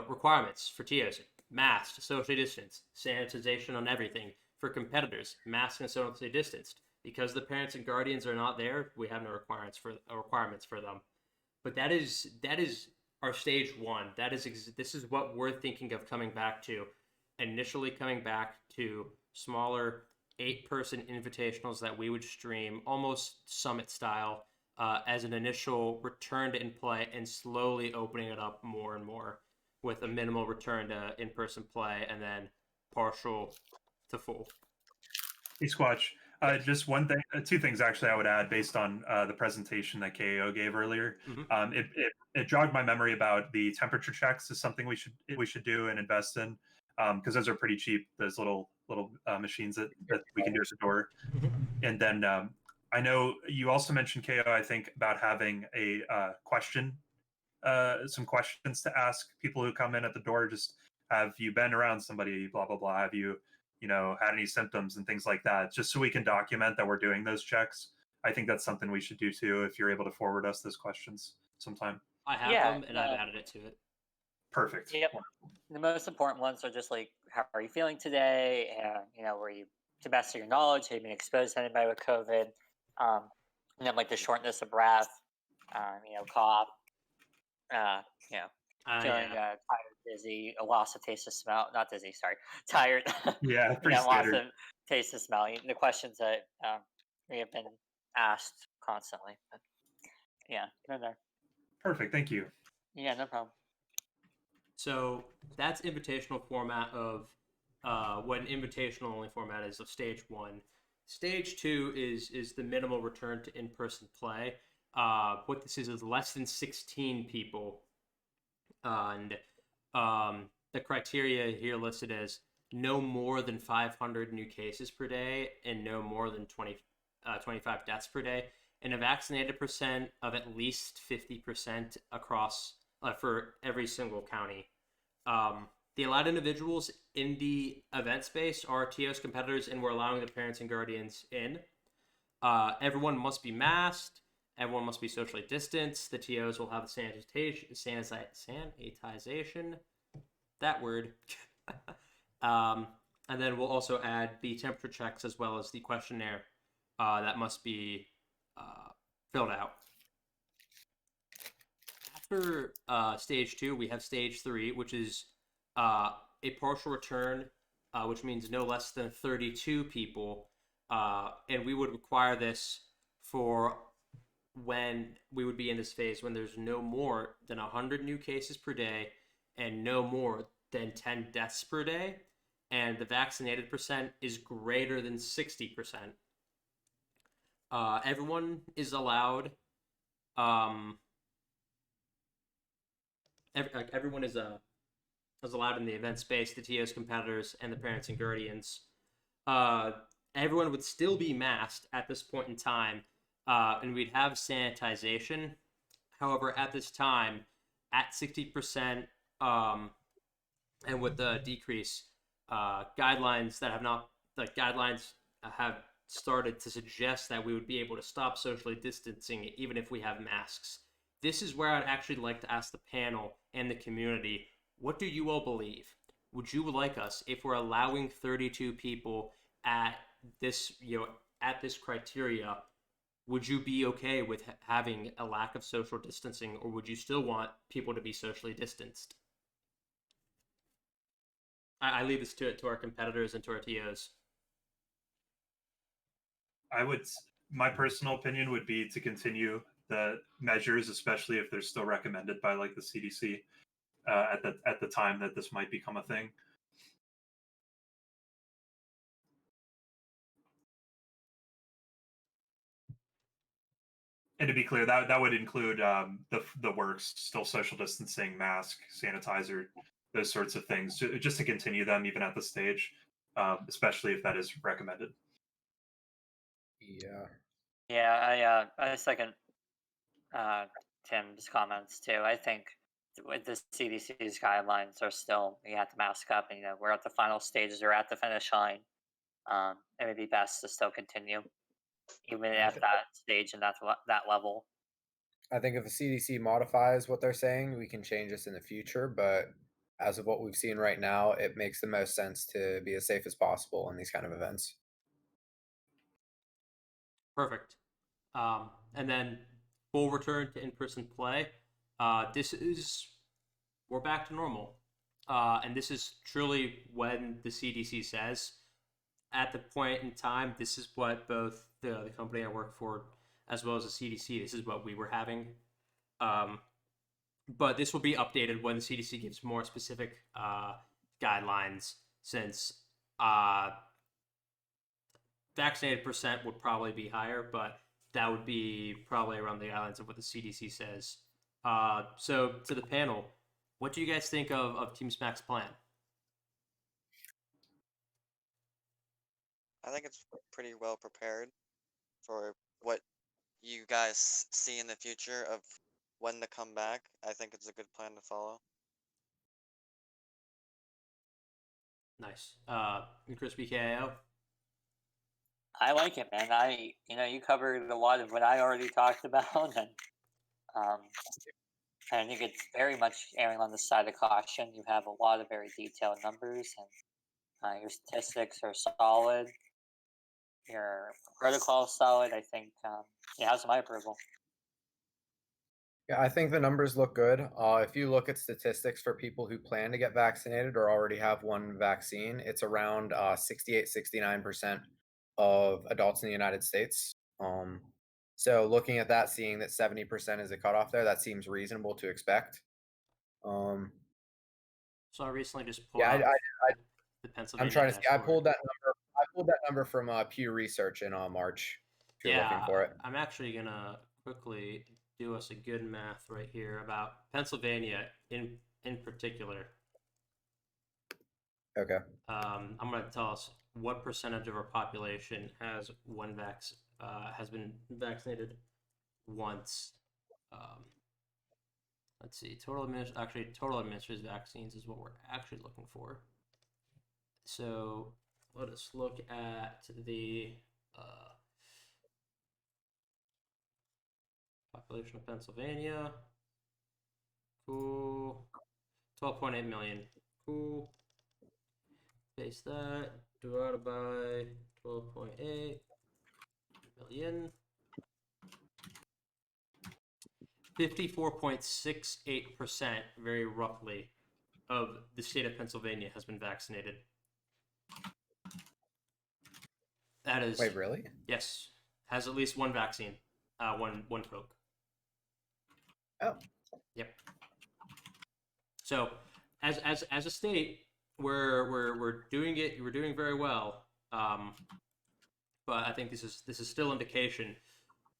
requirements for TOs: masked, socially distanced, sanitization on everything. For competitors, masked and socially distanced. Because the parents and guardians are not there, we have no requirements for them. But that is our stage one. This is what we're thinking of coming back to. Initially coming back to smaller 8-person invitationals that we would stream almost summit style, as an initial return to in-play, and slowly opening it up more and more with a minimal return to in-person play, and then partial to full. Hey, Squatch. Just two things actually I would add based on the presentation that KO gave earlier. Mm-hmm. It jogged my memory about the temperature checks is something we should do and invest in, because those are pretty cheap. Those little machines that we can do at the door. Mm-hmm. And then I know you also mentioned, KO, I think, about having a some questions to ask people who come in at the door. Just, have you been around somebody, blah blah blah, have you had any symptoms and things like that, just so we can document that we're doing those checks. I think that's something we should do too, if you're able to forward us those questions sometime. I have them, and I've added it to it. Perfect. Yep. The most important ones are just like, how are you feeling today? And, were you, to the best of your knowledge, have you been exposed to anybody with COVID? And then like the shortness of breath, cough, feeling tired, dizzy, a loss of taste of smell. Not dizzy, sorry. Tired. Yeah, pretty standard. Loss of taste of smell. The questions that we have been asked constantly. But, go there. Perfect. Thank you. Yeah, no problem. So that's invitational format of what an invitational only format is of stage one. Stage two is the minimal return to in-person play. What this is less than 16 people. And the criteria here listed as no more than 500 new cases per day and no more than 25 deaths per day, and a vaccinated percent of at least 50% across for every single county. the allowed individuals in the event space are TO's competitors, and we're allowing the parents and guardians in. Everyone must be masked. Everyone must be socially distanced. The TOs will have the sanitization, that word. And then we'll also add the temperature checks as well as the questionnaire that must be filled out. After stage 2, we have stage 3, which is a partial return, which means no less than 32 people. And we would require this for when we would be in this phase when there's no more than 100 new cases per day and no more than 10 deaths per day, and the vaccinated percent is greater than 60%. Everyone is allowed. Everyone is allowed in the event space. The TO's competitors and the parents and guardians. Everyone would still be masked at this point in time. And we'd have sanitization. However, at this time, at 60%, and with the decrease, guidelines have started to suggest that we would be able to stop socially distancing even if we have masks. This is where I'd actually like to ask the panel and the community, what do you all believe? Would you like us, if we're allowing 32 people at this, at this criteria, would you be okay with having a lack of social distancing, or would you still want people to be socially distanced? I leave this to our competitors and to our TOs. My personal opinion would be to continue the measures, especially if they're still recommended by like the CDC at the time that this might become a thing. And to be clear, that would include the works, still social distancing, mask, sanitizer, those sorts of things, just to continue them even at this stage, especially if that is recommended. Yeah. Yeah, I second Tim's comments too. I think with the CDC's guidelines are still, you have to mask up, and we're at the final stages or at the finish line. It would be best to still continue, even at that stage and that level. I think if the CDC modifies what they're saying, we can change this in the future. But as of what we've seen right now, it makes the most sense to be as safe as possible in these kind of events. Perfect. And then full return to in-person play. We're back to normal. And this is truly when the CDC says. At the point in time, this is what both the company I work for as well as the CDC, this is what we were having. But this will be updated when the CDC gives more specific guidelines, since vaccinated percent would probably be higher, but that would be probably around the guidelines of what the CDC says. So to the panel, what do you guys think of Team SMAK's plan? I think it's pretty well prepared for what you guys see in the future of when to come back. I think it's a good plan to follow. Nice. Chris BKAO? I like it, man. You covered a lot of what I already talked about, and I think it's very much erring on the side of caution. You have a lot of very detailed numbers, and your statistics are solid. Your protocol is solid. I think it has my approval. Yeah, I think the numbers look good. If you look at statistics for people who plan to get vaccinated or already have one vaccine, it's around 68, 69% of adults in the United States. So looking at that, seeing that 70% is a cutoff there, that seems reasonable to expect. So I recently just pulled Yeah, the Pennsylvania I'm trying to see. I dashboard. pulled that number from Pew Research in March. If you're looking for it. I'm actually gonna quickly do us a good math right here about Pennsylvania in particular. Okay. I'm gonna tell us what percentage of our population has been vaccinated once. let's see, total administered vaccines is what we're actually looking for. So let us look at the population of Pennsylvania. Cool. 12.8 million. Cool. Paste that. Divided by 12.8 million. 54.68%, very roughly, of the state of Pennsylvania has been vaccinated. That is. Wait, really? Yes, has at least one vaccine, one poke. Oh. Yep. So, as a state, we're doing it. We're doing very well. But I think this is still indication.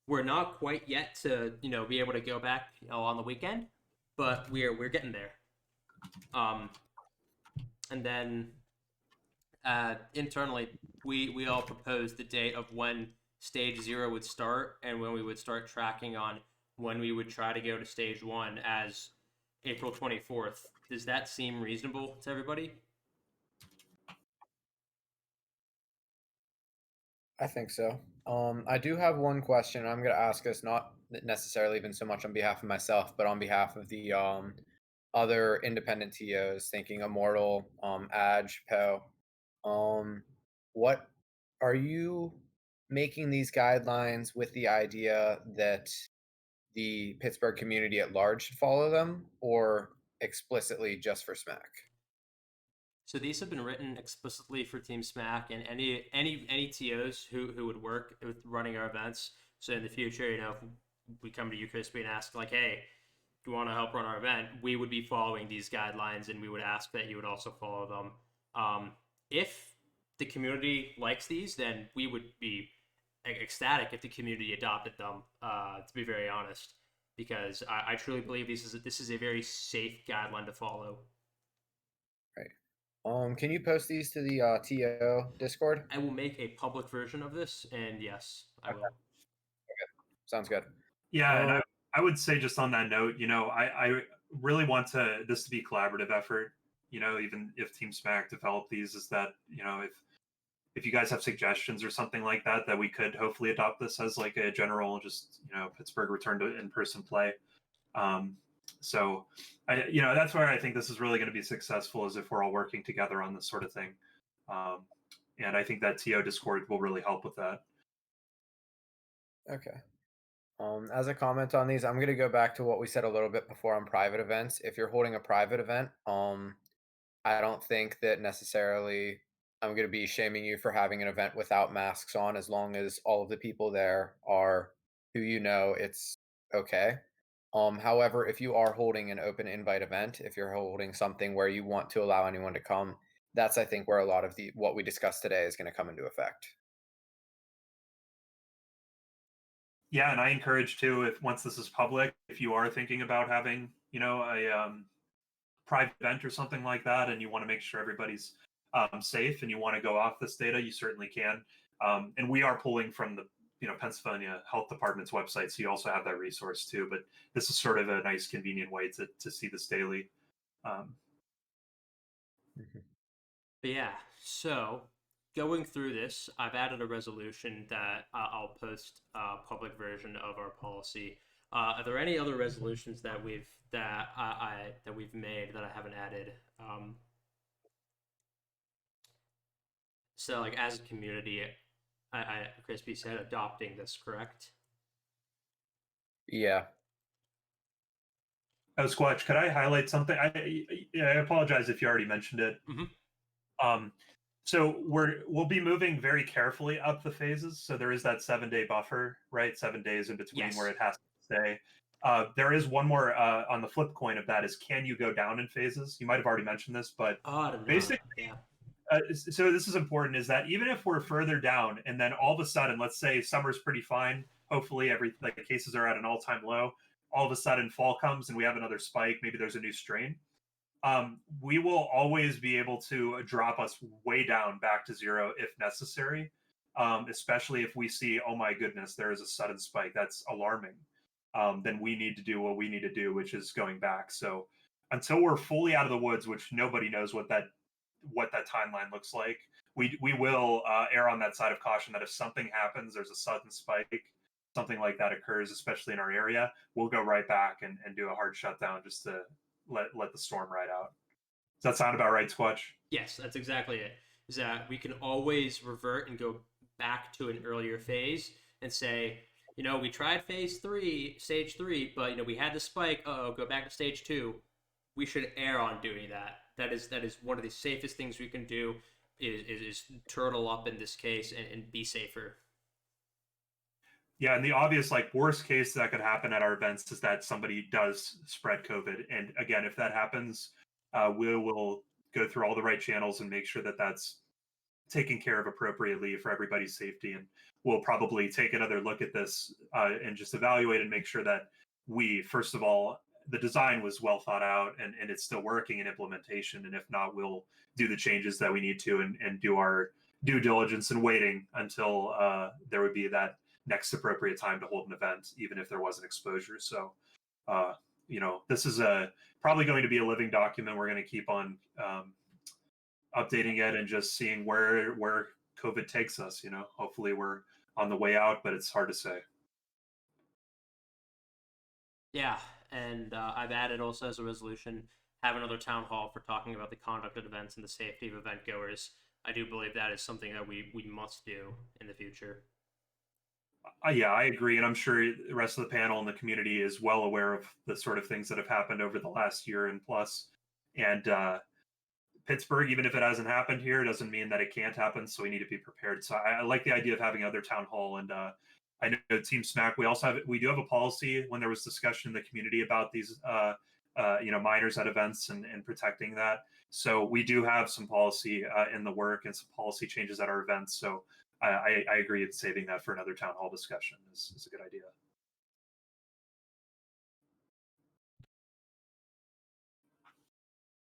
We're not quite yet to be able to go back on the weekend, but we're getting there. And then internally, we all proposed the date of when stage 0 would start and when we would start tracking on when we would try to go to stage 1 as April 24th. Does that seem reasonable to everybody? I think so. I do have one question. I'm going to ask us, not necessarily even so much on behalf of myself, but on behalf of the other independent TOs, thinking Immortal, Adge, Poe. What are you making these guidelines with the idea that the Pittsburgh community at large should follow them, or explicitly just for SMAK? So these have been written explicitly for Team SMAK and any TOs who would work with running our events. So in the future, if we come to you, Crispy, and ask like, hey, do you want to help run our event? We would be following these guidelines, and we would ask that you would also follow them. If the community likes these, then we would be ecstatic if the community adopted them. To be very honest, because I truly believe this is a very safe guideline to follow. Right. Can you post these to the TO Discord? I will make a public version of this, and yes, I will. Okay. Sounds good. Yeah, and I would say just on that note, I really want this to be a collaborative effort. Even if Team SMAK develop these, is that if you guys have suggestions or something like that we could hopefully adopt this as like a general, just Pittsburgh return to in-person play. So that's where I think this is really going to be successful, is if we're all working together on this sort of thing. And I think that TO Discord will really help with that. Okay. As a comment on these, I'm going to go back to what we said a little bit before on private events. If you're holding a private event, I don't think that necessarily I'm going to be shaming you for having an event without masks on, as long as all of the people there are who it's okay. However, if you are holding an open invite event, if you're holding something where you want to allow anyone to come, that's, I think, where a lot of what we discussed today is going to come into effect. Yeah, and I encourage too, if once this is public, if you are thinking about having a private event or something like that, and you want to make sure everybody's safe, and you want to go off this data, you certainly can. And we are pulling from the Pennsylvania Health Department's website, so you also have that resource too. But this is sort of a nice, convenient way to see this daily. But yeah, so going through this, I've added a resolution that I'll post a public version of our policy. Are there any other resolutions that we've made that I haven't added? So like as a community, Crispy said adopting this, correct? Yeah. Oh, Squatch, could I highlight something? I apologize if you already mentioned it. Mm-hmm. So we'll be moving very carefully up the phases. So there is that 7-day buffer, right? 7 days in between where it has to stay. There is one more on the flip coin of that is, can you go down in phases? You might have already mentioned this, but basically, so this is important, is that even if we're further down and then all of a sudden, let's say summer's pretty fine, hopefully the cases are at an all-time low, all of a sudden fall comes and we have another spike, maybe there's a new strain, we will always be able to drop us way down back to 0 if necessary, especially if we see, oh my goodness, there is a sudden spike. That's alarming. then we need to do what we need to do, which is going back. So until we're fully out of the woods, which nobody knows what that timeline looks like, we will err on that side of caution that if something happens, there's a sudden spike, something like that occurs, especially in our area, we'll go right back and do a hard shutdown just to let the storm ride out. Does that sound about right, Squatch? Yes, that's exactly it. Is that we can always revert and go back to an earlier phase and say, we tried stage three, but we had the spike. Go back to stage two. We should err on doing that. That is one of the safest things we can do. Is turtle up in this case and be safer. Yeah, and the obvious worst case that could happen at our events is that somebody does spread COVID, and again, if that happens, we will go through all the right channels and make sure that that's taken care of appropriately for everybody's safety. And we'll probably take another look at this and just evaluate and make sure that first of all, the design was well thought out and it's still working in implementation. And if not, we'll do the changes that we need to and do our due diligence and waiting until there would be that next appropriate time to hold an event, even if there was an exposure. So, this is probably going to be a living document. We're going to keep on updating it and just seeing where COVID takes us. Hopefully we're on the way out, but it's hard to say. Yeah, and I've added also as a resolution, have another town hall for talking about the conduct of events and the safety of event goers. I do believe that is something that we must do in the future. Yeah, I agree. And I'm sure the rest of the panel and the community is well aware of the sort of things that have happened over the last year and plus. And Pittsburgh, even if it hasn't happened here, doesn't mean that it can't happen. So we need to be prepared. So I like the idea of having another town hall. And I know Team SMAK, we do have a policy when there was discussion in the community about these, minors at events and protecting that. So we do have some policy in the work and some policy changes at our events. So I agree with saving that for another town hall discussion is a good idea.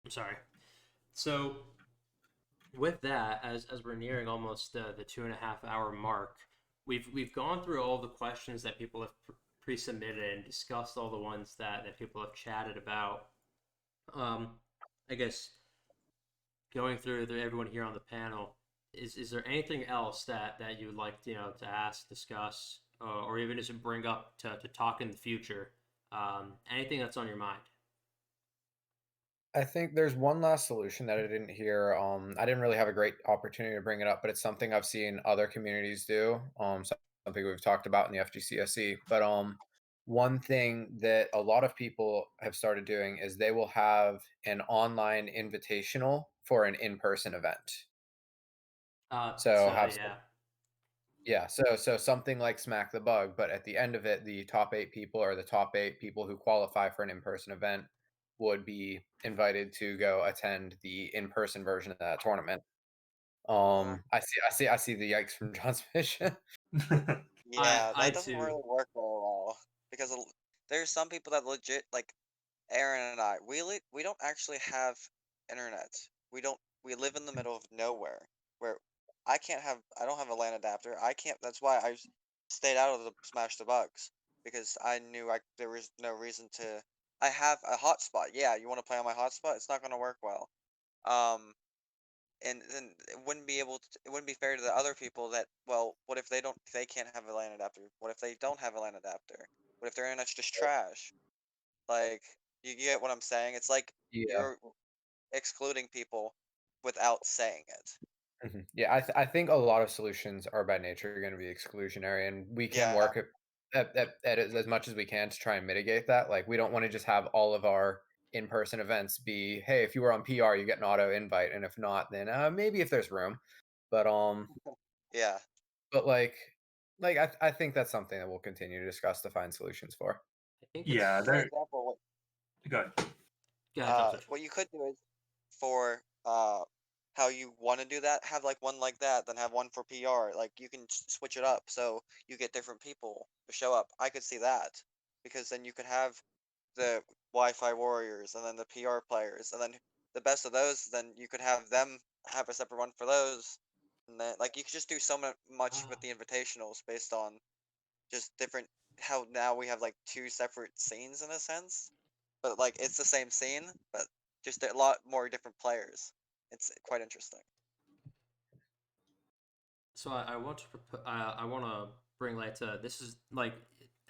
I'm sorry. So with that, as we're nearing almost the 2.5 hour mark, we've gone through all the questions that people have pre-submitted and discussed all the ones that people have chatted about. I guess going through everyone here on the panel, is there anything else that you would like to ask, discuss, or even just bring up to talk in the future? Anything that's on your mind? I think there's one last solution that I didn't hear. I didn't really have a great opportunity to bring it up, but it's something I've seen other communities do. Something we've talked about in the FGCSE. But one thing that a lot of people have started doing is they will have an online invitational for an in-person event. So something like Smack the Bug, but at the end of it, the top 8 people or the top 8 people who qualify for an in-person event would be invited to go attend the in-person version of that tournament. I see the yikes from John's vision. Yeah, I that doesn't too. really work very well because there's some people that legit like Aaron and I. We don't actually have internet. We live in the middle of nowhere where I don't have a LAN adapter. I can't. That's why I stayed out of the Smash the Bugs because I knew there was no reason to. I have a hotspot. Yeah, you want to play on my hotspot? It's not going to work well. And then it wouldn't be fair to the other people that, well, what if they can't have a LAN adapter? What if they don't have a LAN adapter? What if their internet's just trash? Like, you get what I'm saying? It's like you're excluding people without saying it. Yeah, I think a lot of solutions are by nature going to be exclusionary, and we can work at it as much as we can to try and mitigate that. Like, we don't want to just have all of our in-person events be, hey, if you were on PR, you get an auto invite, and if not, then maybe if there's room. But Yeah. But I think that's something that we'll continue to discuss to find solutions for. I think Yeah, For example, go ahead. what you could do is for how you want to do that, have like one like that, then have one for PR. Like you can switch it up so you get different people to show up. I could see that because then you could have the Wi-Fi warriors and then the PR players, and then the best of those. Then you could have them have a separate one for those, and then like you could just do so much with the invitationals based on just different how now we have like two separate scenes in a sense, but like it's the same scene, but just a lot more different players. It's quite interesting. So I want to I want to bring light to this is like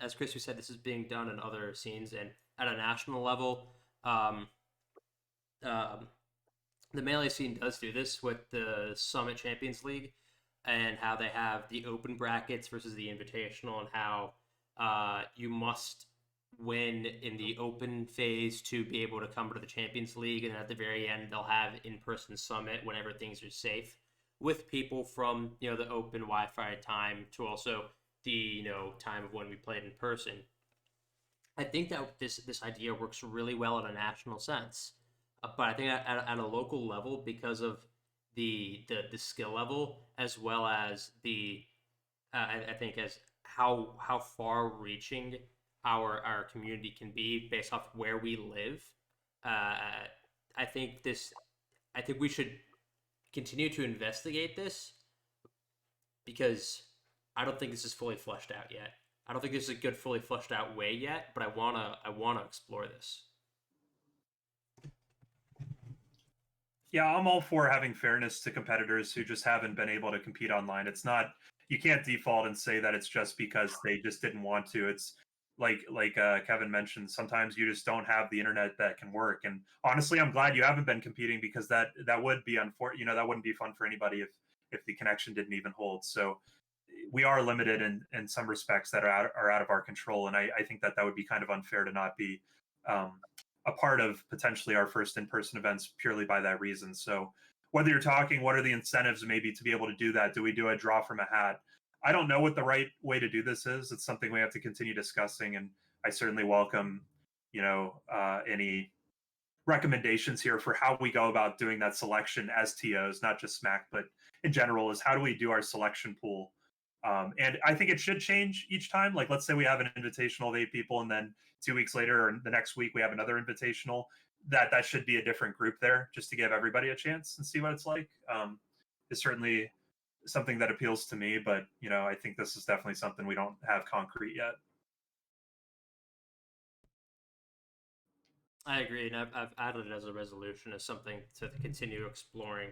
as Chris said, this is being done in other scenes and at a national level. Um, um, the Melee scene does do this with the Summit Champions League and how they have the open brackets versus the invitational and how you must win in the open phase to be able to come to the Champions League, and at the very end they'll have in-person summit whenever things are safe with people from the open Wi-Fi time to also the time of when we played in person. I think that this idea works really well in a national sense, but I think at a local level, because of the skill level as well as the I think as how far reaching our community can be based off where we live. I think we should continue to investigate this because I don't think this is fully fleshed out yet. I don't think this is a good fully fleshed out way yet, but I wanna explore this. Yeah, I'm all for having fairness to competitors who just haven't been able to compete online. It's not, you can't default and say that it's just because they just didn't want to. It's like Kevin mentioned, sometimes you just don't have the internet that can work. And honestly, I'm glad you haven't been competing because that would be that wouldn't be fun for anybody if the connection didn't even hold. So we are limited in some respects that are out of our control, and I think that would be kind of unfair to not be a part of potentially our first in-person events purely by that reason. So whether you're talking, what are the incentives maybe to be able to do that? Do we do a draw from a hat? I don't know what the right way to do this is. It's something we have to continue discussing, and I certainly welcome, any recommendations here for how we go about doing that selection as TOs, not just SMAK, but in general, is how do we do our selection pool? And I think it should change each time. Like, let's say we have an invitational of 8 people, and then 2 weeks later or the next week we have another invitational. That should be a different group there, just to give everybody a chance and see what it's like. Is certainly something that appeals to me, but I think this is definitely something we don't have concrete yet. I agree, and I've added it as a resolution as something to continue exploring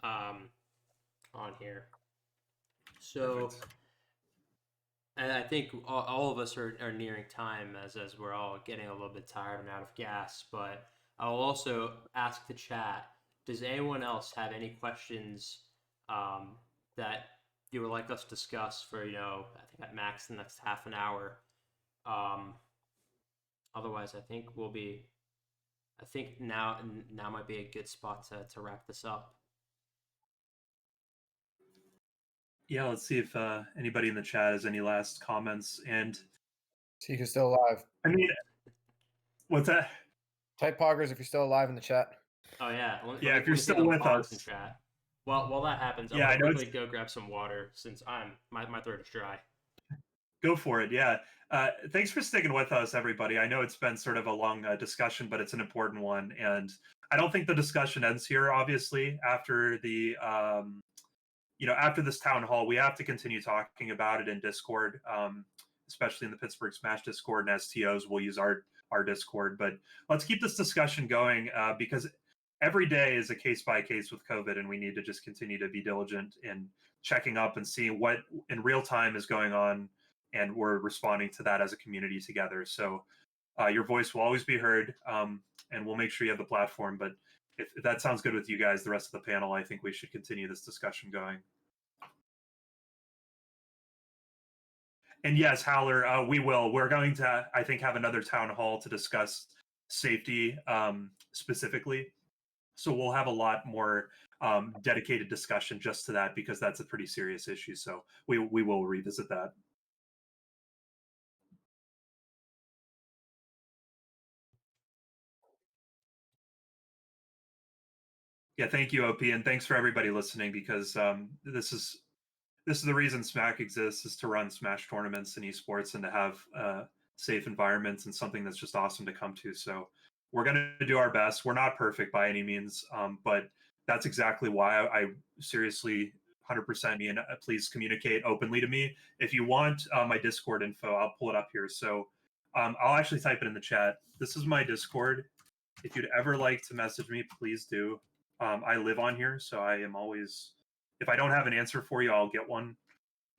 on here. So, Perfect. and I think all of us are nearing time as we're all getting a little bit tired and out of gas. But I'll also ask the chat: does anyone else have any questions that you would like us to discuss for I think at max the next half an hour? Otherwise, I think we'll be. I think now might be a good spot to wrap this up. Yeah, let's see if anybody in the chat has any last comments. And See who's still alive. I mean, what's that? Type poggers if you're still alive in the chat. Oh yeah, Yeah, if you're still with us. In chat. Well, while that happens, Yeah, I'll quickly go grab some water since my throat is dry. Go for it. Yeah. Thanks for sticking with us, everybody. I know it's been sort of a long discussion, but it's an important one. And I don't think the discussion ends here, obviously, after the, after this town hall. We have to continue talking about it in Discord, especially in the Pittsburgh Smash Discord. And as TOs, we'll use our Discord. But let's keep this discussion going because every day is a case by case with COVID, and we need to just continue to be diligent in checking up and seeing what in real time is going on. And we're responding to that as a community together. So your voice will always be heard, and we'll make sure you have the platform. But if that sounds good with you guys, the rest of the panel, I think we should continue this discussion going. And yes, Howler, we will. We're going to, I think, have another town hall to discuss safety specifically. So we'll have a lot more dedicated discussion just to that because that's a pretty serious issue. So we will revisit that. Yeah, thank you, OP, and thanks for everybody listening because this is the reason SMAK exists, is to run Smash tournaments and esports and to have safe environments and something that's just awesome to come to. So we're going to do our best. We're not perfect by any means, but that's exactly why I seriously 100% me, and please communicate openly to me. If you want my Discord info, I'll pull it up here. So I'll actually type it in the chat. This is my Discord. If you'd ever like to message me, please do. I live on here, so I am always, if I don't have an answer for you, I'll get one.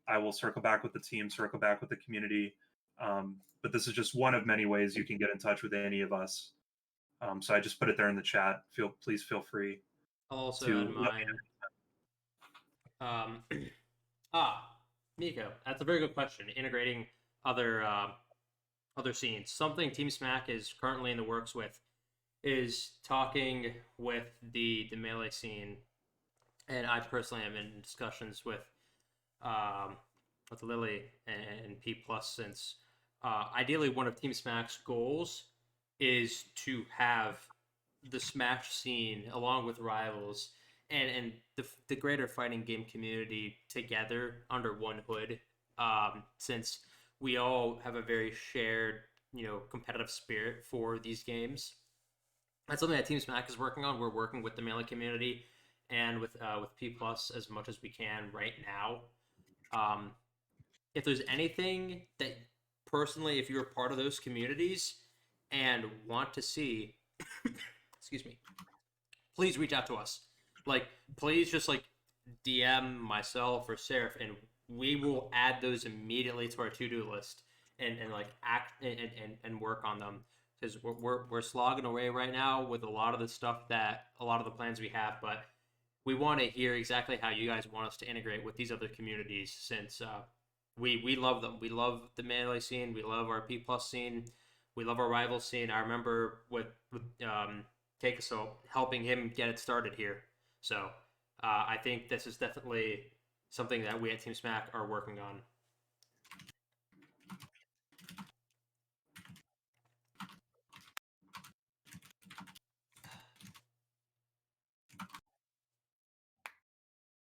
I will circle back with the team, circle back with the community. But this is just one of many ways you can get in touch with any of us. So I just put it there in the chat. Please feel free. I'll also to add mine. Miko, that's a very good question. Integrating other scenes. Something Team SMAK is currently in the works with is talking with the melee scene, and I personally am in discussions with Lily and P Plus, since ideally one of Team SMAK's goals is to have the Smash scene along with rivals and the greater fighting game community together under one hood, since we all have a very shared, competitive spirit for these games. That's something that Team SMAK is working on. We're working with the melee community and with P Plus as much as we can right now. If there's anything that personally, if you're a part of those communities and want to see, excuse me, please reach out to us. Please just DM myself or Seraph, and we will add those immediately to our to-do list and act and work on them, because we're slogging away right now with a lot of the stuff, that a lot of the plans we have, but we want to hear exactly how you guys want us to integrate with these other communities, since we love them. We love the melee scene. We love our P plus scene. We love our rival scene. I remember with Keikaso helping him get it started here. So I think this is definitely something that we at Team SMAK are working on.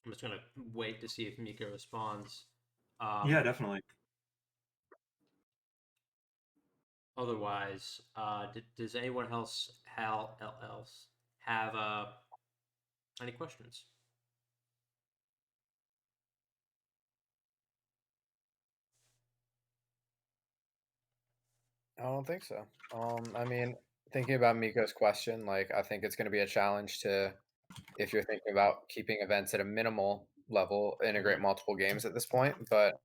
I'm just going to wait to see if Mika responds. Yeah, definitely. Otherwise, does anyone else have any questions? I don't think so. I mean, thinking about Miko's question, I think it's going to be a challenge to, if you're thinking about keeping events at a minimal level, integrate multiple games at this point. But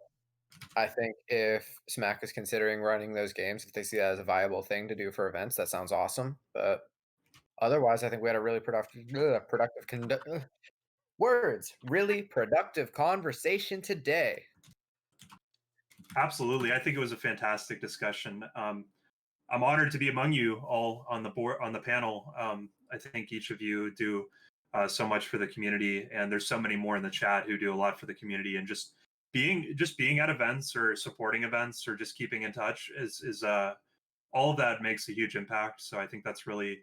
I think if SMAK is considering running those games, if they see that as a viable thing to do for events, that sounds awesome. But otherwise, I think we had a really really productive conversation today. Absolutely. I think it was a fantastic discussion. I'm honored to be among you all on the panel. I think each of you do so much for the community, and there's so many more in the chat who do a lot for the community. And just being at events or supporting events or just keeping in touch is all of that makes a huge impact. So I think that's really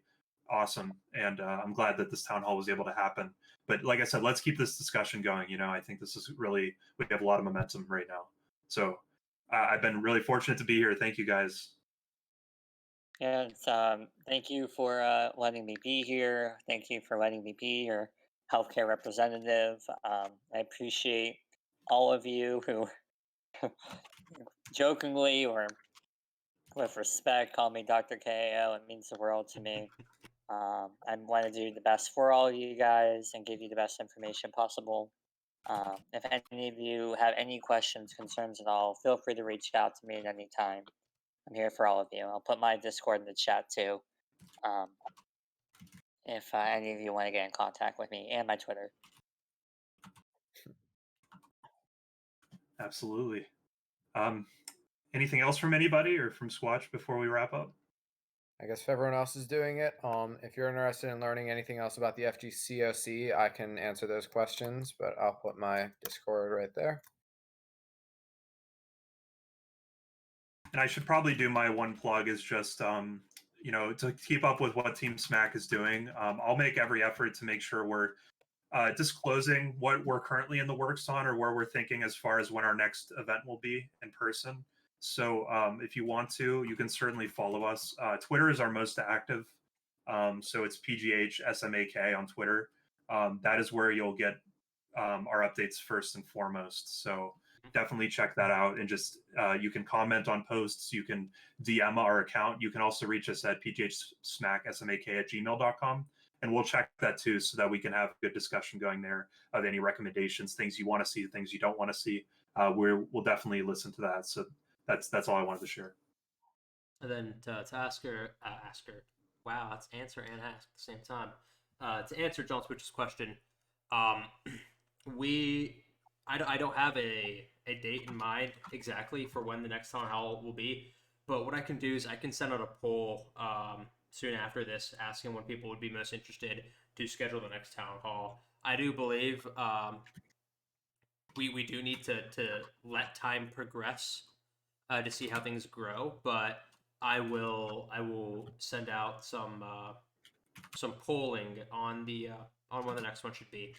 awesome, and I'm glad that this town hall was able to happen. But like I said, let's keep this discussion going. I think this is really, we have a lot of momentum right now. So I've been really fortunate to be here. Thank you, guys. Yeah, thank you for letting me be here. Thank you for letting me be your healthcare representative. I appreciate all of you who jokingly or with respect call me Dr. KO. It means the world to me. I want to do the best for all of you guys and give you the best information possible. If any of you have any questions, concerns at all, feel free to reach out to me at any time. I'm here for all of you. I'll put my Discord in the chat too, if any of you want to get in contact with me, and my Twitter. Absolutely. Anything else from anybody or from Squatch before we wrap up? I guess if everyone else is doing it, if you're interested in learning anything else about the FGCOC, I can answer those questions, but I'll put my Discord right there. And I should probably do my one plug is just, to keep up with what Team SMAK is doing. I'll make every effort to make sure we're disclosing what we're currently in the works on, or where we're thinking as far as when our next event will be in person. So if you want to, you can certainly follow us. Twitter is our most active. So it's PGH SMAK on Twitter. That is where you'll get our updates first and foremost. So definitely check that out, and just you can comment on posts, you can DM our account, you can also reach us at pghsmak@gmail.com, and we'll check that too, so that we can have a good discussion going there of any recommendations, things you want to see, things you don't want to see. We'll definitely listen to that. So that's all I wanted to share. And then to ask her, wow, that's answer and ask at the same time. To answer John Switch's question, I don't have a date in mind exactly for when the next town hall will be, but what I can do is I can send out a poll soon after this, asking when people would be most interested to schedule the next town hall. I do believe we do need to let time progress to see how things grow, but I will send out some polling on the on when the next one should be.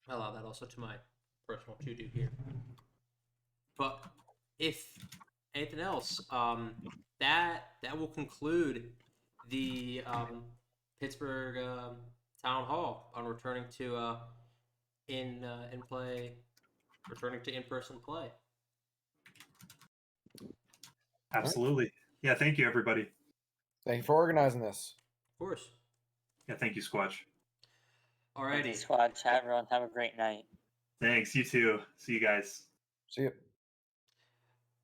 I'll allow that also to my personal to-do here. But if anything else, that will conclude the Pittsburgh Town Hall on returning to in-person play. Absolutely. Yeah, thank you, everybody. Thank you for organizing this. Of course. Yeah, thank you, Squatch. Alrighty. Squad, chat, everyone, have a great night. Thanks, you too. See you guys. See you.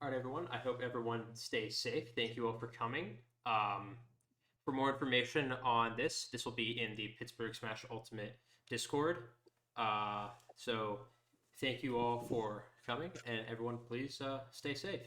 All right, everyone. I hope everyone stays safe. Thank you all for coming. For more information on this will be in the Pittsburgh Smash Ultimate Discord. So thank you all for coming, and everyone, please stay safe.